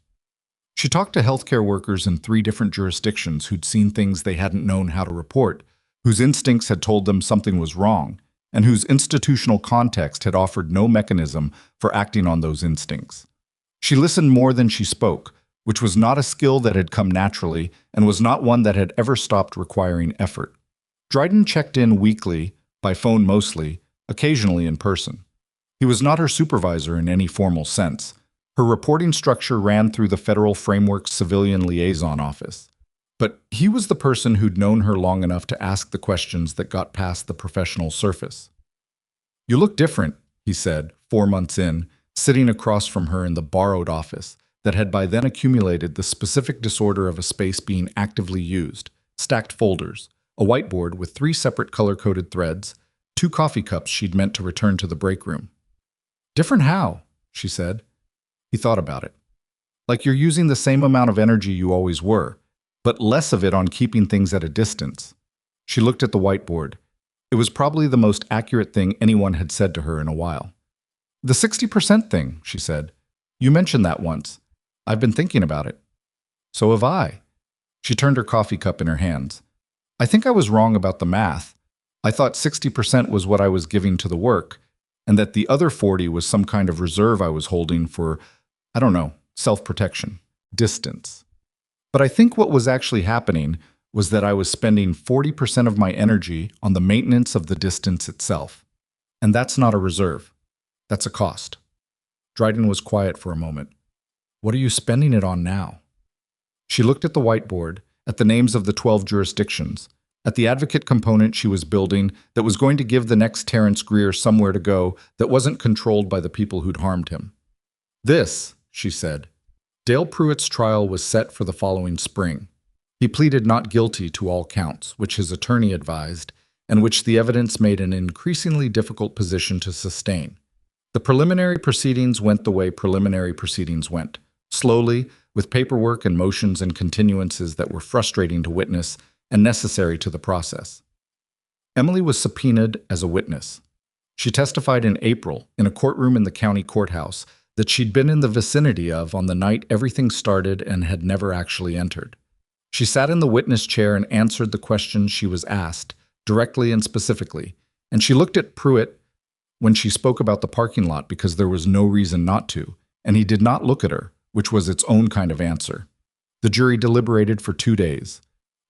She talked to healthcare workers in 3 different jurisdictions who'd seen things they hadn't known how to report, whose instincts had told them something was wrong, and whose institutional context had offered no mechanism for acting on those instincts. She listened more than she spoke, which was not a skill that had come naturally and was not one that had ever stopped requiring effort. Dryden checked in weekly, by phone mostly, occasionally in person. He was not her supervisor in any formal sense. Her reporting structure ran through the Federal Framework's Civilian Liaison Office. But he was the person who'd known her long enough to ask the questions that got past the professional surface. "You look different," he said, 4 months in, sitting across from her in the borrowed office that had by then accumulated the specific disorder of a space being actively used, stacked folders, a whiteboard with 3 separate color-coded threads, 2 coffee cups she'd meant to return to the break room. "Different how?" she said. He thought about it. "Like you're using the same amount of energy you always were, but less of it on keeping things at a distance." She looked at the whiteboard. It was probably the most accurate thing anyone had said to her in a while. "The 60% thing," she said. "You mentioned that once. I've been thinking about it." "So have I." She turned her coffee cup in her hands. "I think I was wrong about the math. I thought 60% was what I was giving to the work, and that the other 40 was some kind of reserve I was holding for, I don't know, self-protection, distance. But I think what was actually happening was that I was spending 40% of my energy on the maintenance of the distance itself. And that's not a reserve. That's a cost." Dryden was quiet for a moment. "What are you spending it on now?" She looked at the whiteboard, at the names of the 12 jurisdictions, at the advocate component she was building that was going to give the next Terrence Greer somewhere to go that wasn't controlled by the people who'd harmed him. "This," she said. Dale Pruitt's trial was set for the following spring. He pleaded not guilty to all counts, which his attorney advised, and which the evidence made an increasingly difficult position to sustain. The preliminary proceedings went the way preliminary proceedings went, slowly, with paperwork and motions and continuances that were frustrating to witness and necessary to the process. Emily was subpoenaed as a witness. She testified in April in a courtroom in the county courthouse that she'd been in the vicinity of on the night everything started and had never actually entered. She sat in the witness chair and answered the questions she was asked, directly and specifically, and she looked at Pruitt when she spoke about the parking lot because there was no reason not to, and he did not look at her, which was its own kind of answer. The jury deliberated for 2 days.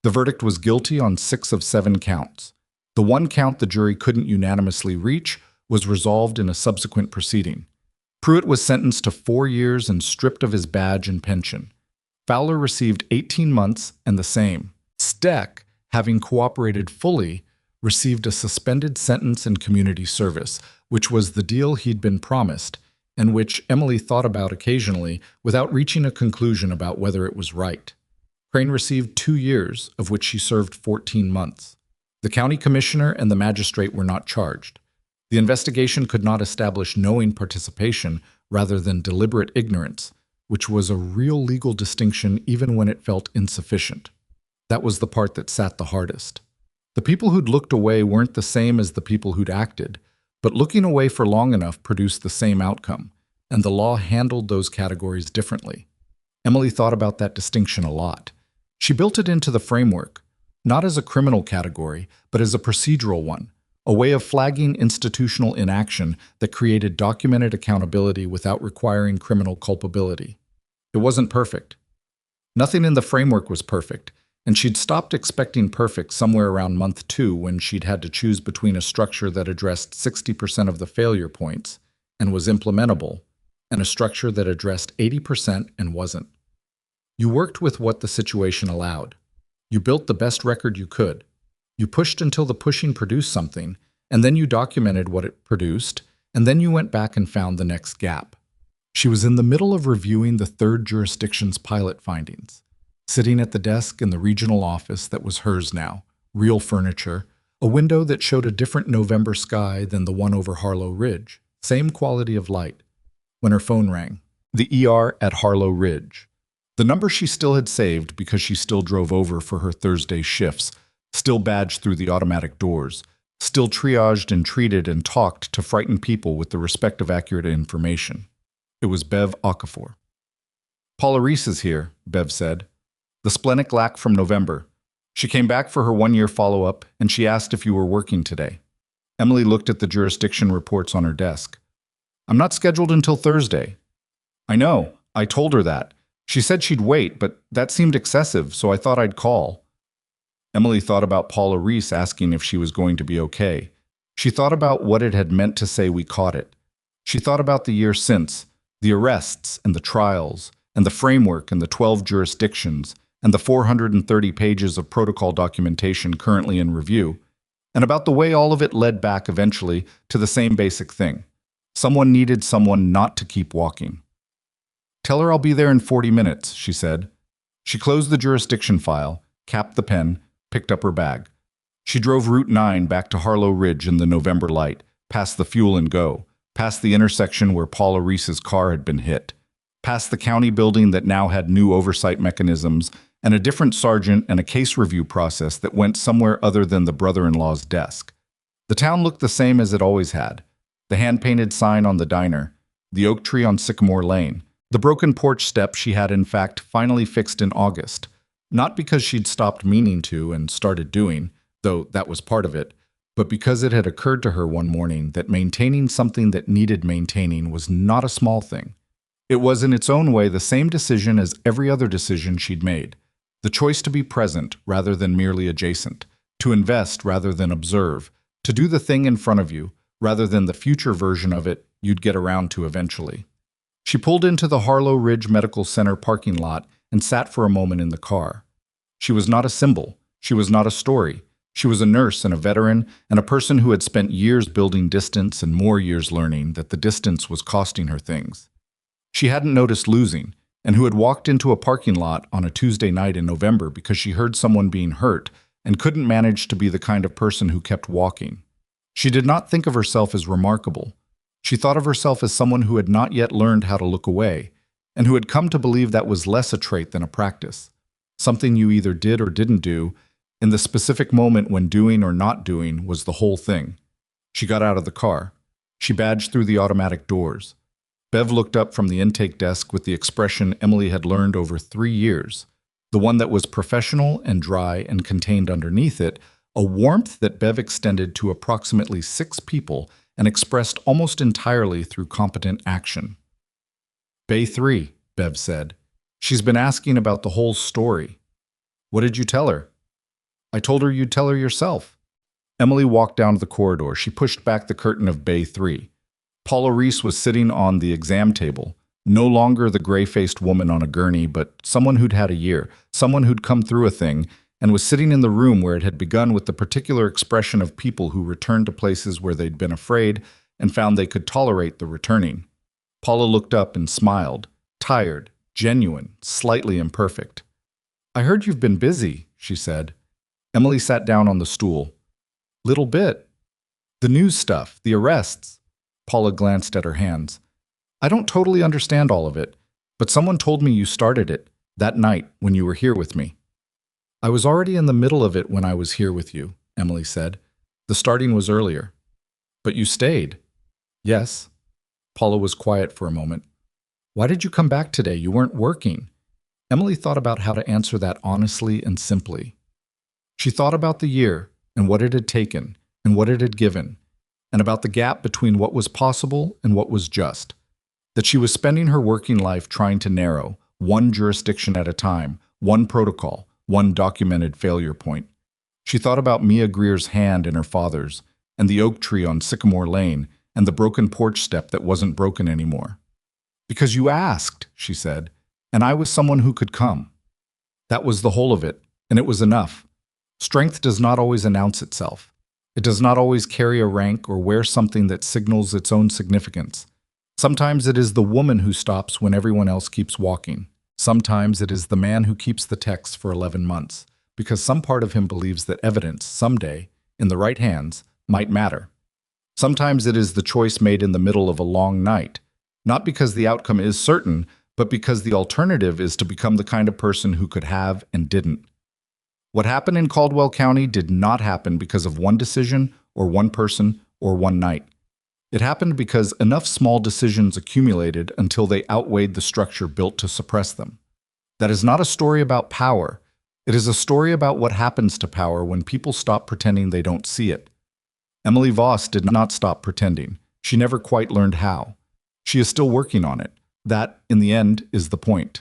The verdict was guilty on 6 of 7 counts. The one count the jury couldn't unanimously reach was resolved in a subsequent proceeding. Pruitt was sentenced to 4 years and stripped of his badge and pension. Fowler received 18 months and the same. Steck, having cooperated fully, received a suspended sentence and community service, which was the deal he'd been promised, and which Emily thought about occasionally without reaching a conclusion about whether it was right. Crane received 2 years, of which she served 14 months. The county commissioner and the magistrate were not charged. The investigation could not establish knowing participation rather than deliberate ignorance, which was a real legal distinction even when it felt insufficient. That was the part that sat the hardest. The people who'd looked away weren't the same as the people who'd acted, but looking away for long enough produced the same outcome, and the law handled those categories differently. Emily thought about that distinction a lot. She built it into the framework, not as a criminal category, but as a procedural one, a way of flagging institutional inaction that created documented accountability without requiring criminal culpability. It wasn't perfect. Nothing in the framework was perfect, and she'd stopped expecting perfect somewhere around month 2 when she'd had to choose between a structure that addressed 60% of the failure points and was implementable, and a structure that addressed 80% and wasn't. You worked with what the situation allowed. You built the best record you could. You pushed until the pushing produced something, and then you documented what it produced, and then you went back and found the next gap. She was in the middle of reviewing the 3rd jurisdiction's pilot findings, sitting at the desk in the regional office that was hers now, real furniture, a window that showed a different November sky than the one over Harlow Ridge, same quality of light, when her phone rang. The ER at Harlow Ridge. The number she still had saved because she still drove over for her Thursday shifts still badged through the automatic doors, still triaged and treated and talked to frighten people with the respect of accurate information. It was Bev Okafor. Paula Reese is here, Bev said. The splenic lac from November. She came back for her one-year follow-up, and she asked if you were working today. Emily looked at the jurisdiction reports on her desk. I'm not scheduled until Thursday. I know. I told her that. She said she'd wait, but that seemed excessive, so I thought I'd call. Emily thought about Paula Reese asking if she was going to be okay. She thought about what it had meant to say we caught it. She thought about the year since, the arrests and the trials, and the framework and the 12 jurisdictions, and the 430 pages of protocol documentation currently in review, and about the way all of it led back eventually to the same basic thing. Someone needed someone not to keep walking. Tell her I'll be there in 40 minutes, she said. She closed the jurisdiction file, capped the pen, picked up her bag. She drove Route 9 back to Harlow Ridge in the November light, past the Fuel and Go, past the intersection where Paula Reese's car had been hit, past the county building that now had new oversight mechanisms and a different sergeant and a case review process that went somewhere other than the brother-in-law's desk. The town looked the same as it always had. The hand-painted sign on the diner, the oak tree on Sycamore Lane, the broken porch step she had in fact finally fixed in August, not because she'd stopped meaning to and started doing, though that was part of it, but because it had occurred to her one morning that maintaining something that needed maintaining was not a small thing. It was in its own way the same decision as every other decision she'd made. The choice to be present rather than merely adjacent, to invest rather than observe, to do the thing in front of you rather than the future version of it you'd get around to eventually. She pulled into the Harlow Ridge Medical Center parking lot and sat for a moment in the car. She was not a symbol. She was not a story. She was a nurse and a veteran and a person who had spent years building distance and more years learning that the distance was costing her things. She hadn't noticed losing, and who had walked into a parking lot on a Tuesday night in November because she heard someone being hurt and couldn't manage to be the kind of person who kept walking. She did not think of herself as remarkable. She thought of herself as someone who had not yet learned how to look away, and who had come to believe that was less a trait than a practice, something you either did or didn't do, in the specific moment when doing or not doing was the whole thing. She got out of the car. She badged through the automatic doors. Bev looked up from the intake desk with the expression Emily had learned over 3 years, the one that was professional and dry and contained underneath it, a warmth that Bev extended to approximately 6 people and expressed almost entirely through competent action. Bay 3, Bev said. She's been asking about the whole story. What did you tell her? I told her you'd tell her yourself. Emily walked down the corridor. She pushed back the curtain of Bay 3. Paula Reese was sitting on the exam table, no longer the gray-faced woman on a gurney, but someone who'd had a year, someone who'd come through a thing, and was sitting in the room where it had begun with the particular expression of people who returned to places where they'd been afraid and found they could tolerate the returning. Paula looked up and smiled, tired, genuine, slightly imperfect. I heard you've been busy, she said. Emily sat down on the stool. Little bit. The news stuff, the arrests. Paula glanced at her hands. I don't totally understand all of it, but someone told me you started it, that night when you were here with me. I was already in the middle of it when I was here with you, Emily said. The starting was earlier. But you stayed. Yes. Paula was quiet for a moment. Why did you come back today? You weren't working. Emily thought about how to answer that honestly and simply. She thought about the year and what it had taken and what it had given, and about the gap between what was possible and what was just. That she was spending her working life trying to narrow, one jurisdiction at a time, one protocol, one documented failure point. She thought about Mia Greer's hand in her father's, and the oak tree on Sycamore Lane, and the broken porch step that wasn't broken anymore. Because you asked, she said, and I was someone who could come. That was the whole of it, and it was enough. Strength does not always announce itself. It does not always carry a rank or wear something that signals its own significance. Sometimes it is the woman who stops when everyone else keeps walking. Sometimes it is the man who keeps the text for 11 months, because some part of him believes that evidence, someday, in the right hands, might matter. Sometimes it is the choice made in the middle of a long night, not because the outcome is certain, but because the alternative is to become the kind of person who could have and didn't. What happened in Caldwell County did not happen because of one decision or one person or one night. It happened because enough small decisions accumulated until they outweighed the structure built to suppress them. That is not a story about power. It is a story about what happens to power when people stop pretending they don't see it. Emily Voss did not stop pretending. She never quite learned how. She is still working on it. That, in the end, is the point.